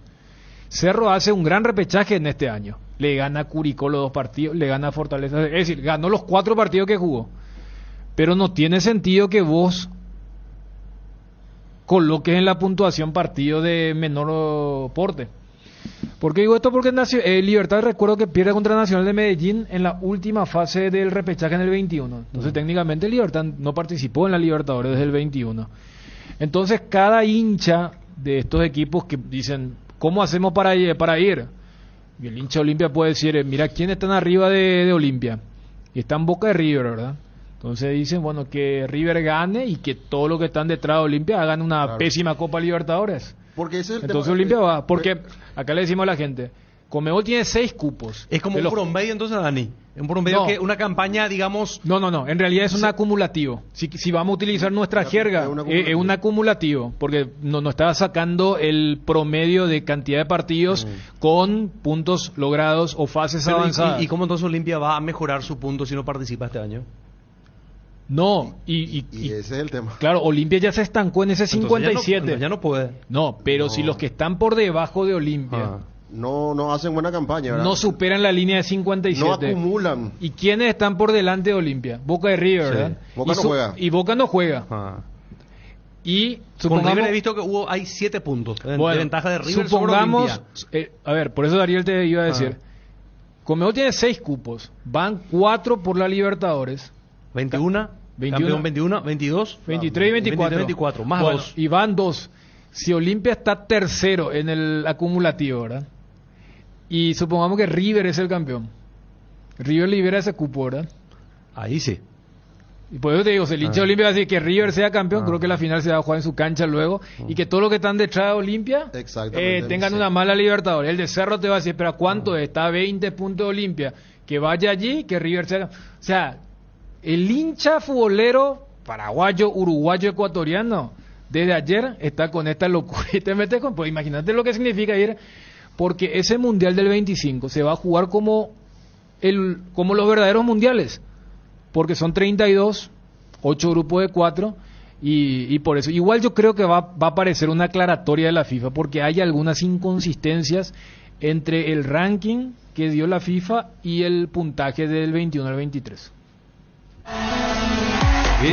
Cerro hace un gran repechaje en este año. Le gana a Curicó los 2 partidos, le gana a Fortaleza. Es decir, ganó los 4 partidos que jugó. Pero no tiene sentido que vos coloques en la puntuación partido de menor porte. ¿Por qué digo esto? Porque Libertad, recuerdo que pierde contra Nacional de Medellín en la última fase del repechaje en el 21. Entonces, técnicamente Libertad no participó en la Libertadores desde el 21. Entonces, cada hincha de estos equipos que dicen, ¿cómo hacemos para ir? Y el hincha de Olimpia puede decir, mira, ¿quiénes están arriba de Olimpia? Y están Boca de River, ¿verdad? Entonces dicen, bueno, que River gane y que todos los que están detrás de Olimpia hagan una pésima Copa Libertadores. Porque ese es el entonces tema. Olimpia va, porque acá le decimos a la gente, Conmebol tiene 6 cupos. Es como un promedio entonces, Dani. Un promedio que una campaña, digamos... No, en realidad es un acumulativo. Si vamos a utilizar nuestra jerga, es un acumulativo, porque no está sacando el promedio de cantidad de partidos con puntos logrados o fases avanzadas. ¿Y cómo entonces Olimpia va a mejorar su punto si no participa este año? No, y ese es el tema. Claro, Olimpia ya se estancó en ese 57. Ya no puede. No, pero si los que están por debajo de Olimpia no hacen buena campaña, ¿verdad? No superan la línea de 57. No acumulan. ¿Y quiénes están por delante de Olimpia? Boca de River, ¿verdad? Boca no juega. Y Boca no juega. Y supongamos, con River he visto que hay 7 puntos de ventaja de River supongamos, sobre Olimpia. A ver, por eso Dariel te iba a decir. Conmebol tiene 6 cupos. Van 4 por la Libertadores. 21, campeón 21, 22, 23 y 24. Más 2. Y van 2. Si Olimpia está tercero en el acumulativo, ¿verdad? Y supongamos que River es el campeón. River libera ese cupo, ¿verdad? Ahí sí. Y por eso te digo, si el hincha de Olimpia va a decir que River sea campeón, creo que la final se va a jugar en su cancha luego, y que todos los que están detrás de Olimpia tengan una mala Libertadores. El de Cerro te va a decir, pero ¿cuánto es? Está a 20 puntos de Olimpia. Que vaya allí, que River sea... O sea, el hincha futbolero paraguayo, uruguayo, ecuatoriano, desde ayer está con esta locura y te metes con... Pues imagínate lo que significa ir, porque ese Mundial del 25 se va a jugar como los verdaderos mundiales, porque son 32, 8 grupos de 4, y por eso, igual yo creo que va a aparecer una aclaratoria de la FIFA, porque hay algunas inconsistencias entre el ranking que dio la FIFA y el puntaje del 21 al 23.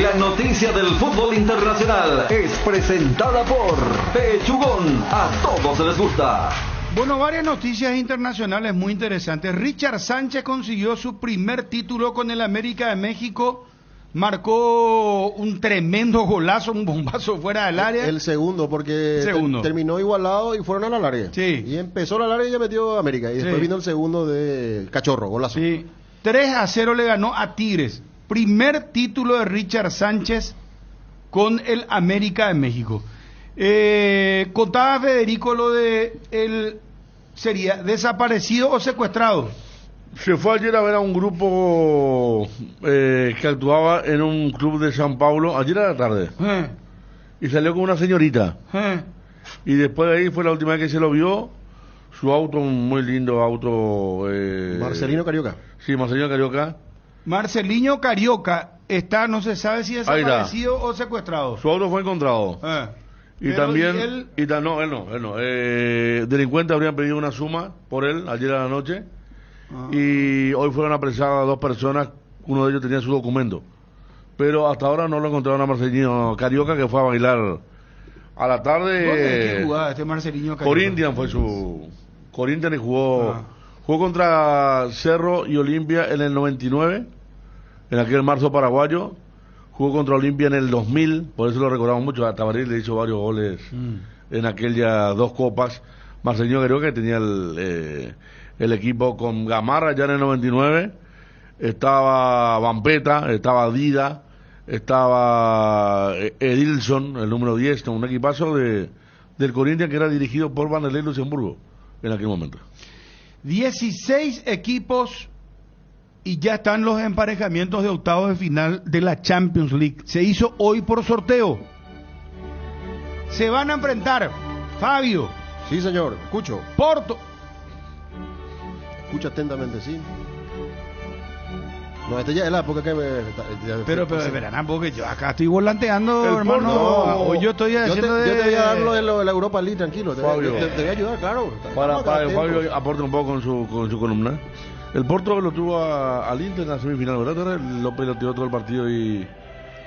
La noticia del fútbol internacional es presentada por Pechugón. A todos les gusta. Bueno, varias noticias internacionales muy interesantes. Richard Sánchez consiguió su primer título con el América de México. Marcó un tremendo golazo, un bombazo fuera del área. El segundo, porque terminó igualado y fueron a la larga. Sí. Y empezó la larga y ya metió a América. Y después vino el segundo de Cachorro, golazo. Sí. 3-0 le ganó a Tigres. Primer título de Richard Sánchez con el América de México. Contaba Federico lo de sería desaparecido o secuestrado. Se fue ayer a ver a un grupo que actuaba en un club de San Paulo, ayer a la tarde. Y salió con una señorita. Y después de ahí fue la última vez que se lo vio. Su auto, un muy lindo auto. Marcelino Carioca. Sí, Marcelino Carioca. Marcelino Carioca está, no se sabe si desaparecido o secuestrado. Su auto fue encontrado. Y también, él no. Delincuentes habrían pedido una suma por él ayer a la noche. Y hoy fueron apresadas 2 personas, uno de ellos tenía su documento. Pero hasta ahora no lo encontraron a Marcelino Carioca, que fue a bailar a la tarde. ¿Dónde jugaba este Marcelino Carioca? Corinthians fue su... Corinthians y jugó contra Cerro y Olimpia en el 99, en aquel marzo paraguayo. Jugó contra Olimpia en el 2000, por eso lo recordamos mucho. A Tabaré le hizo varios goles en aquellas 2 copas. Marcelino Carioca, que tenía el equipo con Gamarra ya en el 99. Estaba Vampeta, estaba Dida, estaba Edilson, el número 10, un equipazo del Corinthians que era dirigido por Vanderlei Luxemburgo en aquel momento. 16 equipos y ya están los emparejamientos de octavos de final de la Champions League. Se hizo hoy por sorteo. Se van a enfrentar, Fabio. Sí, señor, escucho. Porto. Escucha atentamente, sí. No, esta ya es la época que me... Pero verán, porque yo acá estoy volanteando, El hermano. Porto. Hoy yo estoy haciendo yo te voy a dar lo de la Europa League, tranquilo. Te voy a ayudar, claro. Para que Fabio aporte un poco con su columna. El Porto lo tuvo al Inter en la semifinal, ¿verdad? Lo peloteó todo el partido y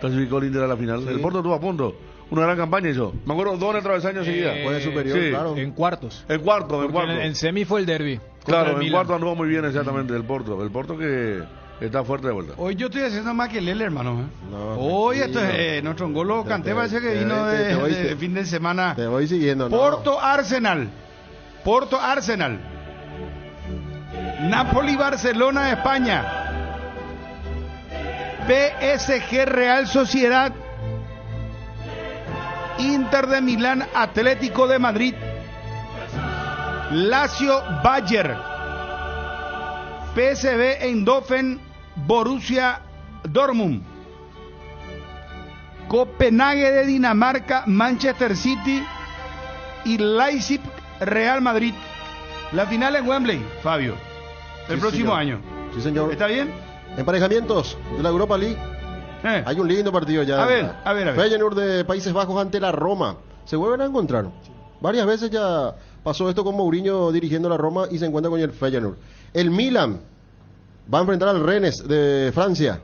clasificó el Inter a la final. Sí. El Porto estuvo a punto. Una gran campaña hizo. Me acuerdo, 2 en el travesaño seguida. Fue superior, sí. claro. En cuartos. En cuarto. En semi fue el derbi. Claro, en cuarto anduvo muy bien exactamente el Porto. El Porto que está fuerte de vuelta. Hoy yo estoy haciendo más que Lele, hermano. No, hoy esto es nuestro Ngolo Kanté, parece que vino de fin de semana. Te voy siguiendo. Porto Arsenal. Porto Arsenal. Napoli Barcelona España. PSG Real Sociedad. Inter de Milán Atlético de Madrid. Lazio Bayer. PSV Eindhoven Borussia Dortmund. Copenhague de Dinamarca Manchester City y Leipzig Real Madrid. La final en Wembley, Fabio, el próximo señor. año. Sí, señor. ¿Está bien? Emparejamientos de la Europa League. Hay un lindo partido ya. A ver. Feyenoord de Países Bajos ante la Roma. Se vuelven a encontrar. Varias veces ya pasó esto con Mourinho dirigiendo la Roma y se encuentra con el Feyenoord. El Milan va a enfrentar al Rennes de Francia.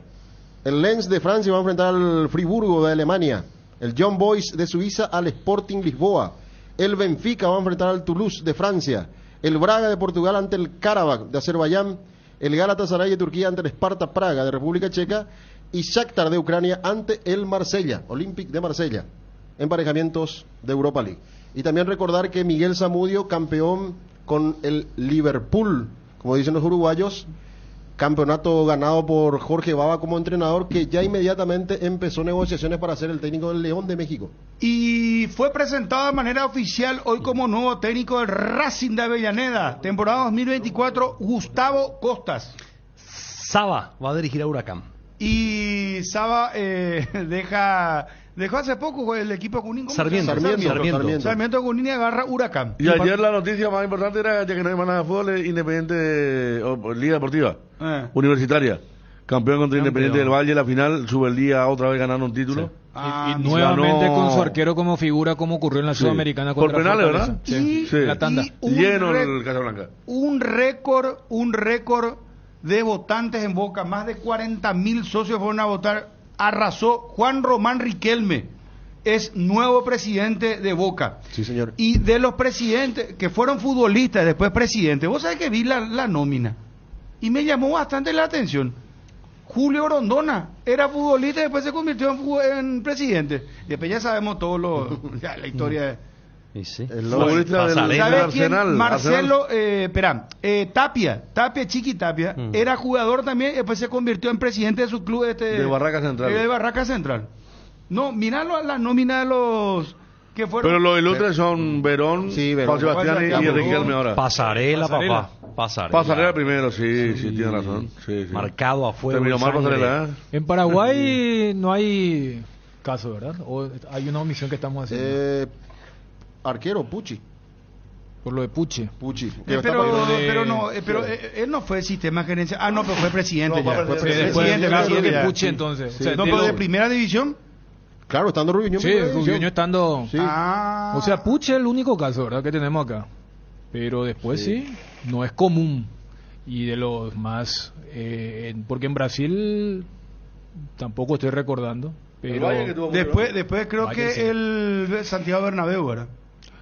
El Lens de Francia va a enfrentar al Friburgo de Alemania. El Young Boys de Suiza al Sporting Lisboa. El Benfica va a enfrentar al Toulouse de Francia. El Braga de Portugal ante el Karabakh de Azerbaiyán. El Galatasaray de Turquía ante el Sparta Praga de República Checa. Y Shakhtar de Ucrania ante el Marsella, Olympic de Marsella. Emparejamientos de Europa League. Y también recordar que Miguel Zamudio, campeón con el Liverpool, como dicen los uruguayos, campeonato ganado por Jorge Baba como entrenador, que ya inmediatamente empezó negociaciones para ser el técnico del León de México. Y fue presentado de manera oficial hoy como nuevo técnico del Racing de Avellaneda, temporada 2024, Gustavo Costas. Saba va a dirigir a Huracán. Y Saba dejó hace poco el equipo Junín. Sarmiento Junín agarra Huracán. Y ayer la noticia más importante era ya que no hay más nada de fútbol, Independiente o Liga Deportiva Universitaria, campeón contra Independiente del Valle, la final, sube el día otra vez ganando un título. Y nuevamente con su arquero como figura, como ocurrió en la Sudamericana por penales, ¿verdad? Sí. La tanda. Lleno el Casablanca. Un récord de votantes en Boca, más de 40.000 socios fueron a votar. Arrasó Juan Román Riquelme, es nuevo presidente de Boca. Sí, señor. Y de los presidentes que fueron futbolistas, después presidentes, vos sabés que vi la nómina y me llamó bastante la atención. Julio Rondona era futbolista y después se convirtió en presidente. Después ya sabemos todo la historia de... Y sí. ¿Sabe quién? Marcelo, Tapia, Chiqui Tapia, era jugador también, después se convirtió en presidente de su club de Barraca Central. De Barraca Central. No, mirá la nómina de los que fueron. Pero los ilustres son Verón, Juan Sebastián y Riquelme ahora. Pasarela, papá. Pasarela primero, sí, tiene razón. Sí. Marcado a fuego. Terminó mal Pasarela. En Paraguay no hay caso, ¿verdad? ¿O hay una omisión que estamos haciendo? Arquero, Pucci. Por lo de Pucci. Pero él no fue sistema de gerencia. No, pero fue presidente ya. Fue presidente de Pucci entonces. Sí. No, pero de primera división. Claro, estando Rubiño. Sí, Rubiño estando... Sí. O sea, Pucci es el único caso, ¿verdad?, que tenemos acá. Pero después sí, no es común. Y de los más... porque en Brasil tampoco estoy recordando. Pero después creo que el Santiago Bernabéu, ¿verdad?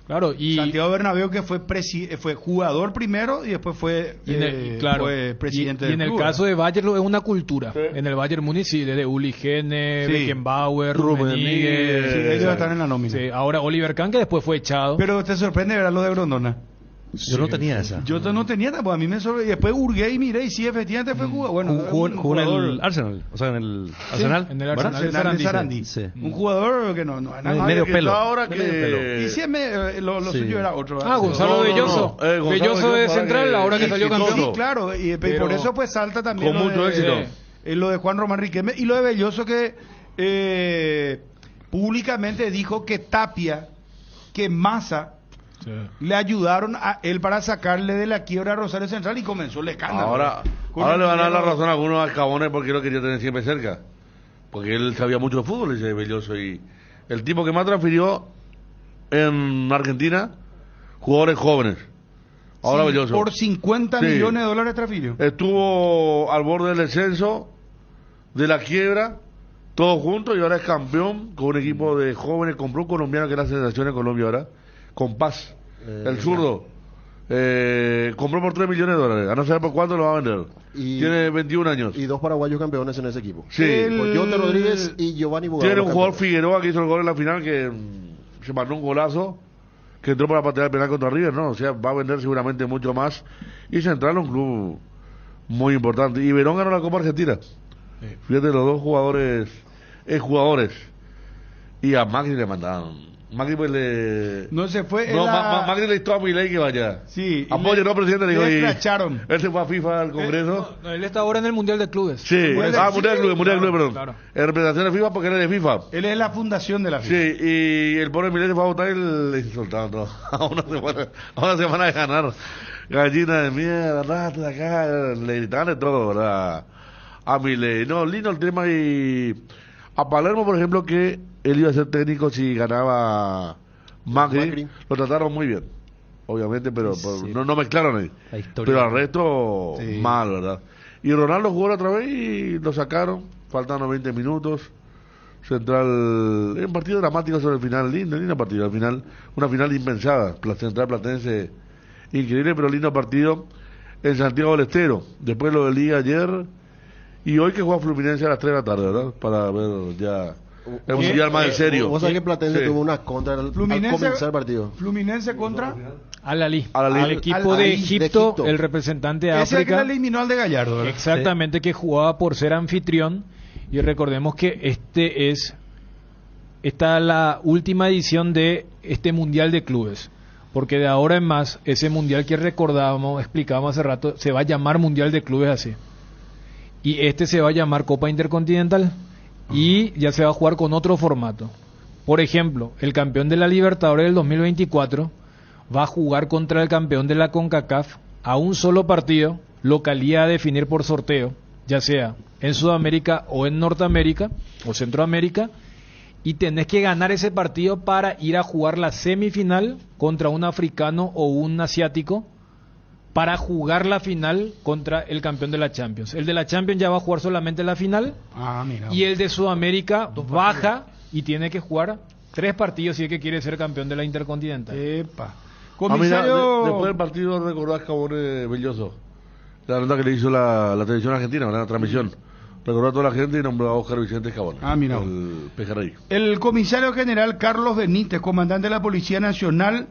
Claro, y Santiago Bernabéu, que fue jugador primero y después fue presidente del club. Y en el caso de Bayern es una cultura. Sí. En el Bayern Múnich, sí, desde Uli Gene, Beckenbauer, Rummenigge. Ellos están en la nómina. Sí, ahora Oliver Kahn, que después fue echado. Pero te sorprende ver lo de Grondona. Yo no tenía esa. Yo no tenía, pues a mí me sobre... Y después hurgué y miré y sí, efectivamente fue jugador. Bueno, Jugó en el Arsenal, o sea, en el Arsenal. En el Arsenal de Sarandí. Sí. Un jugador que no medio pelo. Ahora que... Y sí, lo suyo era otro. Gonzalo Belloso. Belloso de central, ahora que salió campeón. Sí, claro, y por eso pues salta también con mucho éxito. Lo de Juan Román Riquelme y lo de Belloso que públicamente dijo que Tapia, que Massa le ayudaron a él para sacarle de la quiebra a Rosario Central y comenzó el escándalo. Ahora le van a dar la razón a algunos alcabones porque lo quería tener siempre cerca. Porque él sabía mucho de fútbol, ese Belloso. Y el tipo que más transfirió en Argentina, jugadores jóvenes. Ahora sí, Belloso. Por 50 millones de dólares transfirió. Estuvo al borde del descenso, de la quiebra, todo junto, y ahora es campeón con un equipo de jóvenes. Compró un colombiano que era la sensación en Colombia ahora, con Paz, el zurdo. Compró por 3 millones de dólares. A no saber por cuánto lo va a vender. Tiene 21 años. Y 2 paraguayos campeones en ese equipo. Sí. Coyote Rodríguez y Giovanni Bugaro. Tiene un jugador Figueroa que hizo el gol en la final que se mandó un golazo, que entró para patear el penal contra River, ¿no? O sea, va a vender seguramente mucho más. Y Central es un club muy importante. Y Verón ganó la Copa Argentina. Fíjate, los dos jugadores, jugadores. Y a Macri le mandaron. Macri pues le... No se fue. Macri le hizo a Milei que vaya. Sí. Apoye, no, presidente, le digo. Le escracharon. Él se fue a FIFA al Congreso. No, él está ahora en el Mundial de Clubes. Sí. Mundial de Clubes, perdón. Claro. En representación de FIFA porque él es de FIFA. Él es la fundación de la FIFA. Sí, y el pobre Milei se fue a votar y le soltaron todo. A una semana de ganar. Gallina de mierda, rata de acá. Le gritaban de todo, ¿verdad? A Milei. No, lindo el tema. Y a Palermo, por ejemplo, que él iba a ser técnico si ganaba Macri. Lo trataron muy bien, obviamente, pero no mezclaron ahí. Pero al resto, mal, ¿verdad? Y Ronaldo jugó otra vez y lo sacaron, faltando 20 minutos. Central, un partido dramático sobre el final, lindo partido. Al final, una final impensada. Central Platense, increíble, pero lindo partido en Santiago del Estero. Después lo del día ayer. Y hoy que juega Fluminense a las 3 de la tarde, ¿verdad? Para ver ya el mundial más en serio. Vos sabés que Platense tuvo una contra al comenzar el partido. Fluminense contra Al-Ali, al equipo de Egipto, el representante de África. Ese que le eliminó al de Gallardo, ¿verdad? Exactamente, que jugaba por ser anfitrión. Y recordemos que esta es la última edición de este Mundial de Clubes. Porque de ahora en más, ese Mundial que explicábamos hace rato, se va a llamar Mundial de Clubes así. Y este se va a llamar Copa Intercontinental y ya se va a jugar con otro formato. Por ejemplo, el campeón de la Libertadores del 2024 va a jugar contra el campeón de la CONCACAF a un solo partido, localidad a definir por sorteo, ya sea en Sudamérica o en Norteamérica o Centroamérica, y tenés que ganar ese partido para ir a jugar la semifinal contra un africano o un asiático, para jugar la final contra el campeón de la Champions. El de la Champions ya va a jugar solamente la final. Y el de Sudamérica baja y tiene que jugar 3 partidos si es que quiere ser campeón de la Intercontinental. Comisario... después del partido recordás Cabone Belloso, la nota que le hizo la televisión argentina, la transmisión. Recordó a toda la gente y nombró a Óscar Vicente Cabone, el pejerrey. El comisario general Carlos Benítez, comandante de la Policía Nacional,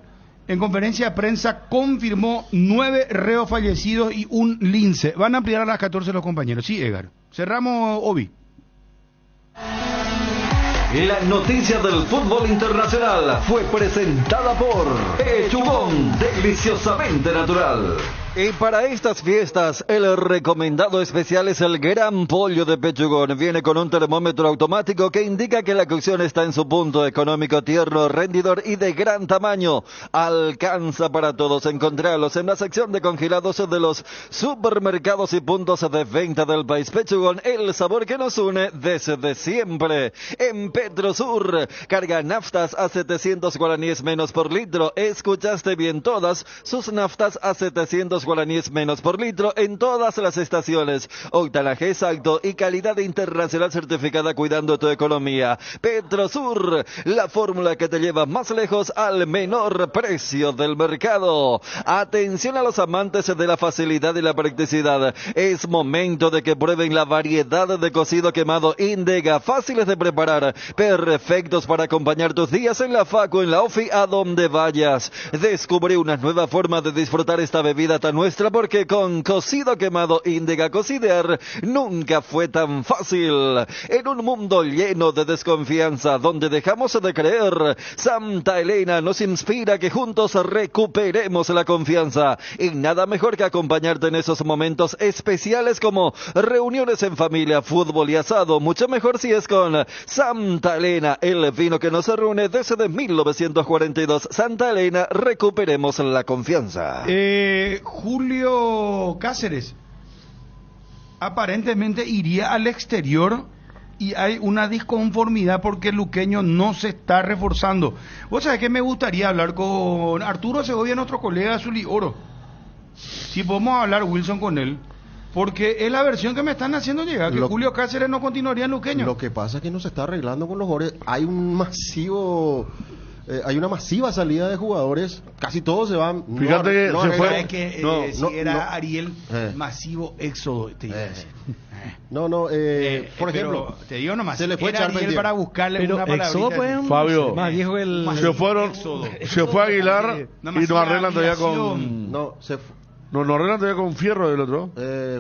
en conferencia de prensa confirmó 9 reos fallecidos y un lince. Van a ampliar a las 14 los compañeros. Sí, Edgar. Cerramos, Obi. La noticia del fútbol internacional fue presentada por Pechugón, deliciosamente natural. Y para estas fiestas, el recomendado especial es el Gran Pollo de Pechugón. Viene con un termómetro automático que indica que la cocción está en su punto, económico, tierno, rendidor y de gran tamaño. Alcanza para todos. Encontralos en la sección de congelados de los supermercados y puntos de venta del país. Pechugón, el sabor que nos une desde siempre. En Petrosur, carga naftas a 700 guaraníes menos por litro. Escuchaste bien, todas sus naftas a 700 guaraníes menos por litro en todas las estaciones. Octanaje exacto y calidad internacional certificada cuidando tu economía. Petrosur, la fórmula que te lleva más lejos al menor precio del mercado. Atención a los amantes de la facilidad y la practicidad. Es momento de que prueben la variedad de cocido quemado Indega, fáciles de preparar, perfectos para acompañar tus días en la facu, en la ofi, a donde vayas. Descubre una nueva forma de disfrutar esta bebida tan nuestra, porque con cocido quemado Indega cocidear nunca fue tan fácil. En un mundo lleno de desconfianza, donde dejamos de creer, Santa Elena nos inspira a que juntos recuperemos la confianza. Y nada mejor que acompañarte en esos momentos especiales como reuniones en familia, fútbol y asado. Mucho mejor si es con Santa Elena, el vino que nos reúne desde 1942. Santa Elena, recuperemos la confianza. Julio Cáceres aparentemente iría al exterior y hay una disconformidad porque el luqueño no se está reforzando. Vos sabés que me gustaría hablar con Arturo Segovia, nuestro colega Azul y Oro. Si podemos hablar, Wilson, con él, porque es la versión que me están haciendo llegar, que Julio Cáceres no continuaría en luqueño. Lo que pasa es que no se está arreglando con los jugadores. Hay un masivo... hay una masiva salida de jugadores, casi todos se van. Fíjate que se fue. Si era Ariel, masivo éxodo, te iba a decir. Por ejemplo, te digo nomás, se le fue era Ariel para buscarle una palabrita. Fabio, más viejo que el... se fue Aguilar y no arreglan todavía con... No arreglan todavía con Fierro del otro.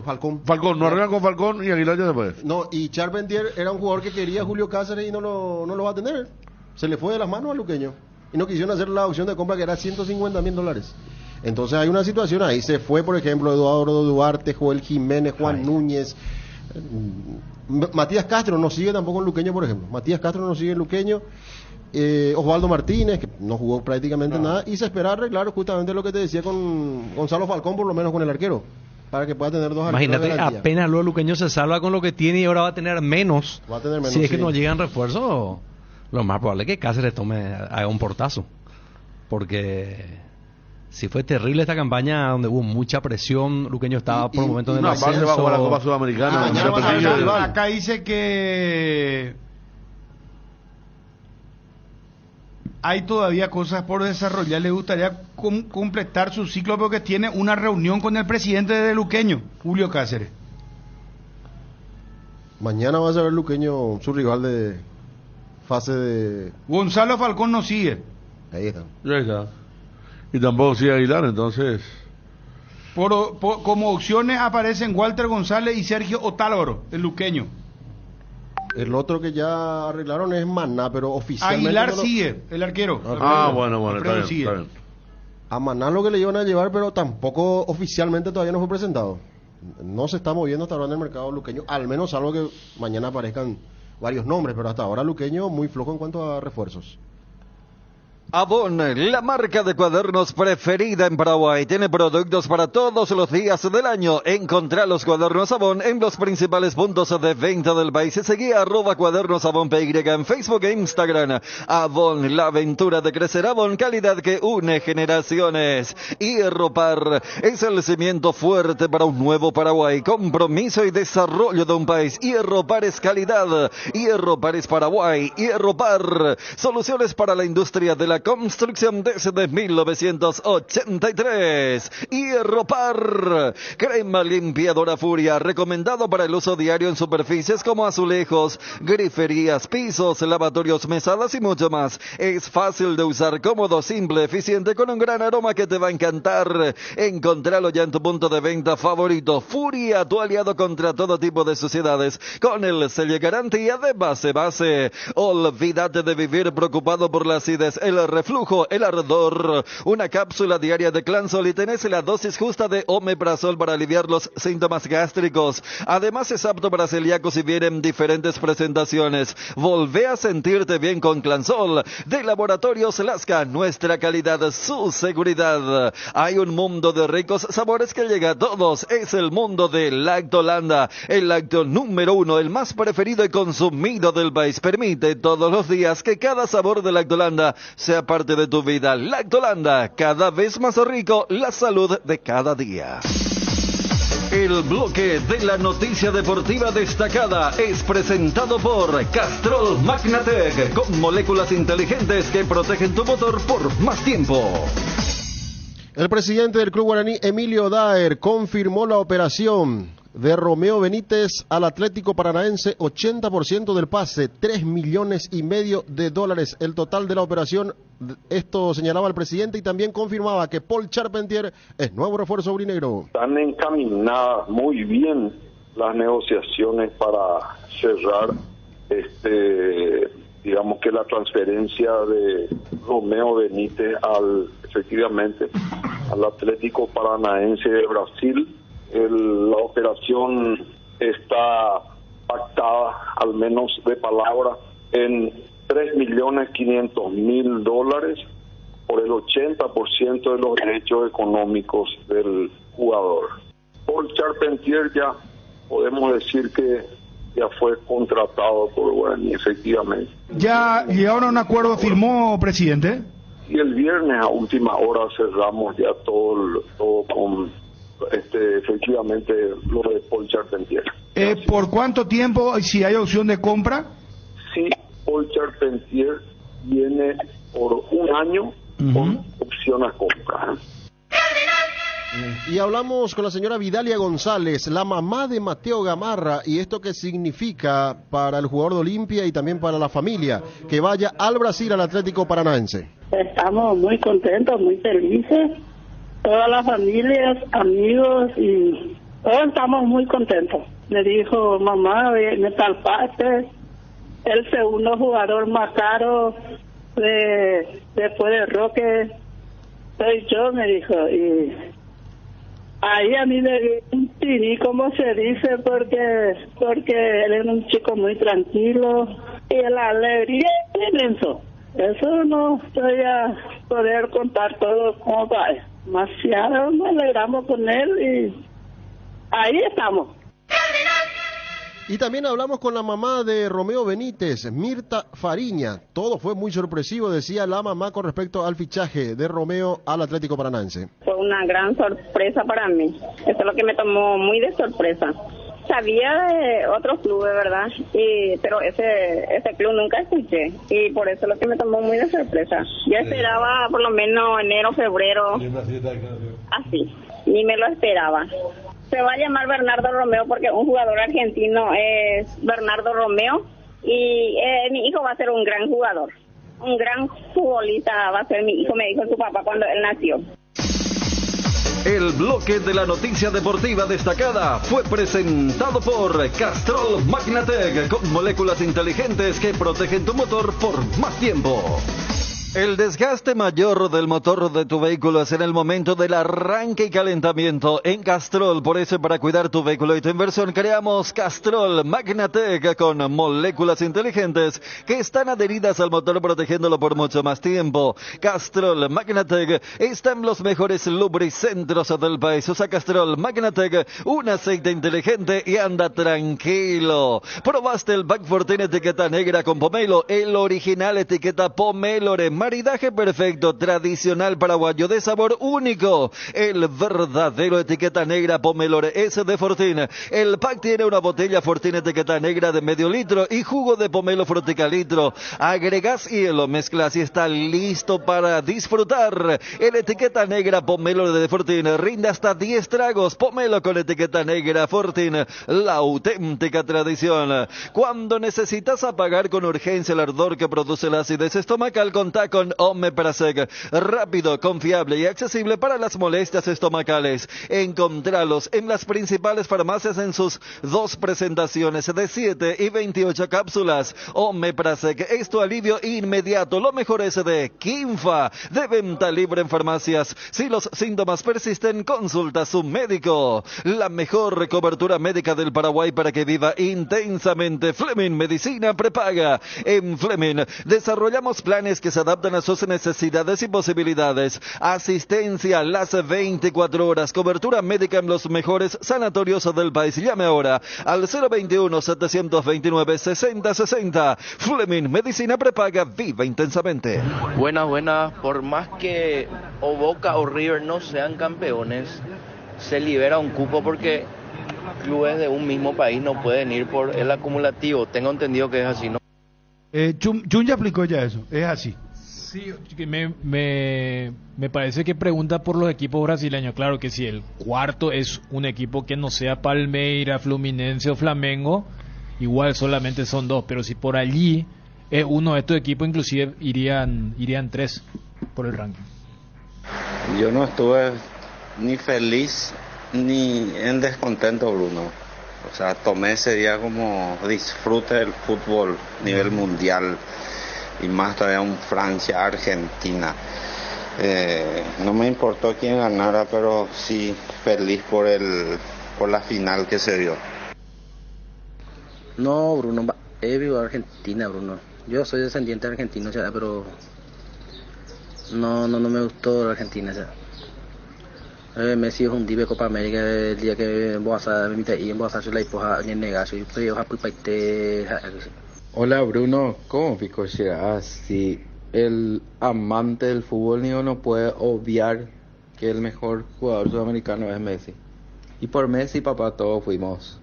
Falcón, no arreglan con Falcón y Aguilar ya se fue. Y Charpentier era un jugador que quería Julio Cáceres y no lo va a tener. Se le fue de las manos al luqueño y no quisieron hacer la opción de compra, que era $150,000. Entonces hay una situación ahí. Se fue, por ejemplo, Eduardo Duarte, Joel Jiménez, Juan Núñez, Matías Castro no sigue tampoco en luqueño, por ejemplo. Matías Castro no sigue en luqueño. Osvaldo Martínez, que no jugó prácticamente nada, y se espera arreglar justamente lo que te decía con Gonzalo Falcón, por lo menos con el arquero, para que pueda tener dos arqueros. Imagínate, apenas luego el luqueño se salva con lo que tiene y ahora va a tener menos. Si es que no llegan refuerzos, lo más probable es que Cáceres haga un portazo, porque si fue terrible esta campaña donde hubo mucha presión, luqueño estaba por momentos en el ascenso. Va a jugar la Copa Sudamericana. Acá dice que hay todavía cosas por desarrollar. Le gustaría completar su ciclo porque tiene una reunión con el presidente de Luqueño, Julio Cáceres. Mañana va a ser Luqueño su rival de fase de... Gonzalo Falcón no sigue. Ahí está. Y tampoco sigue Aguilar, entonces... Como opciones aparecen Walter González y Sergio Otálvaro, el luqueño. El otro que ya arreglaron es Maná, pero oficialmente... Aguilar sigue, el arquero. Bueno, está bien. A Maná lo que le iban a llevar, pero tampoco oficialmente todavía no fue presentado. No se está moviendo hasta ahora en el mercado luqueño, al menos salvo que mañana aparezcan varios nombres, pero hasta ahora luqueño muy flojo en cuanto a refuerzos. Avon, la marca de cuadernos preferida en Paraguay, tiene productos para todos los días del año. Encontrá los cuadernos Avon en los principales puntos de venta del país. Seguí @cuadernosavon.py en Facebook e Instagram. Avon, la aventura de crecer. Avon, calidad que une generaciones. Hierropar es el cimiento fuerte para un nuevo Paraguay. Compromiso y desarrollo de un país. Hierropar es calidad. Hierropar es Paraguay. Hierropar, soluciones para la industria de la construcción desde 1983. Hierropar, crema limpiadora Furia, recomendado para el uso diario en superficies como azulejos, griferías, pisos, lavatorios, mesadas y mucho más. Es fácil de usar, cómodo, simple, eficiente, con un gran aroma que te va a encantar. Encontralo ya en tu punto de venta favorito. Furia, tu aliado contra todo tipo de suciedades, con el sello garantía de base. Olvídate de vivir preocupado por la acidez, el reflujo, el ardor. Una cápsula diaria de Clansol y tenés la dosis justa de omeprazol para aliviar los síntomas gástricos. Además es apto para celíacos y viene en diferentes presentaciones. Volvé a sentirte bien con Clansol. De Laboratorios Lasca, nuestra calidad, su seguridad. Hay un mundo de ricos sabores que llega a todos. Es el mundo de Lactolanda, el lácteo número 1, el más preferido y consumido del país. Permite todos los días que cada sabor de Lactolanda sea sea parte de tu vida. Lactolanda, cada vez más rico, la salud de cada día. El bloque de la noticia deportiva destacada es presentado por Castrol Magnatec, con moléculas inteligentes que protegen tu motor por más tiempo. El presidente del Club Guaraní, Emilio Daer, confirmó la operación de Romeo Benítez al Atlético Paranaense, 80% del pase, $3,5 millones de dólares. El total de la operación, esto señalaba el presidente, y también confirmaba que Paul Charpentier es nuevo refuerzo aurinegro. Están encaminadas muy bien las negociaciones para cerrar, digamos que la transferencia de Romeo Benítez efectivamente al Atlético Paranaense de Brasil. La operación está pactada, al menos de palabra, en $3,500,000 por el 80% de los derechos económicos del jugador. Paul Charpentier ya podemos decir que ya fue contratado por Guaraní, efectivamente. ¿Ya llegaron a un acuerdo, firmó, presidente? Y el viernes a última hora cerramos ya todo con efectivamente lo de Paul Charpentier. ¿Por cuánto tiempo, si hay opción de compra? Sí, Paul Charpentier viene por un año con opción a compra. Y hablamos con la señora Vidalia González, la mamá de Mateo Gamarra, y esto qué significa para el jugador de Olimpia y también para la familia, que vaya al Brasil, al Atlético Paranaense. Estamos muy contentos, muy felices. Todas las familias, amigos y todos estamos muy contentos. Me dijo, mamá, viene tal parte, el segundo jugador más caro después de Roque soy yo, me dijo. Y ahí a mí me dio un tirí, como se dice, porque él es un chico muy tranquilo y la alegría es inmenso. Eso no estoy a poder contar todo como va. Demasiado nos alegramos con él y ahí estamos. Y también hablamos con la mamá de Romeo Benítez, Mirta Fariña. Todo fue muy sorpresivo, decía la mamá, con respecto al fichaje de Romeo al Atlético Paranaense. Fue una gran sorpresa para mí. Eso es lo que me tomó muy de sorpresa. Sabía de otros clubes, ¿verdad? Pero ese club nunca escuché. Y por eso es lo que me tomó muy de sorpresa. Yo esperaba por lo menos enero, febrero. Así. Ni me lo esperaba. Se va a llamar Bernardo Romeo porque un jugador argentino es Bernardo Romeo. Y mi hijo va a ser un gran jugador. Un gran futbolista va a ser mi hijo, me dijo su papá cuando él nació. El bloque de la noticia deportiva destacada fue presentado por Castrol Magnatec, con moléculas inteligentes que protegen tu motor por más tiempo. El desgaste mayor del motor de tu vehículo es en el momento del arranque y calentamiento. En Castrol, por eso, para cuidar tu vehículo y tu inversión, creamos Castrol Magnatec con moléculas inteligentes que están adheridas al motor, protegiéndolo por mucho más tiempo. Castrol Magnatec está en los mejores lubricentros del país. Usa Castrol Magnatec, un aceite inteligente, y anda tranquilo. ¿Probaste el Back Fortin etiqueta negra con pomelo? El original etiqueta Pomelore. Maridaje perfecto, tradicional paraguayo, de sabor único. El verdadero etiqueta negra Pomelore es de Fortín. El pack tiene una botella Fortín etiqueta negra de medio litro y jugo de pomelo frutica litro. Agregas hielo, mezclas y está listo para disfrutar. El etiqueta negra Pomelore de Fortín rinde hasta 10 tragos. Pomelo con etiqueta negra Fortín, la auténtica tradición. Cuando necesitas apagar con urgencia el ardor que produce la acidez estomacal, contacta con Omeprazole, rápido, confiable y accesible para las molestias estomacales. Encontralos en las principales farmacias en sus 2 presentaciones de 7 y 28 cápsulas. Omeprazole es tu alivio inmediato. Lo mejor es de Quinfa, de venta libre en farmacias. Si los síntomas persisten, consulta a su médico. La mejor cobertura médica del Paraguay para que viva intensamente. Fleming Medicina Prepaga. En Fleming desarrollamos planes que se adaptan adaptan a sus necesidades y posibilidades. Asistencia las 24 horas. Cobertura médica en los mejores sanatorios del país. Llame ahora al 021-729-6060. Fleming, medicina prepaga, viva intensamente. Buenas. Por más que o Boca o River no sean campeones, se libera un cupo porque clubes de un mismo país no pueden ir por el acumulativo. Tengo entendido que es así, ¿no? Chun ya explicó ya eso, es así. Sí, me parece que pregunta por los equipos brasileños. Claro que si el cuarto es un equipo que no sea Palmeiras, Fluminense o Flamengo, igual solamente son 2, pero si por allí es uno de estos equipos, inclusive irían 3 por el ranking. Yo no estuve ni feliz ni en descontento, Bruno. O sea, tomé ese día como disfrute del fútbol a nivel mundial y más todavía un Francia-Argentina. No me importó quién ganara, pero sí feliz por la final que se dio. No, Bruno, he vivido Argentina, Bruno. Yo soy descendiente argentino, ¿sabes? Pero no me gustó la Argentina, ¿sabes? Messi es un día de Copa América el día que vos a y vos a hacer la hipoja en negazo y pues a pulpaite. Hola Bruno, ¿cómo pico si el amante del fútbol no puede obviar que el mejor jugador sudamericano es Messi? Y por Messi, papá, todos fuimos,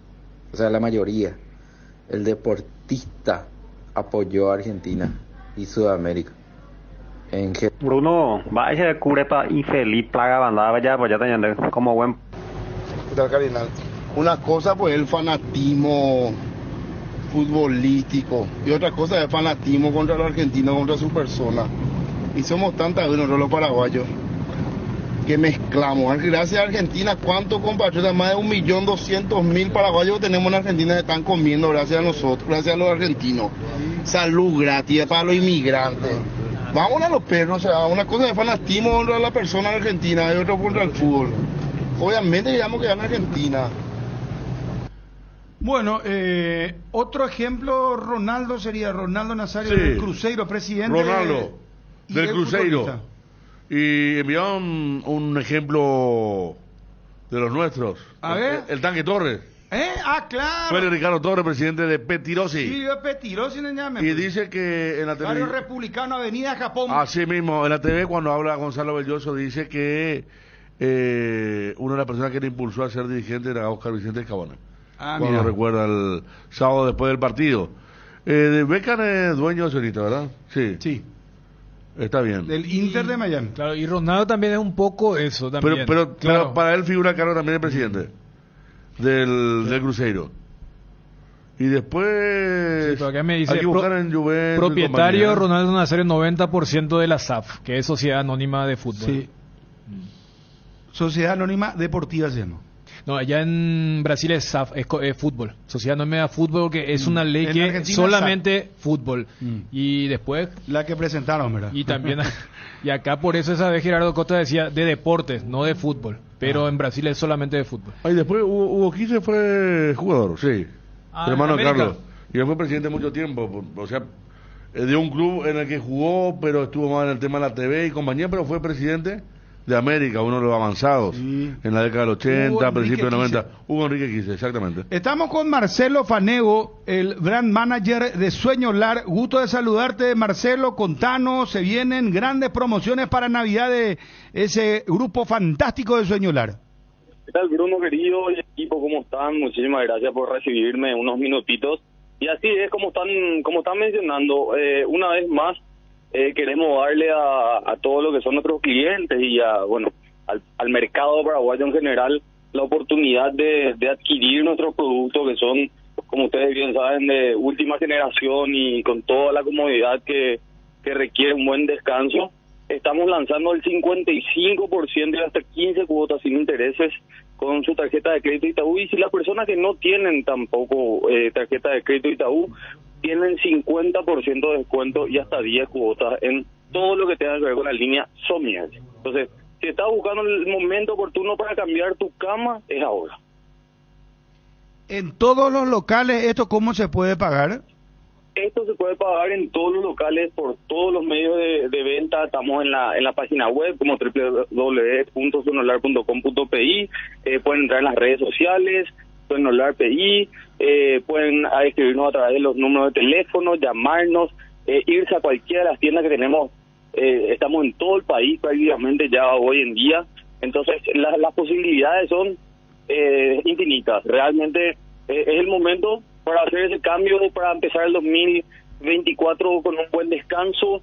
o sea, la mayoría. El deportista apoyó a Argentina y Sudamérica. Bruno, vaya de curepa infeliz, plaga bandada, vaya teniendo como buen. ¿Qué tal, Cardinal? Una cosa pues el fanatismo futbolístico y otra cosa es el fanatismo contra los argentinos, contra su persona. Y somos tantas nosotros los paraguayos que mezclamos. Gracias a Argentina, ¿cuántos compatriotas? Más de 1.200.000 paraguayos tenemos en Argentina que están comiendo gracias a nosotros, gracias a los argentinos. Salud gratis para los inmigrantes. Vamos a los perros, o sea, una cosa de fanatismo contra la persona argentina y otra contra el fútbol. Obviamente digamos que gana Argentina. Bueno, otro ejemplo, Ronaldo Nazario, sí, del Cruzeiro, presidente. Ronaldo, del Cruzeiro. Y enviaron un ejemplo de los nuestros. A ver. El Tanque Torres. Claro. Fue Ricardo Torres, presidente de Petirosi. Sí, de Petirosi, y dice que en la televisión. Barrio Republicano, Avenida Japón. Así mismo, en la TV, cuando habla Gonzalo Belloso, dice que una de las personas que le impulsó a ser dirigente era Oscar Vicente Escabona. Cuando mira. Recuerda el sábado después del partido. Beckham es dueño de Sonita, ¿verdad? Sí. Está bien. Del Inter de Miami. Claro, y Ronaldo también es un poco eso también. Pero para él figura cargo también el presidente del Cruzeiro. Y después acá me dice hay que buscar en Juventus, propietario Ronaldo Nazario 90% de la SAF, que es Sociedad Anónima de Fútbol. Sí. Sociedad Anónima Deportiva se llama. No, allá en Brasil es SAF, es fútbol. Sociedad Anónima de Fútbol, que es una ley que Argentina solamente SAF. Fútbol. Y después la que presentaron, ¿verdad? Y también y acá por eso esa vez Gerardo Costa decía de deportes, no de fútbol. Pero en Brasil es solamente de fútbol. Y después Hugo Quise fue jugador, sí. Hermano de Carlos. Y él fue presidente mucho tiempo. O sea, de un club en el que jugó, pero estuvo más en el tema de la TV y compañía, pero fue presidente de América, uno de los avanzados, en la década del 80, principios de 90. Hugo Enrique Quise, exactamente. Estamos con Marcelo Fanego, el brand manager de Sueñolar. Gusto de saludarte, Marcelo. Contanos, se vienen grandes promociones para Navidad de ese grupo fantástico de Sueñolar. ¿Qué tal, Bruno, querido? Y equipo, ¿cómo están? Muchísimas gracias por recibirme unos minutitos. Y así es, como están mencionando, una vez más, queremos darle a todo lo que son nuestros clientes y al mercado paraguayo en general la oportunidad de adquirir nuestros productos que son, como ustedes bien saben, de última generación y con toda la comodidad que requiere un buen descanso. Estamos lanzando el 55% y hasta 15 cuotas sin intereses con su tarjeta de crédito Itaú, y si las personas que no tienen tampoco tarjeta de crédito Itaú tienen 50% de descuento y hasta 10 cuotas en todo lo que tenga que ver con la línea Somier. Entonces, si estás buscando el momento oportuno para cambiar tu cama, es ahora. En todos los locales, ¿esto cómo se puede pagar? Esto se puede pagar en todos los locales, por todos los medios de venta. Estamos en la página web como www.suenolar.com.pi. Pueden entrar en las redes sociales, Suenolar PI. Pueden escribirnos a través de los números de teléfono, llamarnos, irse a cualquiera de las tiendas que tenemos. Estamos en todo el país prácticamente ya hoy en día. Entonces las posibilidades son infinitas. Realmente es el momento para hacer ese cambio, para empezar el 2024 con un buen descanso,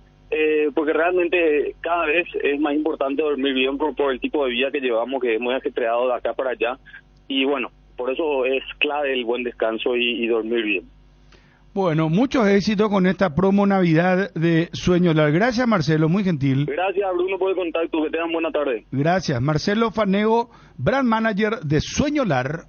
porque realmente cada vez es más importante dormir bien por el tipo de vida que llevamos, que hemos ajetreado de acá para allá, y bueno, por eso es clave el buen descanso y dormir bien. Bueno, muchos éxitos con esta promo Navidad de Sueñolar. Gracias, Marcelo, muy gentil. Gracias, Bruno, por el contacto, que tengan buena tarde. Gracias, Marcelo Fanego, Brand Manager de Sueñolar.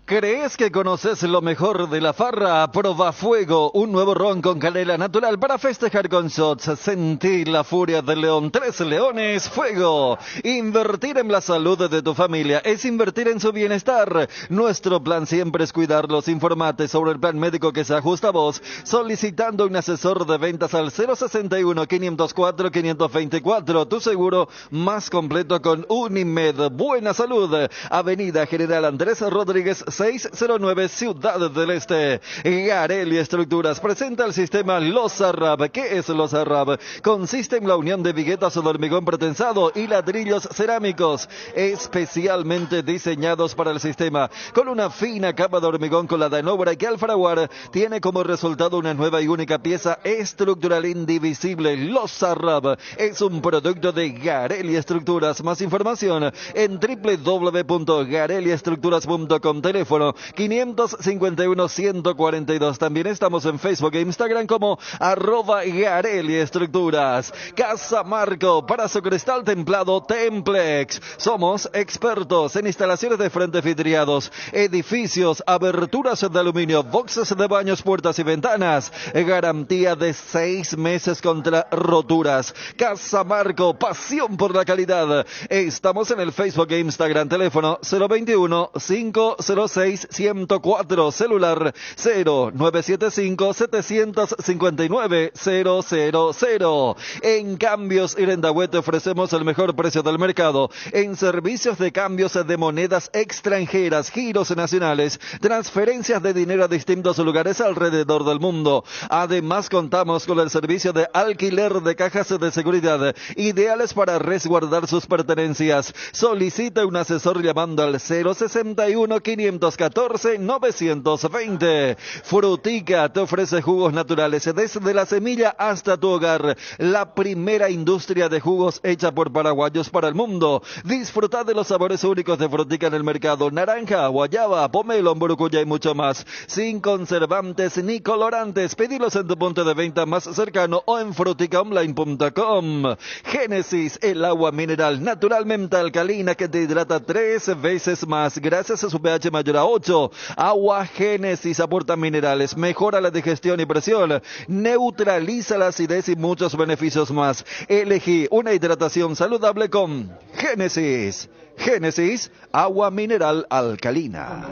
¿Crees que conoces lo mejor de la farra? Proba Fuego, un nuevo ron con canela natural para festejar con shots. Sentir la furia del león. 3 leones, Fuego. Invertir en la salud de tu familia es invertir en su bienestar. Nuestro plan siempre es cuidarlos. Informate sobre el plan médico que se ajusta a vos solicitando un asesor de ventas al 061-504-524. Tu seguro más completo con Unimed. Buena salud. Avenida General Andrés Rodríguez 609, Ciudad del Este. Gareli Estructuras presenta el sistema Losarrab. ¿Qué es Losarrab? Consiste en la unión de viguetas de hormigón pretensado y ladrillos cerámicos especialmente diseñados para el sistema, con una fina capa de hormigón colada en obra que al fraguar tiene como resultado una nueva y única pieza estructural indivisible. Losarrab es un producto de Gareli Estructuras. Más información en www.gareliestructuras.com. Teléfono 551-142. También estamos en Facebook e Instagram como @Gareli Estructuras. Casa Marco, para su cristal templado Templex. Somos expertos en instalaciones de frente vidriados, edificios, aberturas de aluminio, boxes de baños, puertas y ventanas. Garantía de 6 meses contra roturas. Casa Marco, pasión por la calidad. Estamos en el Facebook e Instagram. Teléfono 021-506-104, celular 0975-759-000. En Cambios Irendahué te ofrecemos el mejor precio del mercado en servicios de cambios de monedas extranjeras, giros nacionales, transferencias de dinero a distintos lugares alrededor del mundo. Además, contamos con el servicio de alquiler de cajas de seguridad, ideales para resguardar sus pertenencias. Solicita un asesor llamando al 061-514-920. Frutica te ofrece jugos naturales desde la semilla hasta tu hogar. La primera industria de jugos hecha por paraguayos para el mundo. Disfruta de los sabores únicos de Frutica en el mercado. Naranja, guayaba, pomelo, mburucuyá y mucho más. Sin conservantes ni colorantes. Pedilos en tu punto de venta más cercano o en fruticaonline.com. Génesis, el agua mineral naturalmente alcalina que te hidrata 3 veces más gracias a su pH mayor a 8. Agua Génesis aporta minerales, mejora la digestión y presión, neutraliza la acidez y muchos beneficios más. Elegí una hidratación saludable con Génesis. Génesis, agua mineral alcalina.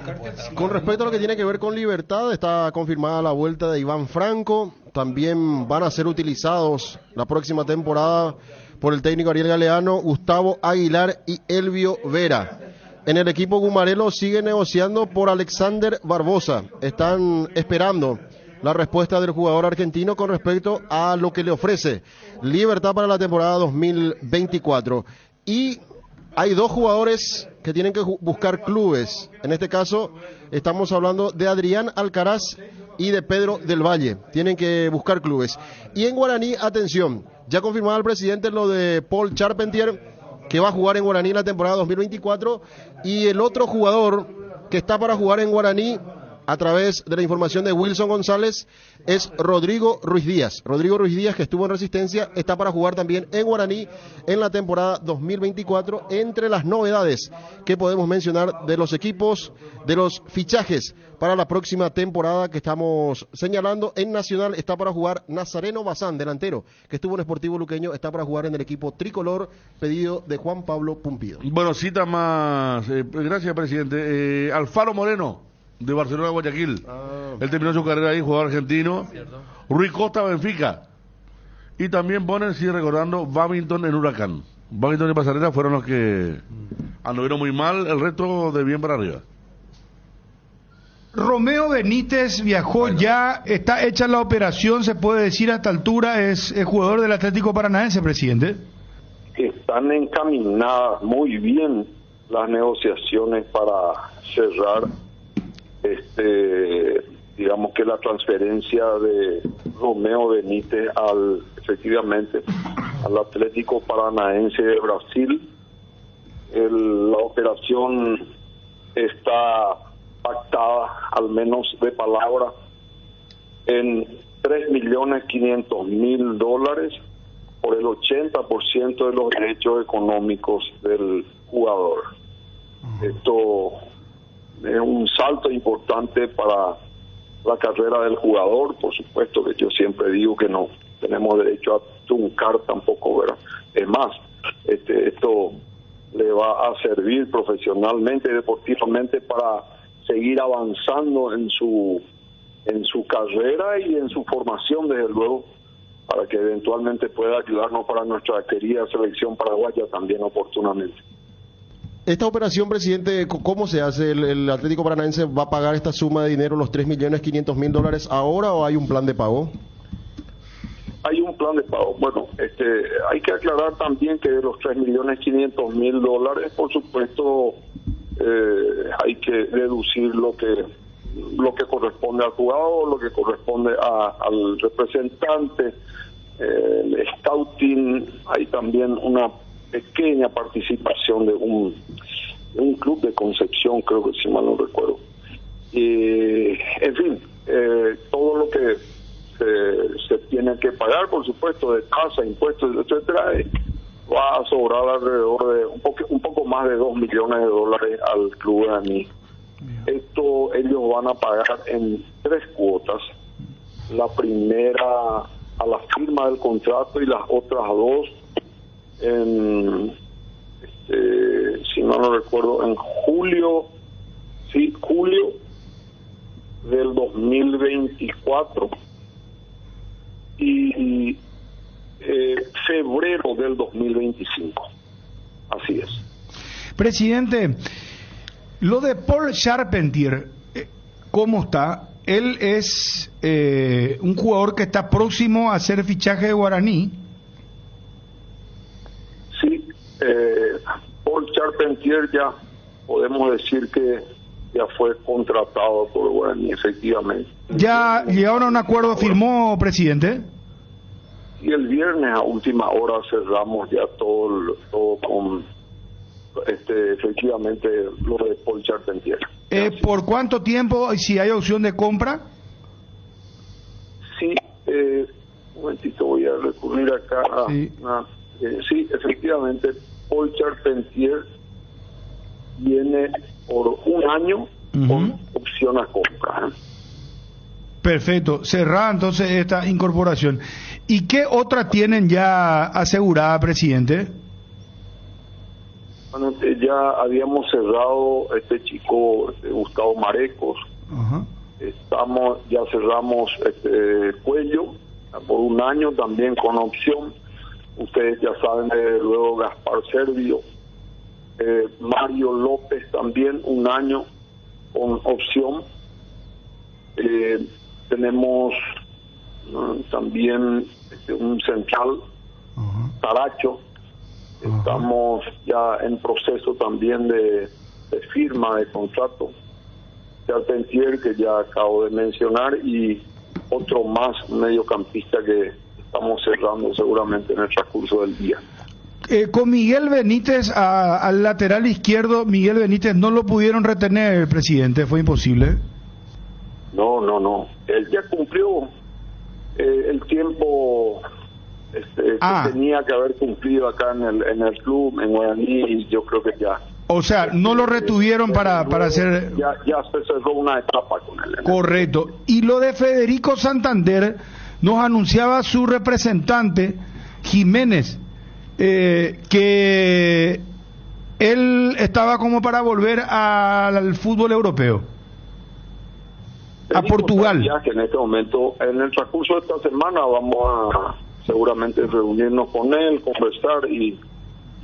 Con respecto a lo que tiene que ver con Libertad, está confirmada la vuelta de Iván Franco. También van a ser utilizados la próxima temporada por el técnico Ariel Galeano, Gustavo Aguilar y Elvio Vera. En el equipo Gumarelo sigue negociando por Alexander Barbosa. Están esperando la respuesta del jugador argentino con respecto a lo que le ofrece Libertad para la temporada 2024. Y hay 2 jugadores que tienen que buscar clubes. En este caso estamos hablando de Adrián Alcaraz y de Pedro del Valle. Tienen que buscar clubes. Y en Guaraní, atención, ya confirmado el presidente lo de Paul Charpentier, que va a jugar en Guaraní la temporada 2024, y el otro jugador que está para jugar en Guaraní, a través de la información de Wilson González, es Rodrigo Ruiz Díaz. Rodrigo Ruiz Díaz, que estuvo en Resistencia, está para jugar también en Guaraní en la temporada 2024. Entre las novedades que podemos mencionar de los equipos, de los fichajes para la próxima temporada que estamos señalando, en Nacional está para jugar Nazareno Bazán, delantero, que estuvo en Sportivo Luqueño, está para jugar en el equipo tricolor, pedido de Juan Pablo Pumpido. Bueno, cita más, gracias presidente. Alfaro Moreno de Barcelona a Guayaquil. Él terminó su carrera ahí, jugador argentino. Rui Costa, Benfica. Y también ponen, sí, recordando, Babington en Huracán. Babington y Pasarela fueron los que anduvieron muy mal, el resto de bien para arriba. Romeo Benítez viajó ya, está hecha la operación, se puede decir a esta altura, es jugador del Atlético Paranaense, presidente. Están encaminadas muy bien las negociaciones para cerrar, digamos que la transferencia de Romeo Benítez efectivamente al Atlético Paranaense de Brasil. La operación está pactada, al menos de palabra, en $3.500.000 por el 80% de los derechos económicos del jugador. Esto es un salto importante para la carrera del jugador. Por supuesto que yo siempre digo que no tenemos derecho a truncar tampoco, ¿verdad? Es más, esto le va a servir profesionalmente y deportivamente para seguir avanzando en su carrera y en su formación, desde luego, para que eventualmente pueda ayudarnos para nuestra querida selección paraguaya también oportunamente. Esta operación, presidente, ¿cómo se hace? ¿El Atlético Paranaense va a pagar esta suma de dinero, los $3.500.000 ahora, o hay un plan de pago? Hay un plan de pago. Bueno, hay que aclarar también que de los $3.500.000, por supuesto, hay que deducir lo que corresponde al jugador, lo que corresponde al representante, el scouting. Hay también una pequeña participación de un club de Concepción, creo que, si mal no recuerdo. En fin, todo lo que se tiene que pagar, por supuesto, de tasa, impuestos, etcétera, va a sobrar alrededor de un poco más de $2 millones al club de ANI. Esto ellos van a pagar en 3 cuotas. La primera a la firma del contrato y las otras 2 si no recuerdo, en julio del 2024 y febrero del 2025. Así es. Presidente, lo de Paul Charpentier, ¿cómo está? Él es un jugador que está próximo a hacer fichaje de Guaraní. Sí, Paul Charpentier ya podemos decir que ya fue contratado por Guaraní, efectivamente. ¿Ya llegaron a un acuerdo, firmó, presidente? Y el viernes a última hora cerramos ya todo con efectivamente lo de Paul Charpentier. ¿Por cuánto tiempo y si hay opción de compra? Sí, un momentito, voy a recurrir acá sí, efectivamente Paul Charpentier viene por 1 año con opción a compra. Perfecto, cerrada entonces esta incorporación. ¿Y qué otra tienen ya asegurada, presidente? Bueno, ya habíamos cerrado chico Gustavo Marecos. Ya cerramos Cuello por 1 año también con opción. Ustedes ya saben, luego Gaspar Servio, Mario López también 1 año con opción. Tenemos también un central, Taracho. Estamos ya en proceso también de firma de contrato. Charpentier, que ya acabo de mencionar, y otro más, un mediocampista que estamos cerrando seguramente en el transcurso del día. Con Miguel Benítez al lateral izquierdo, Miguel Benítez no lo pudieron retener, presidente, fue imposible. No, él ya cumplió el tiempo que tenía que haber cumplido acá en el club, en Guaraní, y yo creo que ya. O sea, no lo retuvieron para hacer... Ya se cerró una etapa con él. Correcto. Y lo de Federico Santander, nos anunciaba su representante, Jiménez, que él estaba como para volver al fútbol europeo. A Portugal. Que en este momento, en el transcurso de esta semana, vamos a seguramente reunirnos con él, conversar y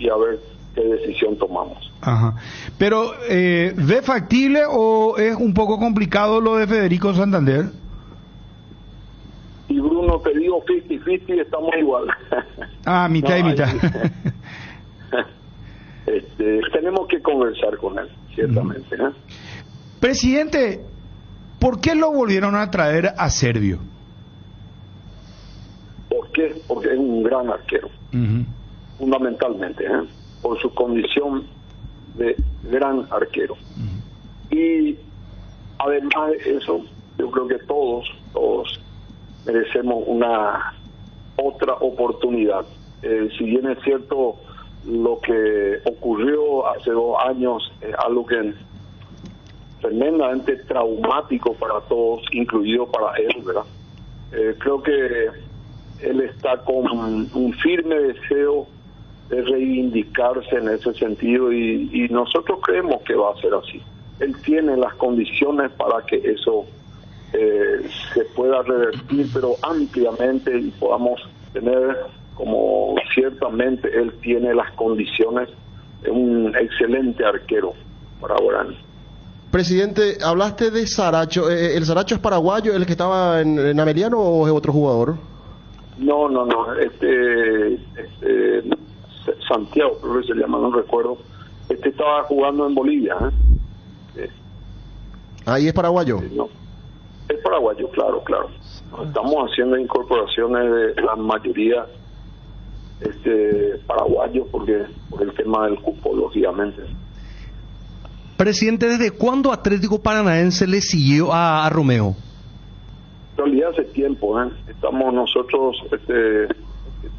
a ver qué decisión tomamos. Ajá. Pero, ¿ve factible o es un poco complicado lo de Federico Santander? Y Bruno, te digo 50-50, estamos igual. Mitad y mitad. Tenemos que conversar con él, ciertamente. Presidente, ¿por qué lo volvieron a traer a Servio? ¿Por qué? Porque es un gran arquero, fundamentalmente, por su condición de gran arquero. Y además de eso, yo creo que todos merecemos una otra oportunidad. Si bien es cierto, lo que ocurrió hace 2 años es algo que tremendamente traumático para todos, incluido para él, ¿verdad? Creo que él está con un firme deseo de reivindicarse en ese sentido y nosotros creemos que va a ser así. Él tiene las condiciones para que eso se pueda revertir, pero ampliamente, y podamos tener, como ciertamente él tiene las condiciones, de un excelente arquero para Guaraní. Presidente, hablaste de Saracho. ¿El Saracho es paraguayo, el que estaba en Ameliano, o es otro jugador? No. Santiago, creo que se llama, no recuerdo. Estaba jugando en Bolivia. ¿Ahí es paraguayo? No. Es paraguayo, claro. Estamos haciendo incorporaciones de la mayoría paraguayos por el tema del cupo, lógicamente. Presidente, ¿desde cuándo Atlético Paranaense le siguió a Romeo? En realidad hace tiempo, estamos nosotros,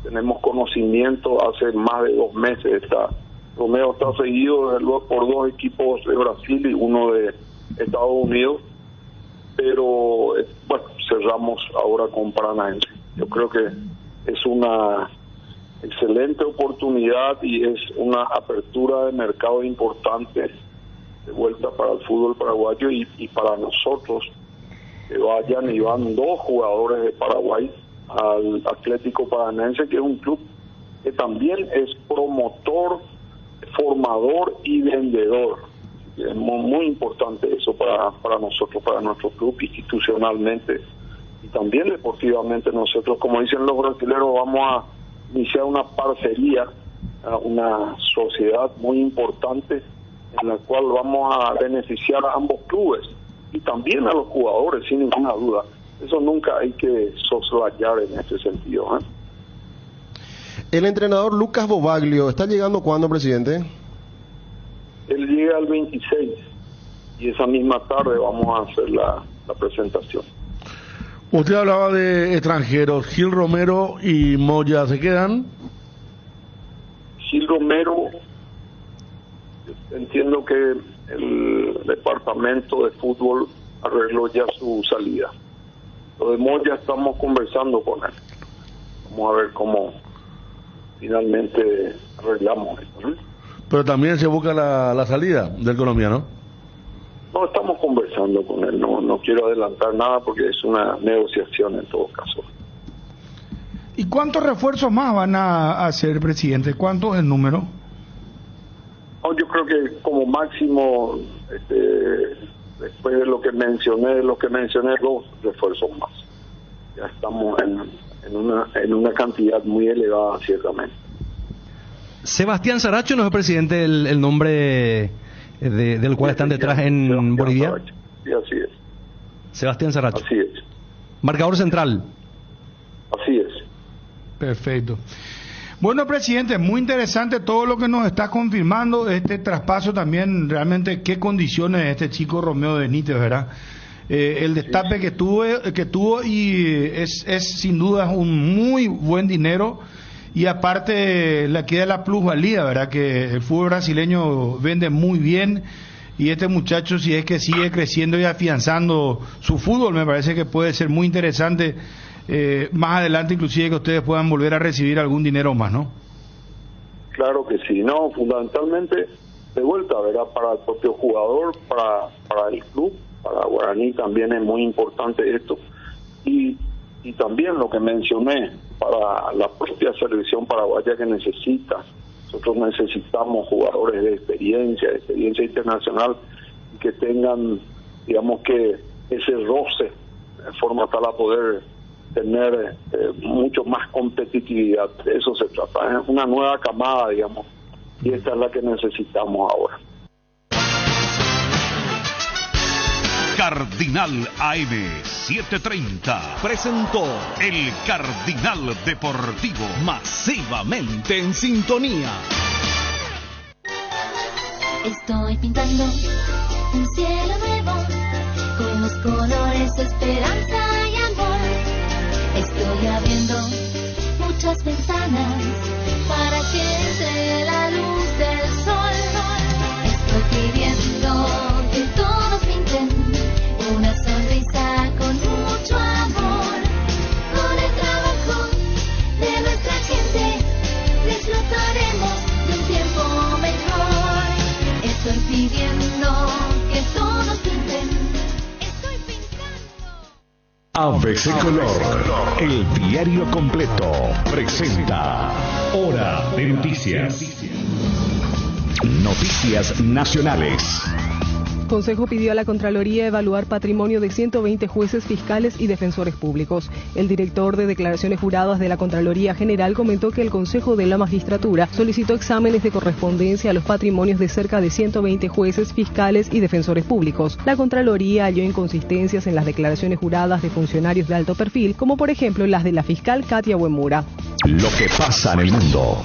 tenemos conocimiento hace más de 2 meses. Romeo está seguido por 2 equipos de Brasil y uno de Estados Unidos, pero cerramos ahora con Paranaense. Yo creo que es una excelente oportunidad y es una apertura de mercado importante de vuelta para el fútbol paraguayo y para nosotros, que vayan y van 2 jugadores de Paraguay al Atlético Paranaense, que es un club que también es promotor, formador y vendedor. Es muy importante eso para nosotros, para nuestro club, institucionalmente y también deportivamente. Nosotros, como dicen los brasileños, vamos a iniciar una parcería, una sociedad muy importante en la cual vamos a beneficiar a ambos clubes y también a los jugadores, sin ninguna duda. Eso nunca hay que soslayar en ese sentido. El entrenador Lucas Bobaglio, ¿está llegando cuándo, presidente? Él llega el 26 y esa misma tarde vamos a hacer la presentación. Usted hablaba de extranjeros. Gil Romero y Moya, ¿se quedan? Gil Romero, entiendo que el departamento de fútbol arregló ya su salida. Lo de Moya estamos conversando con él. Vamos a ver cómo finalmente arreglamos esto. Pero también se busca la salida del colombiano. No, estamos conversando con él. No quiero adelantar nada porque es una negociación en todo caso. ¿Y cuántos refuerzos más van a hacer, presidente? ¿Cuántos el número? No, yo creo que como máximo, después de lo que mencioné, 2 refuerzos más. Ya estamos en una cantidad muy elevada, ciertamente. Sebastián Saracho no es, presidente, el nombre del cual están detrás en Bolivia. Saracho. Sí, así es. Sebastián Saracho. Así es. Marcador central. Así es. Perfecto. Bueno, presidente, muy interesante todo lo que nos está confirmando, este traspaso también, realmente qué condiciones este chico Romeo Benítez, ¿verdad? El destape que tuvo y es sin duda un muy buen dinero, y aparte le queda la plusvalía, ¿verdad? Que el fútbol brasileño vende muy bien, y este muchacho, si es que sigue creciendo y afianzando su fútbol, me parece que puede ser muy interesante. Más adelante inclusive que ustedes puedan volver a recibir algún dinero más, ¿no? Claro que sí, no, fundamentalmente de vuelta, ¿verdad? Para el propio jugador, para el club, para Guaraní también es muy importante esto. Y también lo que mencioné, para la propia selección paraguaya que necesita. Nosotros necesitamos jugadores de experiencia internacional, y que tengan, digamos, que ese roce de forma tal a poder tener mucho más competitividad. De eso se trata, es una nueva camada, digamos, y esta es la que necesitamos ahora. Cardinal AM 730 presentó el Cardinal Deportivo, masivamente en sintonía. Estoy pintando un cielo nuevo con los colores esperanza y amor. Estoy abriendo muchas ventanas para que entre la luz del sol. Estoy pidiendo que todos pinten una sonrisa con mucho amor. Con el trabajo de nuestra gente disfrutaremos de un tiempo mejor. Estoy pidiendo que todos pinten. Estoy pintando. ABC Color, el diario completo, presenta Hora de Noticias. Noticias nacionales. Consejo pidió a la Contraloría evaluar patrimonio de 120 jueces, fiscales y defensores públicos. El director de Declaraciones Juradas de la Contraloría General comentó que el Consejo de la Magistratura solicitó exámenes de correspondencia a los patrimonios de cerca de 120 jueces, fiscales y defensores públicos. La Contraloría halló inconsistencias en las declaraciones juradas de funcionarios de alto perfil, como por ejemplo las de la fiscal Katia Uemura. Lo que pasa en el mundo.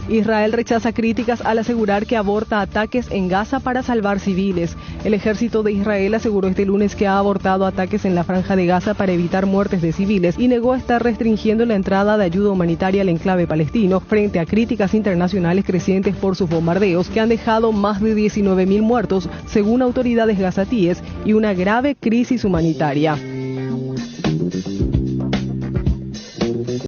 Israel rechaza críticas al asegurar que aborta ataques en Gaza para salvar civiles. El ejército de Israel aseguró este lunes que ha abortado ataques en la franja de Gaza para evitar muertes de civiles y negó estar restringiendo la entrada de ayuda humanitaria al enclave palestino frente a críticas internacionales crecientes por sus bombardeos que han dejado más de 19.000 muertos, según autoridades gazatíes, y una grave crisis humanitaria.